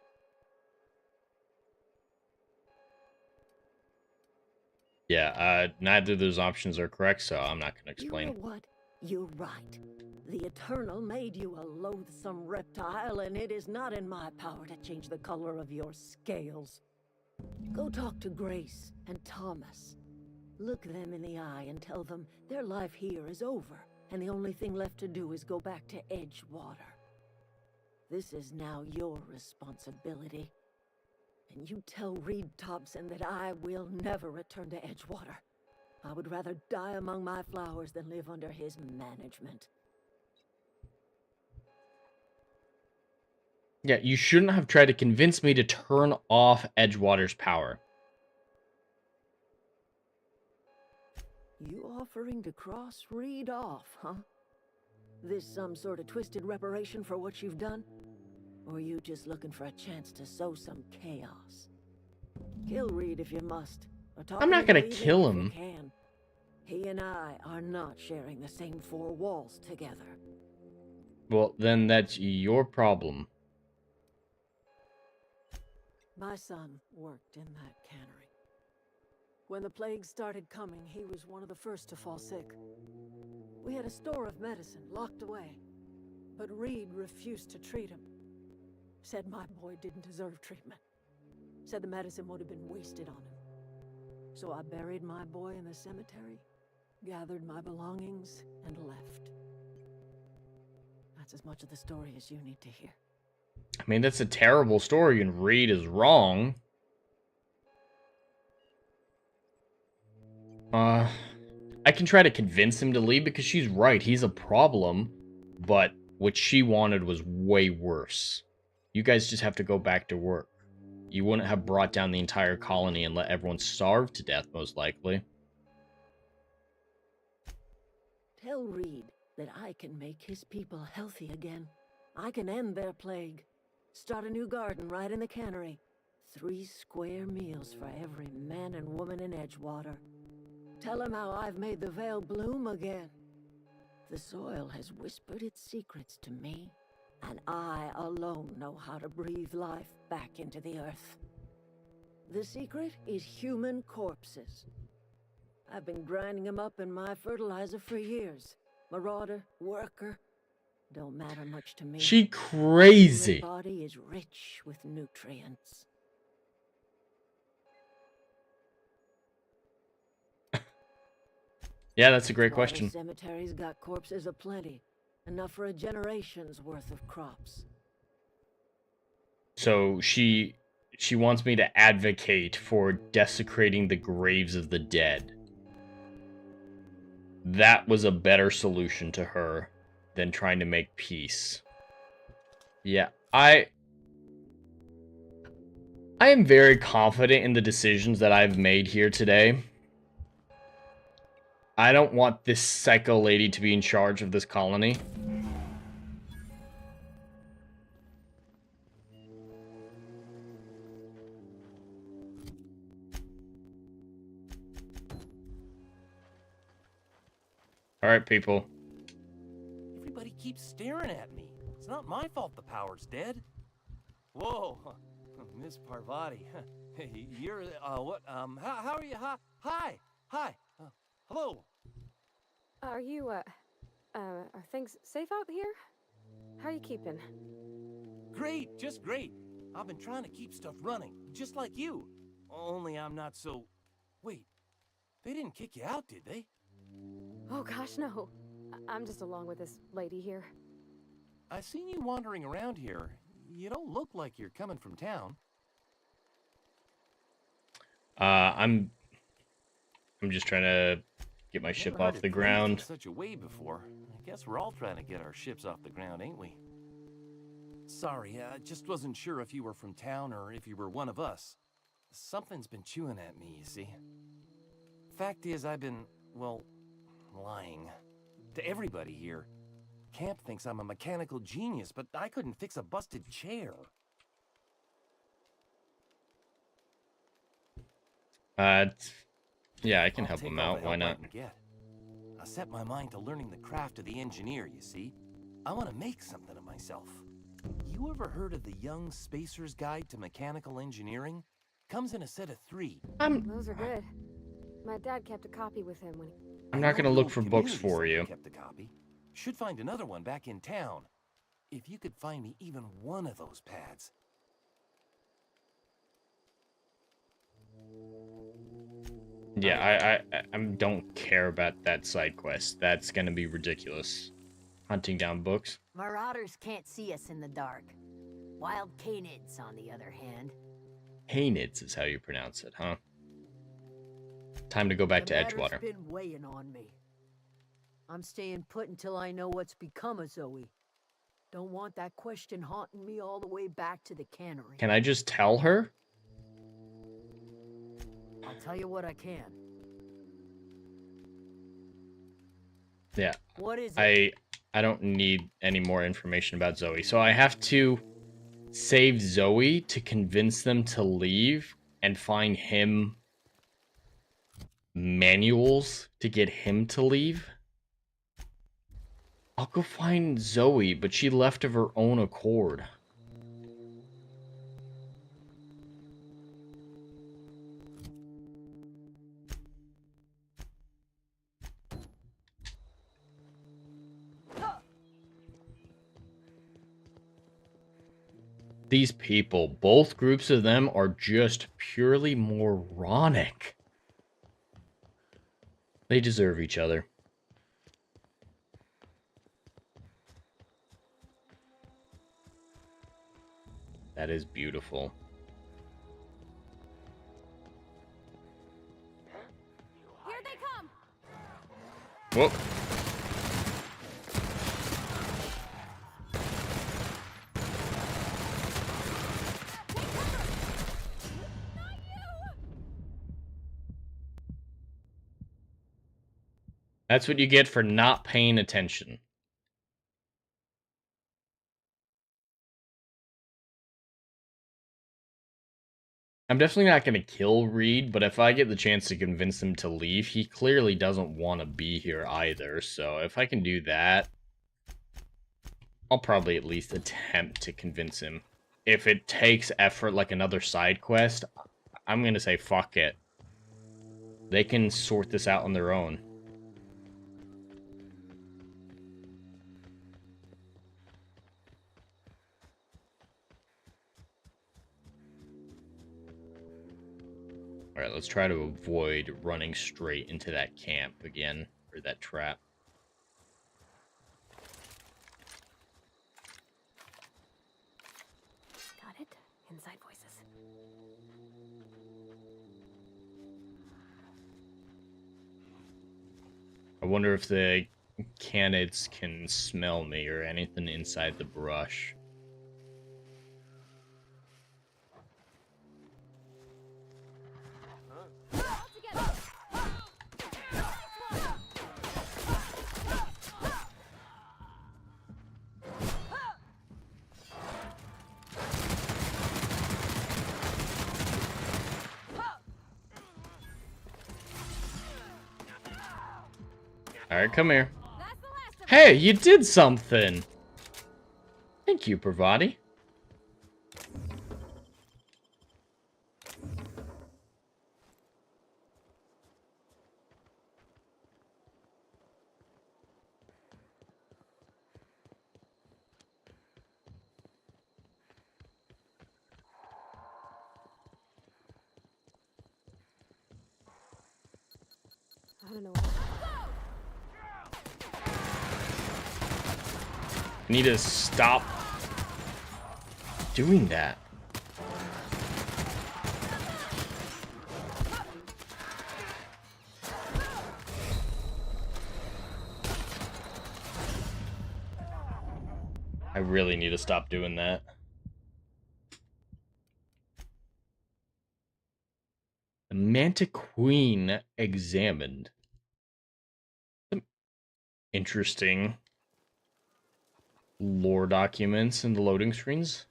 Yeah, neither of those options are correct, so I'm not going to explain. You know what? You're right. The Eternal made you a loathsome reptile, and it is not in my power to change the color of your scales. Go talk to Grace and Thomas. Look them in the eye and tell them their life here is over, and the only thing left to do is go back to Edgewater. This is now your responsibility. And you tell Reed Thompson that I will never return to Edgewater. I would rather die among my flowers than live under his management. Yeah, you shouldn't have tried to convince me to turn off Edgewater's power. You offering to cross Reed off, huh? This some sort of twisted reparation for what you've done? Or are you just looking for a chance to sow some chaos? Kill Reed if you must. I'm not gonna kill him. He and I are not sharing the same four walls together. Well, then that's your problem. My son worked in that cannery. When the plague started coming, he was one of the first to fall sick. We had a store of medicine locked away, but Reed refused to treat him. Said my boy didn't deserve treatment. Said the medicine would have been wasted on him. So I buried my boy in the cemetery, gathered my belongings, and left. That's as much of the story as you need to hear. I mean, that's a terrible story, and Reed is wrong. I can try to convince him to leave because she's right. He's a problem, but what she wanted was way worse. You guys just have to go back to work. You wouldn't have brought down the entire colony and let everyone starve to death, most likely. Tell Reed that I can make his people healthy again. I can end their plague. Start a new garden right in the cannery. 3 square meals for every man and woman in Edgewater. Tell him how I've made the Vale bloom again. The soil has whispered its secrets to me, and I alone know how to breathe life back into the earth. The secret is human corpses. I've been grinding them up in my fertilizer for years. Marauder, worker, don't matter much to me. She crazy. My body is rich with nutrients. Yeah, that's a great question. The cemetery's got corpses aplenty, enough for a generation's worth of crops. So she wants me to advocate for desecrating the graves of the dead. That was a better solution to her than trying to make peace. Yeah, I am very confident in the decisions that I've made here today. I don't want this psycho lady to be in charge of this colony. All right, people. Everybody keeps staring at me. It's not my fault the power's dead. Whoa, Miss Parvati. Hey, you're, what, how are you? Hi. Hello. Are you, are things safe out here? How are you keeping? Great, just great. I've been trying to keep stuff running, just like you. Only I'm not so... Wait, they didn't kick you out, did they? Oh gosh, no. I'm just along with this lady here. I seen you wandering around here. You don't look like you're coming from town. I'm just trying to get my ship off the ground. Such a way before. I guess we're all trying to get our ships off the ground, ain't we? Sorry, I just wasn't sure if you were from town or if you were one of us. Something's been chewing at me, you see. Fact is, I've been, well, lying. To everybody here. Camp thinks I'm a mechanical genius, but I couldn't fix a busted chair. Yeah, I can help him out. Why not? I set my mind to learning the craft of the engineer, you see. I want to make something of myself. You ever heard of the Young Spacer's Guide to Mechanical Engineering? Comes in a set of 3. Those are good. My dad kept a copy with him when... I'm not gonna look for books for you. Kept a copy. Should find another one back in town. If you could find me even one of those pads. Yeah, I don't care about that side quest. That's gonna be ridiculous. Hunting down books. Marauders can't see us in the dark. Wild canids, on the other hand. Canids is how you pronounce it, huh? Time to go back to Edgewater. The been weighing on me. I'm staying put until I know what's become of Zoe. Don't want that question haunting me all the way back to the cannery. Can I just tell her? I'll tell you what I can. Yeah. What is it? I don't need any more information about Zoe. So I have to save Zoe to convince them to leave and find him manuals to get him to leave. I'll go find Zoe, but she left of her own accord. These people, both groups of them are just purely moronic. They deserve each other. That is beautiful. Here they come. Whoop. That's what you get for not paying attention. I'm definitely not going to kill Reed, but if I get the chance to convince him to leave, he clearly doesn't want to be here either. So if I can do that, I'll probably at least attempt to convince him. If it takes effort like another side quest, I'm going to say fuck it. They can sort this out on their own. Alright, let's try to avoid running straight into that camp again, or that trap. Got it. Inside voices. I wonder if the canids can smell me or anything inside the brush. Alright, come here. Hey, you did something! Thank you, Pravati. I don't know. I need to stop doing that. I really need to stop doing that. The Manta Queen examined. Interesting lore documents in the loading screens.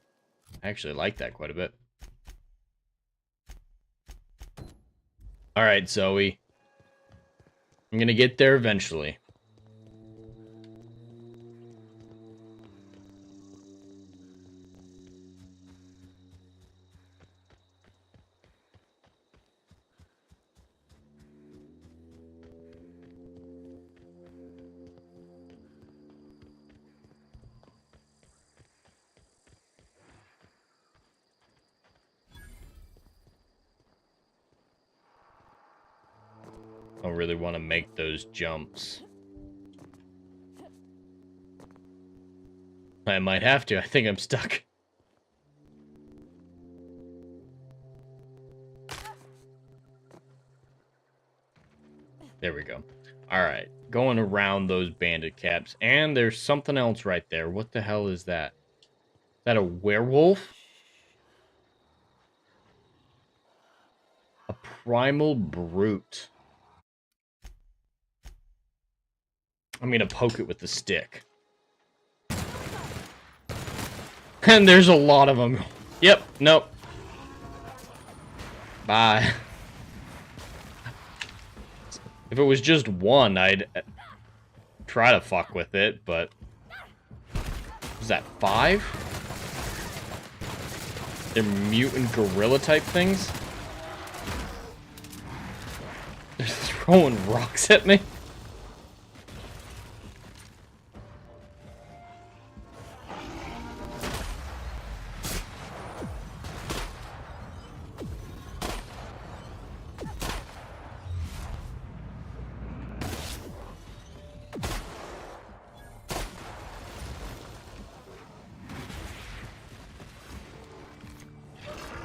I actually like that quite a bit. Alright, Zoe. I'm gonna get there eventually. I don't really want to make those jumps. I might have to. I think I'm stuck. There we go. Alright. Going around those bandit caps. And there's something else right there. What the hell is that? Is that a werewolf? A primal brute. I'm gonna poke it with the stick. And there's a lot of them. Yep, nope. Bye. If it was just one, I'd try to fuck with it, but... Was that 5? They're mutant gorilla type things? They're throwing rocks at me?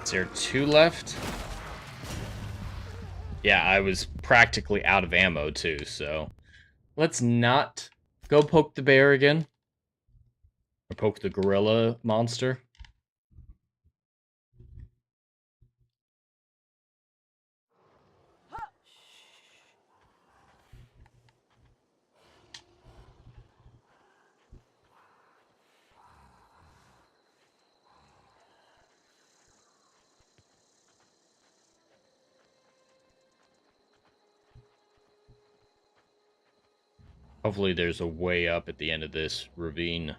Is there 2 left? Yeah, I was practically out of ammo too, so let's not go poke the bear again. Or poke the gorilla monster. Hopefully there's a way up at the end of this ravine.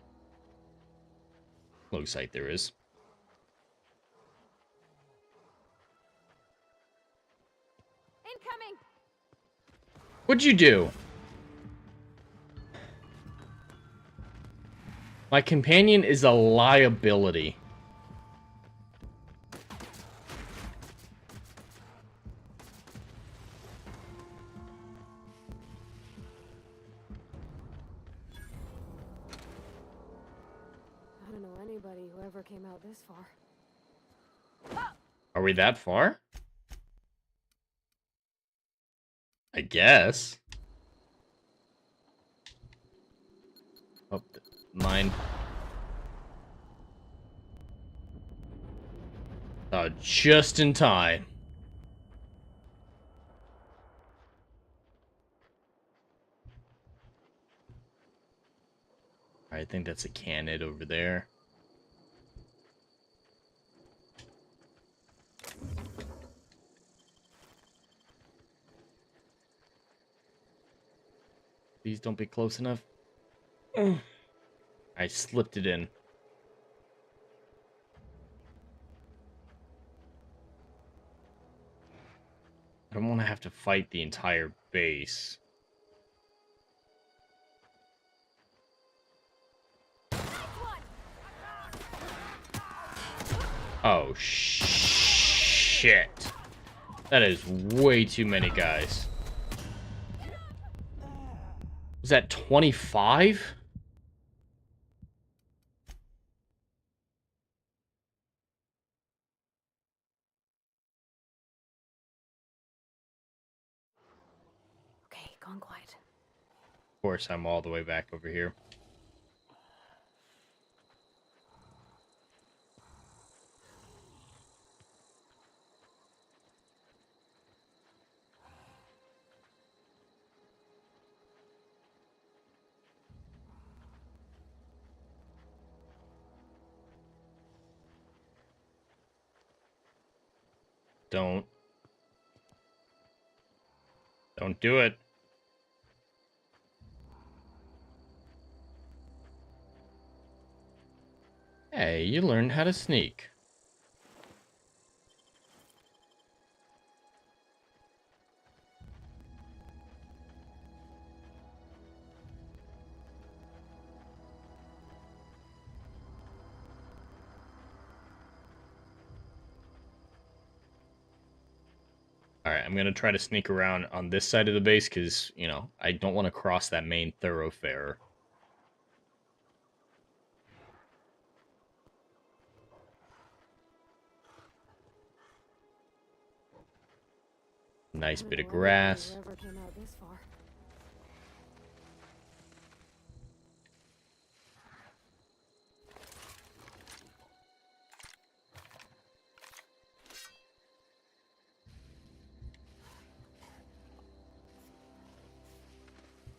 Looks like there is. Incoming! What'd you do? My companion is a liability. I don't know anybody who ever came out this far. Are we that far? I guess. Oh, mine. Just in time. I think that's a cannon over there. Please don't be close enough. I slipped it in. I don't want to have to fight the entire base. Oh, shit. That is way too many guys. Was that 25? Okay, gone quiet. Of course, I'm all the way back over here. Don't do it. Hey, you learned how to sneak. Alright, I'm gonna try to sneak around on this side of the base because, you know, I don't want to cross that main thoroughfare. Nice bit of grass.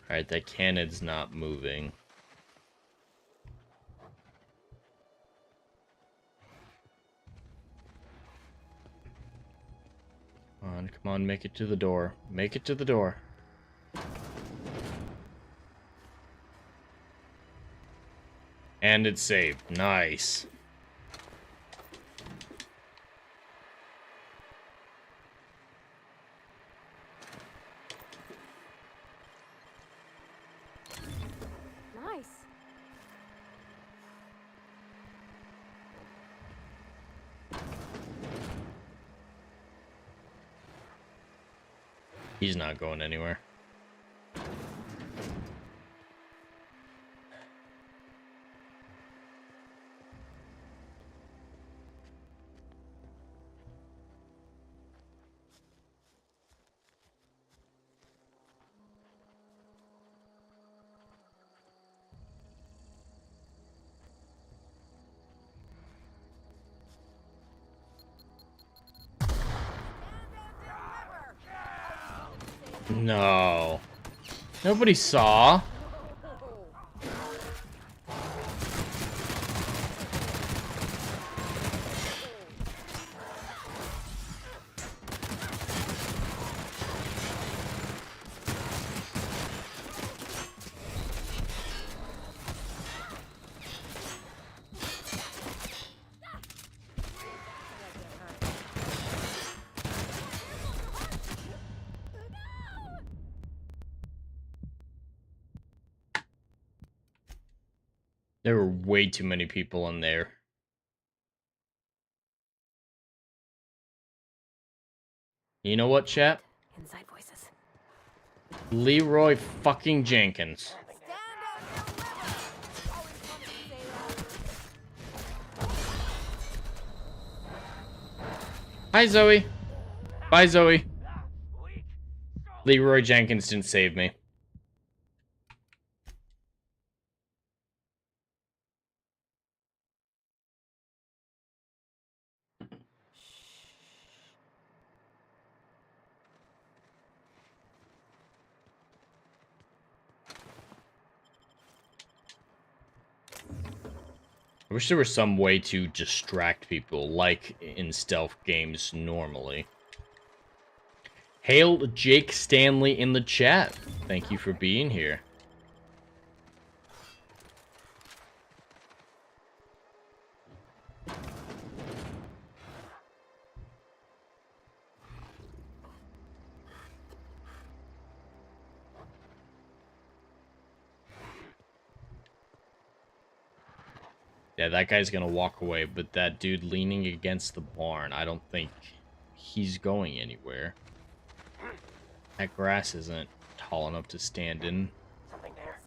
Alright, that cannon's not moving. Come on, make it to the door. Make it to the door. And it's saved. Nice. Nice. He's not going anywhere. No. Nobody saw. There were way too many people in there. You know what, chat? Inside voices. Leroy fucking Jenkins. Hi, Zoe. Bye, Zoe. Leroy Jenkins didn't save me. I wish there was some way to distract people, like in stealth games normally. Hail Jake Stanley in the chat. Thank you for being here. Yeah, that guy's gonna walk away, but that dude leaning against the barn, I don't think he's going anywhere. That grass isn't tall enough to stand in. Something there.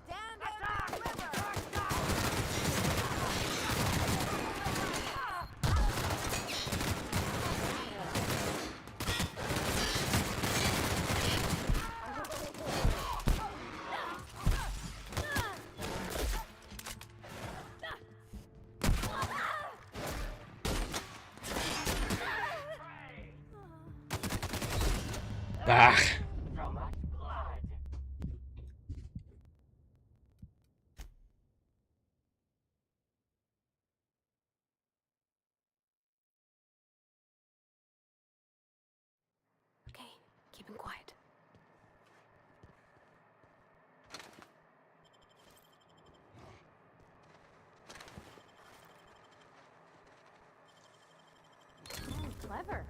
Ah. Okay, keep him quiet. Clever.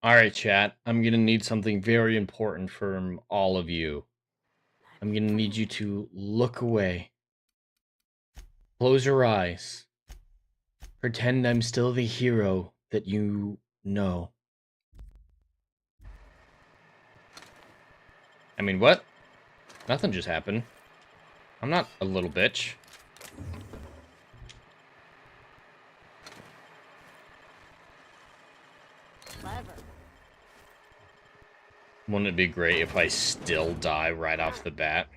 Alright, chat. I'm gonna need something very important from all of you. I'm gonna need you to look away. Close your eyes. Pretend I'm still the hero that you know. I mean, what? Nothing just happened. I'm not a little bitch. Clever. Wouldn't it be great if I still die right off the bat?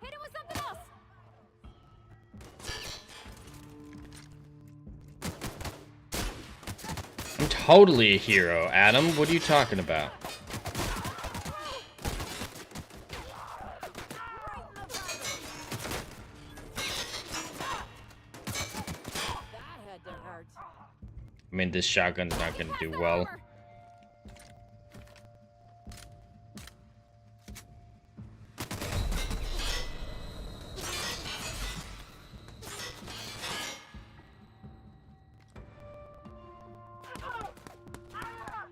Hit him with something else. I'm totally a hero, Adam. What are you talking about? That had to hurt. I mean, this shotgun's not gonna do well.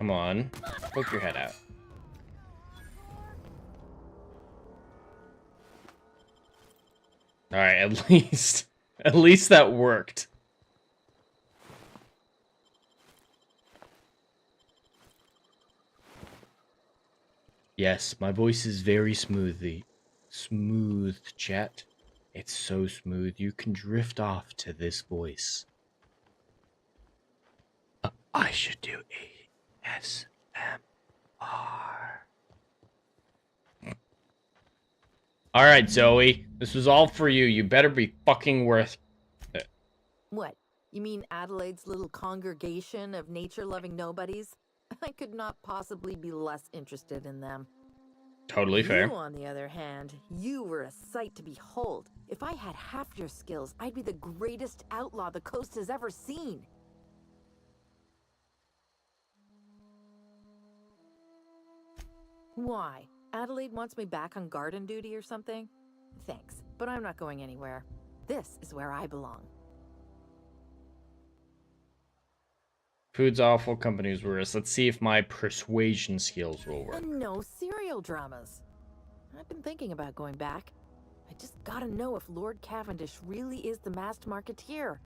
Come on. Poke your head out. Alright, at least that worked. Yes, my voice is very smooth, chat. It's so smooth, you can drift off to this voice. I should do ASMR. Alright, Zoe. This was all for you. You better be fucking worth it. What? You mean Adelaide's little congregation of nature-loving nobodies? I could not possibly be less interested in them. Totally fair. You, on the other hand, you were a sight to behold. If I had half your skills, I'd be the greatest outlaw the coast has ever seen. Why? Adelaide wants me back on garden duty or something? Thanks, but I'm not going anywhere. This is where I belong. Food's awful, company's worse. Let's see if my persuasion skills will work. And no serial dramas. I've been thinking about going back. I just gotta know if Lord Cavendish really is the masked marketeer.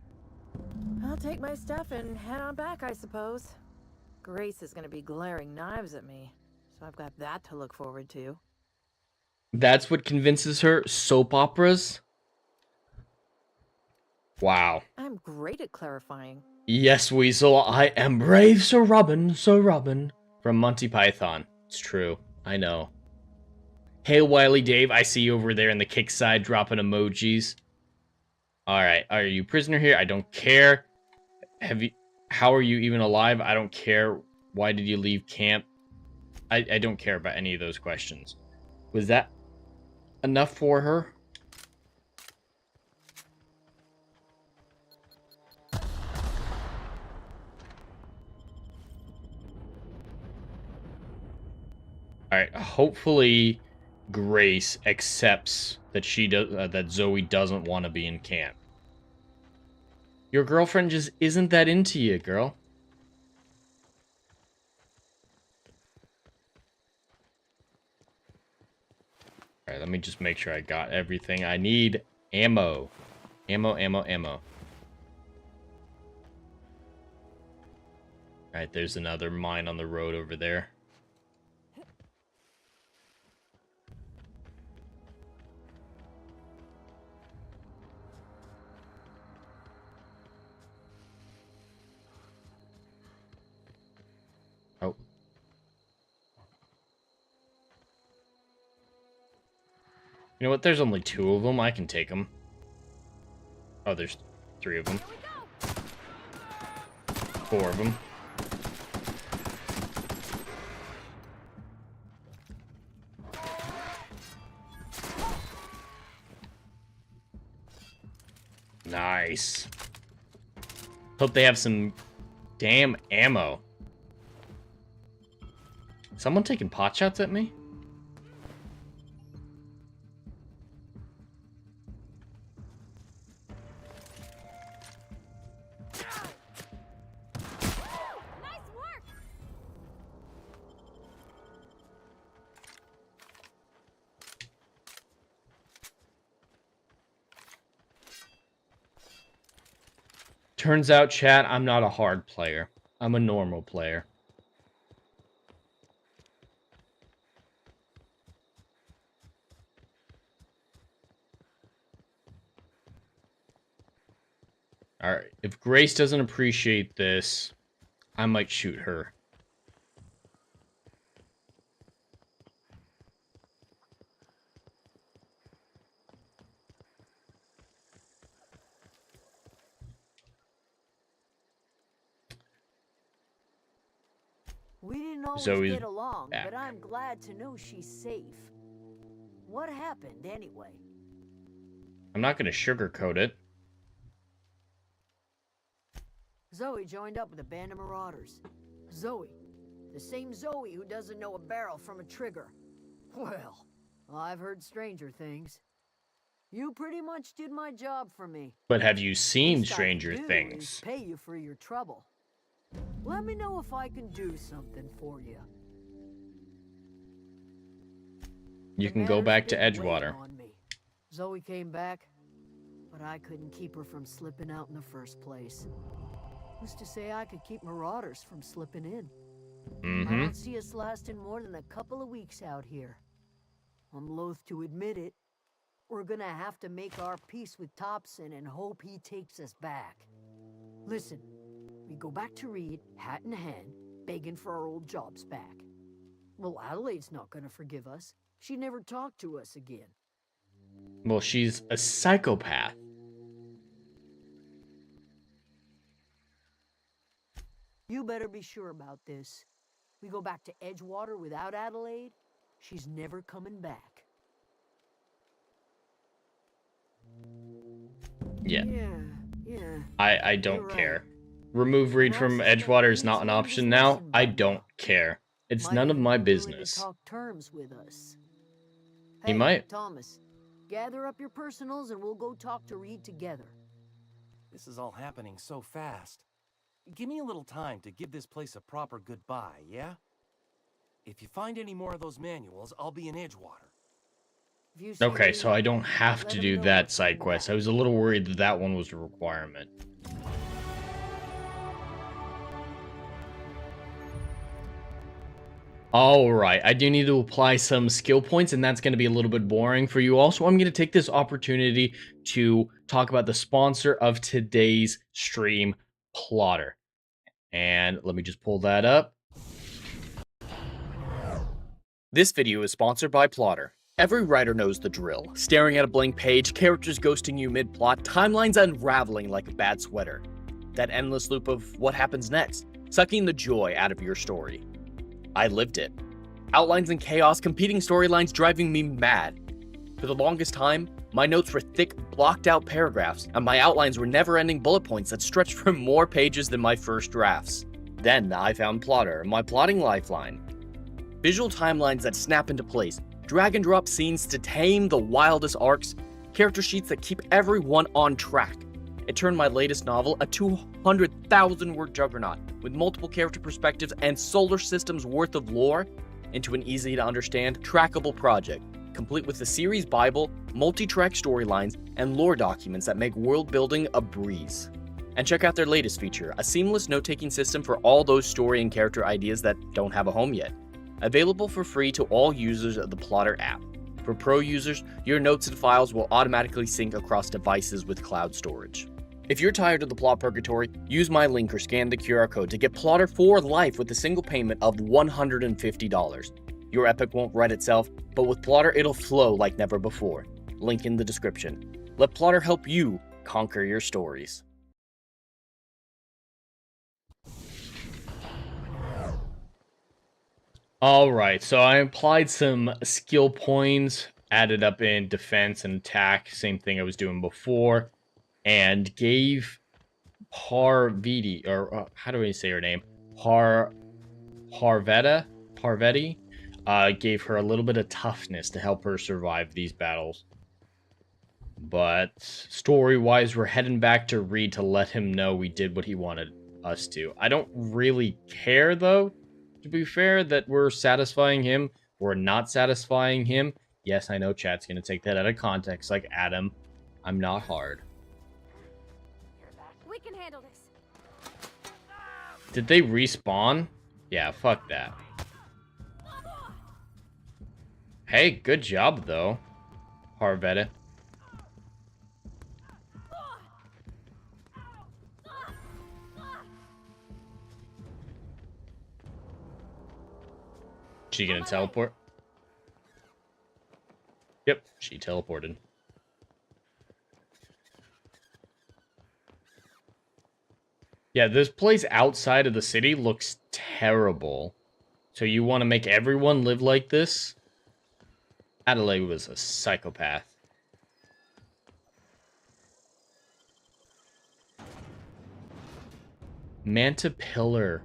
I'll take my stuff and head on back, I suppose. Grace is gonna be glaring knives at me, so I've got that to look forward to. That's what convinces her? Soap operas? Wow. I'm great at clarifying. Yes, Weasel, I am brave Sir Robin, from Monty Python. It's true, I know. Hey, Wily Dave, I see you over there in the kick side dropping emojis. Alright, are you prisoner here? I don't care. How are you even alive? I don't care. Why did you leave camp? I don't care about any of those questions. Was that enough for her? Alright, hopefully Grace accepts that that Zoe doesn't want to be in camp. Your girlfriend just isn't that into you, girl. Alright, let me just make sure I got everything. I need ammo. Ammo. Alright, there's another mine on the road over there. Oh. You know what? There's only 2 of them. I can take them. Oh, there's 3 of them. 4 of them. Nice. Hope they have some damn ammo. Someone taking pot shots at me? Nice work. Turns out, chat, I'm not a hard player. I'm a normal player. Alright, if Grace doesn't appreciate this, I might shoot her. We didn't always Zoe's get along, back. but I'm glad to know she's safe. What happened, anyway? I'm not going to sugarcoat it. Zoe joined up with a band of marauders. Zoe. The same Zoe who doesn't know a barrel from a trigger. Well, I've heard stranger things. You pretty much did my job for me. But have you seen Least I Stranger can do Things? is pay you for your trouble. Let me know if I can do something for you. You can go back to Edgewater. Zoe came back, but I couldn't keep her from slipping out in the first place. Who's to say I could keep marauders from slipping in? I don't see us lasting more than a couple of weeks out here. I'm loath to admit it. We're gonna have to make our peace with Thompson and hope he takes us back. Listen, we go back to Reed, hat in hand, begging for our old jobs back. Well, Adelaide's not gonna forgive us. She never talked to us again. Well, she's a psychopath. You better be sure about this. We go back to Edgewater without Adelaide, she's never coming back. Yeah. Yeah. I don't care. Remove Reed from Edgewater is not an option now. I don't care. It's none of my business. Talk terms with us. He Hey, might. Thomas, gather up your personals and we'll go talk to Reed together. This is all happening so fast. Give me a little time to give this place a proper goodbye, yeah? If you find any more of those manuals, I'll be in Edgewater. Okay, so I don't have to do that side quest. I was a little worried that that one was a requirement. Alright, I do need to apply some skill points, and that's going to be a little bit boring for you all. So I'm going to take this opportunity to talk about the sponsor of today's stream, Plotter. And let me just pull that up. This video is sponsored by Plotter. Every writer knows the drill. Staring at a blank page, characters ghosting you mid-plot, timelines unraveling like a bad sweater. That endless loop of what happens next, sucking the joy out of your story. I lived it. Outlines and chaos, competing storylines driving me mad. For the longest time, my notes were thick, blocked-out paragraphs, and my outlines were never-ending bullet points that stretched for more pages than my first drafts. Then I found Plotter, my plotting lifeline. Visual timelines that snap into place, drag-and-drop scenes to tame the wildest arcs, character sheets that keep everyone on track. It turned my latest novel, a 200,000-word juggernaut with multiple character perspectives and solar systems worth of lore, into an easy-to-understand, trackable project, complete with the series Bible, multi-track storylines, and lore documents that make world-building a breeze. And check out their latest feature, a seamless note-taking system for all those story and character ideas that don't have a home yet. Available for free to all users of the Plotter app. For pro users, your notes and files will automatically sync across devices with cloud storage. If you're tired of the plot purgatory, use my link or scan the QR code to get Plotter for life with a single payment of $150. Your epic won't write itself, but with Plotter it'll flow like never before. Link in the description. Let Plotter help you conquer your stories. Alright, so I applied some skill points, added up in defense and attack, same thing I was doing before, and gave Parvati, or how do I say her name? Parvati, gave her a little bit of toughness to help her survive these battles. But story-wise, we're heading back to Reed to let him know we did what he wanted us to. I don't really care, though, to be fair, that we're satisfying him. We're not satisfying him. Yes, I know chat's going to take that out of context, like Adam. I'm not hard. We can handle this. Did they respawn? Yeah, fuck that. Hey, good job, though, Parvati. She gonna teleport? Yep, she teleported. Yeah, this place outside of the city looks terrible. So you want to make everyone live like this? Adelaide was a psychopath. Manta Pillar.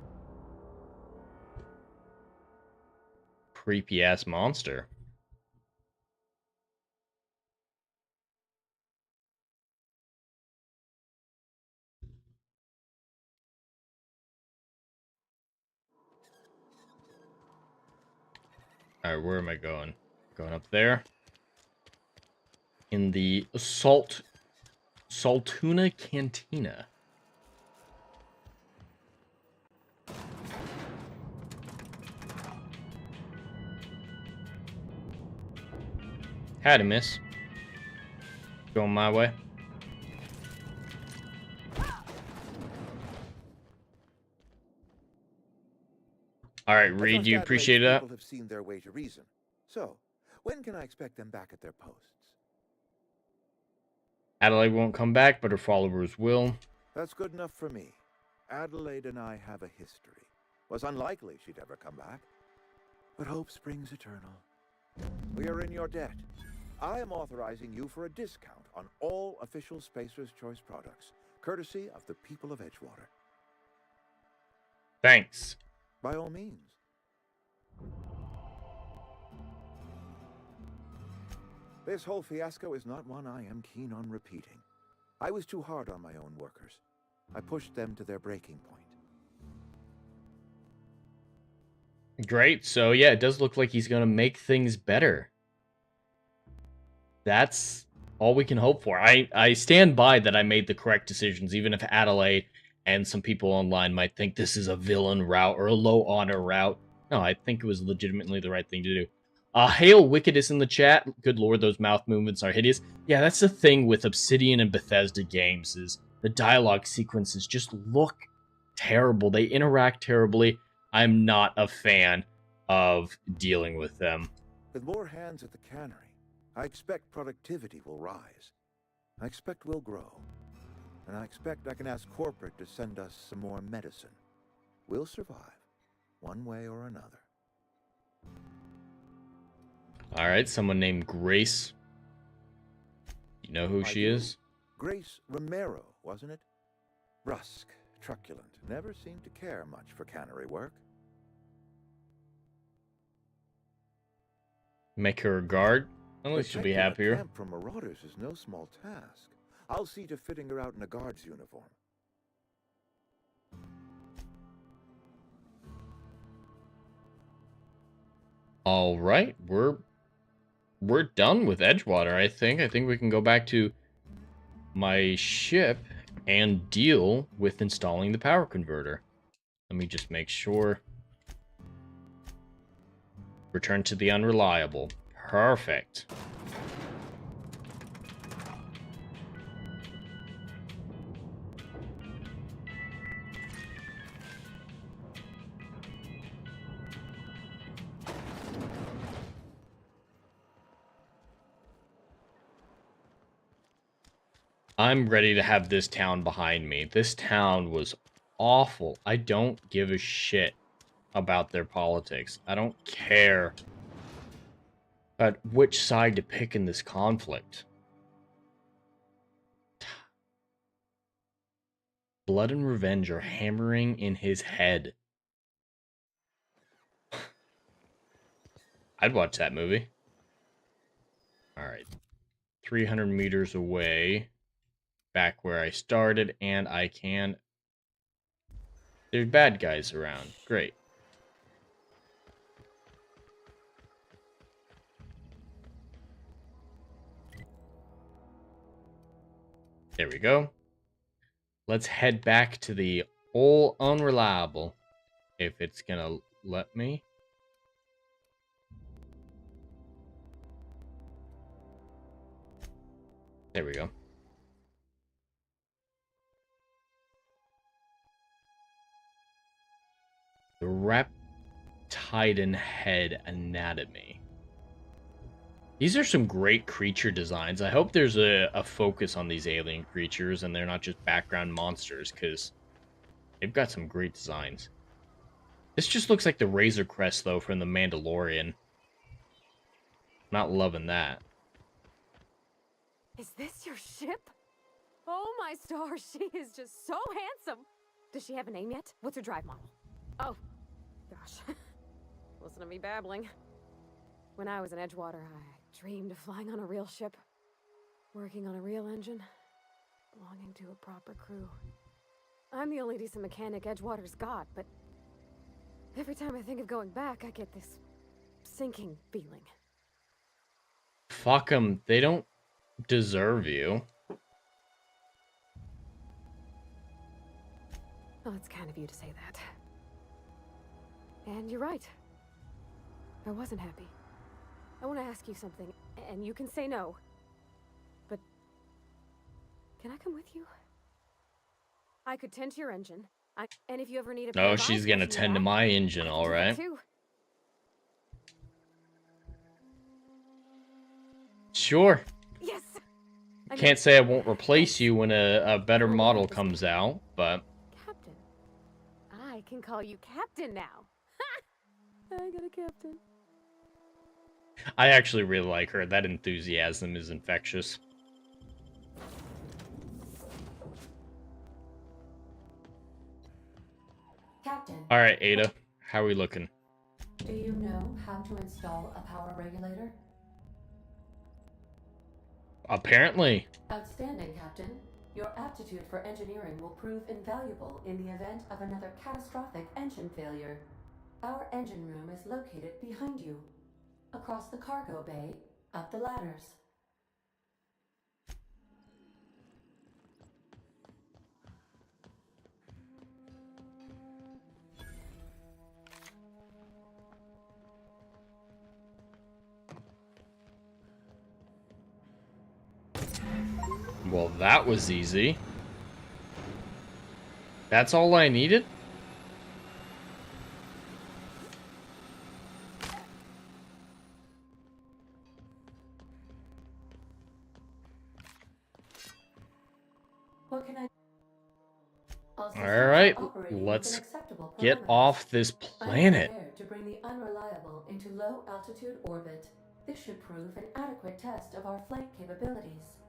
Creepy ass monster. Alright, where am I going? Going up there. In the Saltuna Cantina. Had a miss. Going my way. All right, Reed, you appreciate that? People have seen their way to reason. So, when can I expect them back at their posts? Adelaide won't come back, but her followers will. That's good enough for me. Adelaide and I have a history. Was unlikely she'd ever come back. But hope springs eternal. We are in your debt. I am authorizing you for a discount on all official Spacer's Choice products, courtesy of the people of Edgewater. Thanks. By all means. This whole fiasco is not one I am keen on repeating. I was too hard on my own workers. I pushed them to their breaking point. Great. So, yeah, it does look like he's going to make things better. That's all we can hope for. I stand by that I made the correct decisions, even if Adelaide and some people online might think this is a villain route or a low honor route. No, I think it was legitimately the right thing to do. Hail Wicked is in the chat. Good lord, those mouth movements are hideous. Yeah, that's the thing with Obsidian and Bethesda games, is the dialogue sequences just look terrible. They interact terribly. I'm not a fan of dealing with them. With more hands at the cannery, I expect productivity will rise. I expect we'll grow. And I expect I can ask corporate to send us some more medicine. We'll survive, one way or another. All right, someone named Grace. You know who she is? Grace Romero, wasn't it? Brusque, truculent, never seemed to care much for cannery work. Make her a guard? At least she'll be happier. Camp for marauders is no small task. I'll see to fitting her out in a guard's uniform. All right, we're done with Edgewater, I think. I think we can go back to my ship and deal with installing the power converter. Let me just make sure. Return to the unreliable. Perfect. I'm ready to have this town behind me. This town was awful. I don't give a shit about their politics. I don't care about which side to pick in this conflict. Blood and revenge are hammering in his head. I'd watch that movie. Alright. 300 meters away. Back where I started, and I can... There's bad guys around. Great. There we go. Let's head back to the old unreliable. If it's gonna let me. There we go. The Reptidon Head Anatomy. These are some great creature designs. I hope there's a focus on these alien creatures and they're not just background monsters, because they've got some great designs. This just looks like the Razor Crest, though, from The Mandalorian. Not loving that. Is this your ship? Oh my stars, she is just so handsome. Does she have a name yet? What's her drive model? Oh, gosh. Listen to me babbling. When I was in Edgewater, I dreamed of flying on a real ship, working on a real engine, belonging to a proper crew. I'm the only decent mechanic Edgewater's got, but every time I think of going back, I get this sinking feeling. Fuck them. They don't deserve you. Well, it's kind of you to say that. And you're right. I wasn't happy. I want to ask you something, and you can say no. But can I come with you? I could tend to your engine. And if you ever need a pair Oh, of she's eyes gonna watching your tend to back, my engine, I all can do that right. too. Sure. Yes. Can't say I won't replace you when a better model comes out, but Captain. I can call you Captain now. I got a captain. I actually really like her. That enthusiasm is infectious. Captain. All right, Ada, how are we looking? Do you know how to install a power regulator? Apparently. Outstanding, Captain. Your aptitude for engineering will prove invaluable in the event of another catastrophic engine failure. Our engine room is located behind you. Across the cargo bay, up the ladders. Well, that was easy. That's all I needed? What can I... Alright, let's get off this planet. I'm prepared to bring the unreliable into low altitude orbit. This should prove an adequate test of our flight capabilities.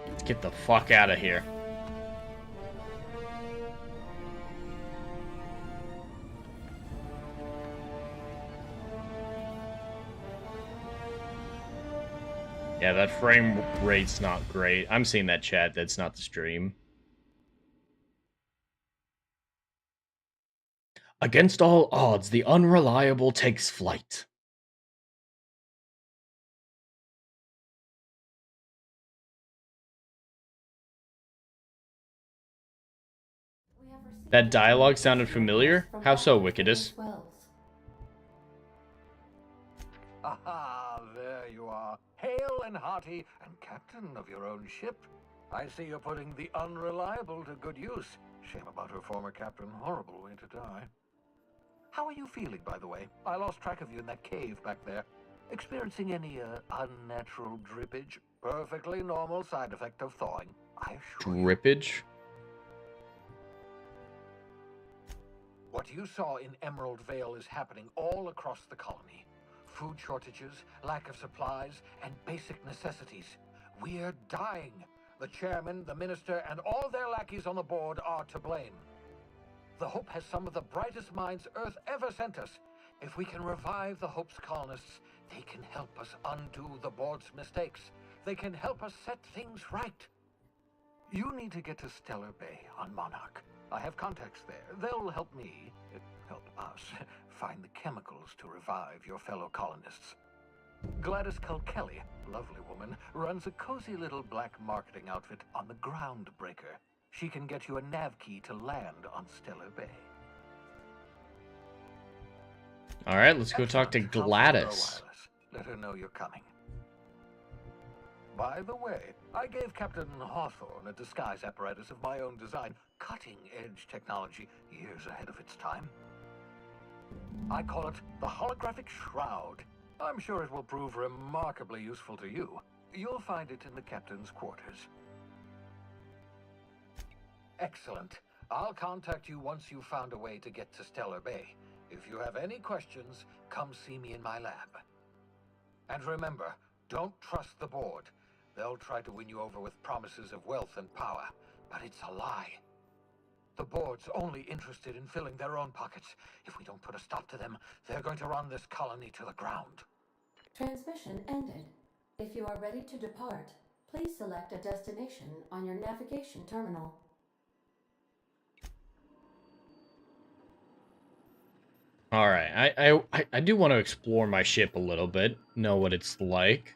Let's get the fuck out of here. Yeah, that frame rate's not great. I'm seeing that chat, that's not the stream. Against all odds, the unreliable takes flight. That dialogue sounded familiar. How so, Wickedus? Aha, there you are. Hale and hearty, and captain of your own ship. I see you're putting the unreliable to good use. Shame about her former captain. Horrible way to die. How are you feeling, by the way? I lost track of you in that cave back there. Experiencing any unnatural drippage? Perfectly normal side effect of thawing, I assure you. Drippage? What you saw in Emerald Vale is happening all across the colony. Food shortages, lack of supplies, and basic necessities. We're dying. The chairman, the minister, and all their lackeys on the board are to blame. The Hope has some of the brightest minds Earth ever sent us. If we can revive the Hope's colonists, they can help us undo the board's mistakes. They can help us set things right. You need to get to Stellar Bay on Monarch. I have contacts there. They'll help me, help us, find the chemicals to revive your fellow colonists. Gladys Culkelly, lovely woman, runs a cozy little black marketing outfit on the Groundbreaker. She can get you a nav key to land on Stellar Bay. All right, let's go talk to Gladys. Let her know you're coming. By the way, I gave Captain Hawthorne a disguise apparatus of my own design, cutting-edge technology, years ahead of its time. I call it the holographic shroud. I'm sure it will prove remarkably useful to you. You'll find it in the captain's quarters. Excellent. I'll contact you once you've found a way to get to Stellar Bay. If you have any questions, come see me in my lab. And remember, don't trust the board. They'll try to win you over with promises of wealth and power, but it's a lie. The board's only interested in filling their own pockets. If we don't put a stop to them, they're going to run this colony to the ground. Transmission ended. If you are ready to depart, please select a destination on your navigation terminal. All right, I do want to explore my ship a little bit, know what it's like.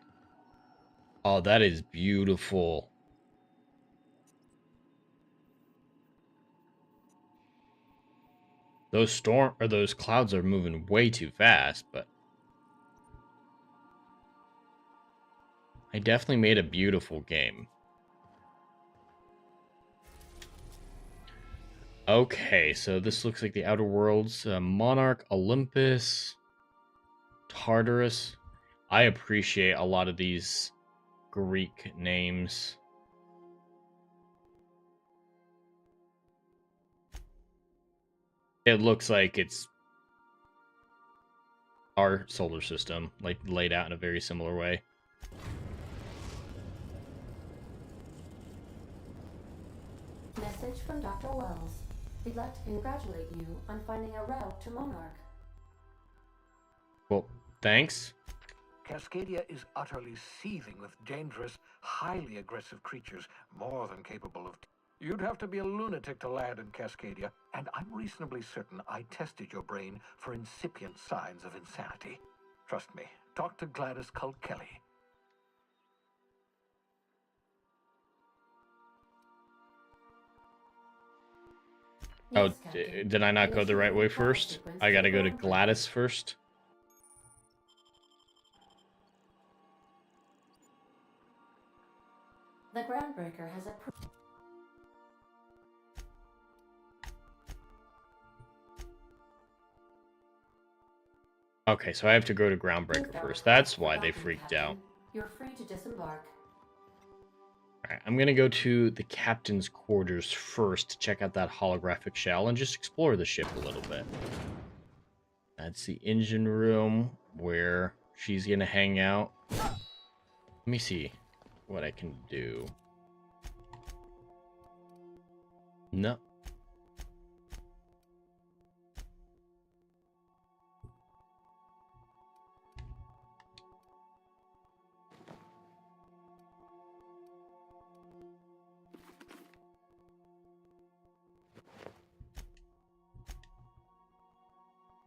Oh, that is beautiful. Those clouds are moving way too fast, but I definitely made a beautiful game. Okay, so this looks like the Outer Worlds. Monarch, Olympus, Tartarus. I appreciate a lot of these Greek names. It looks like it's our solar system, like laid out in a very similar way. Message from Dr. Wells. We'd like to congratulate you on finding a route to Monarch. Well, thanks. Cascadia is utterly seething with dangerous, highly aggressive creatures, more than capable of... You'd have to be a lunatic to land in Cascadia, and I'm reasonably certain I tested your brain for incipient signs of insanity. Trust me, talk to Gladys Cull Kelly. Oh, did I not go the right way first? I gotta go to Gladys first. The Groundbreaker has approved. Okay, so I have to go to Groundbreaker first. That's why they freaked out. You're free to disembark. Alright, I'm gonna go to the captain's quarters first to check out that holographic shell and just explore the ship a little bit. That's the engine room where she's gonna hang out. Let me see what I can do. No.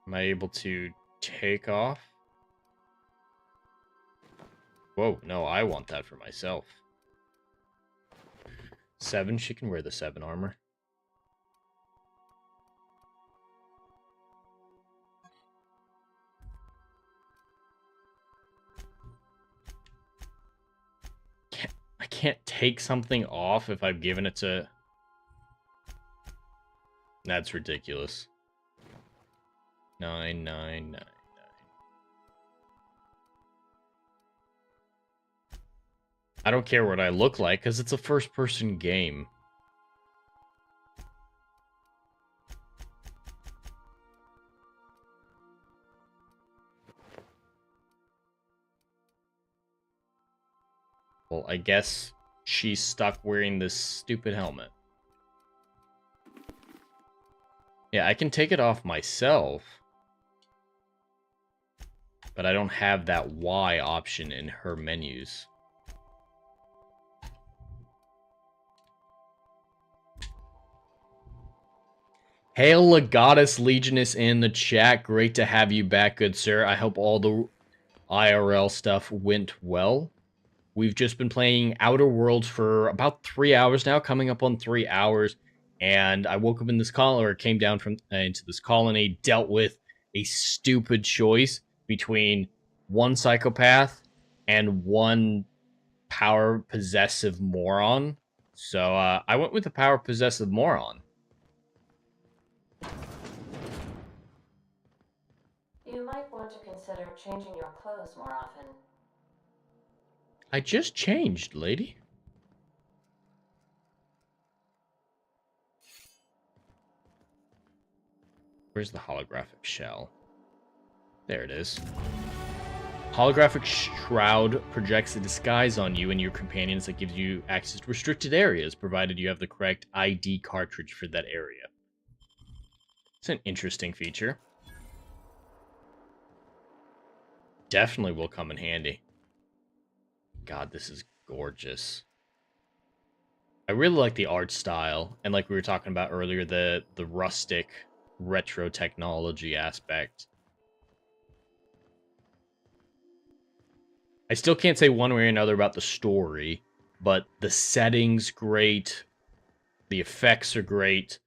Am I able to take off? Whoa, no, I want that for myself. 7, she can wear the 7 armor. I can't take something off if I've given it to... That's ridiculous. 999. I don't care what I look like because it's a first-person game. Well, I guess she's stuck wearing this stupid helmet. Yeah, I can take it off myself. But I don't have that Y option in her menus. Hail Legatus Legionus in the chat. Great to have you back, good sir. I hope all the IRL stuff went well. We've just been playing Outer Worlds for about 3 hours now, coming up on 3 hours. And I woke up in this colony, or came down from into this colony, dealt with a stupid choice between one psychopath and one power-possessive moron. So I went with the power-possessive moron. You might want to consider changing your clothes more often. I just changed, lady. Where's the holographic shell? There it is. Holographic shroud projects a disguise on you and your companions that gives you access to restricted areas, provided you have the correct ID cartridge for that area. It's an interesting feature. Definitely will come in handy. God, this is gorgeous. I really like the art style, and like we were talking about earlier, the rustic retro technology aspect. I still can't say one way or another about the story, but the setting's great. The effects are great.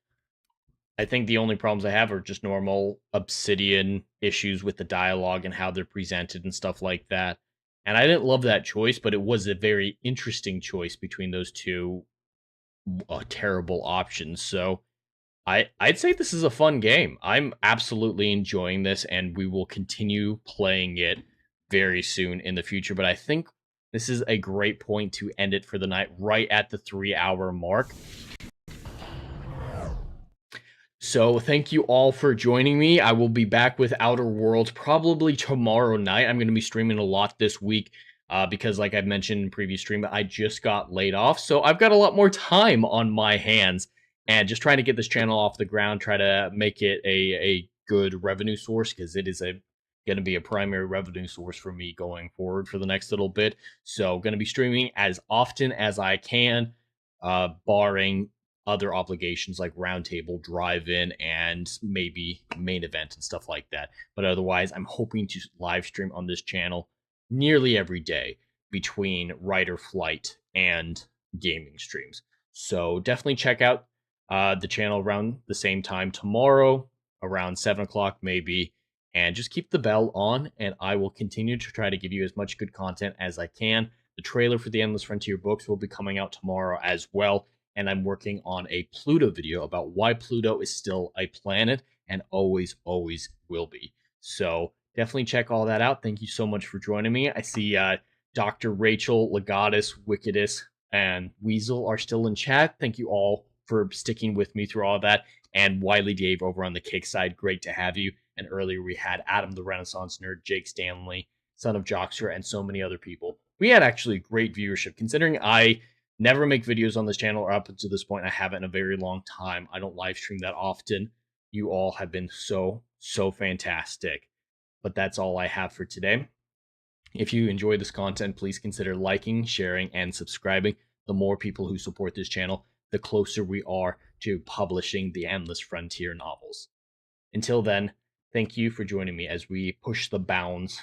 I think the only problems I have are just normal Obsidian issues with the dialogue and how they're presented and stuff like that. And I didn't love that choice, but it was a very interesting choice between those two terrible options. So I'd say this is a fun game. I'm absolutely enjoying this, and we will continue playing it very soon in the future. But I think this is a great point to end it for the night, right at the 3-hour mark. So thank you all for joining me. I will be back with Outer Worlds probably tomorrow night. I'm going to be streaming a lot this week because, like I've mentioned in previous stream, I just got laid off. So I've got a lot more time on my hands and just trying to get this channel off the ground, try to make it a good revenue source, because it is going to be a primary revenue source for me going forward for the next little bit. So going to be streaming as often as I can, barring other obligations like Roundtable, Drive-In, and maybe Main Event and stuff like that. But otherwise, I'm hoping to live stream on this channel nearly every day between Rider Flight and gaming streams. So definitely check out the channel around the same time tomorrow, around 7 o'clock maybe, and just keep the bell on, and I will continue to try to give you as much good content as I can. The trailer for the Endless Frontier books will be coming out tomorrow as well, and I'm working on a Pluto video about why Pluto is still a planet and always will be. So definitely check all that out. Thank you so much for joining me. I see Dr. Rachel, Legatus, Wickedus, and Weasel are still in chat. Thank you all for sticking with me through all of that. And Wiley Dave over on the Kick side, great to have you. And earlier we had Adam the Renaissance Nerd, Jake Stanley, Son of Joxer, and so many other people. We had actually great viewership, considering I never make videos on this channel, or up to this point I haven't in a very long time. I don't live stream that often. You all have been so fantastic. But that's all I have for today. If you enjoy this content, please consider liking, sharing, and subscribing. The more people who support this channel, the closer we are to publishing the Endless Frontier novels. Until then, thank you for joining me as we push the bounds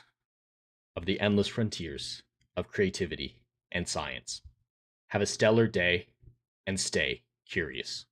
of the endless frontiers of creativity and science. Have a stellar day, and stay curious.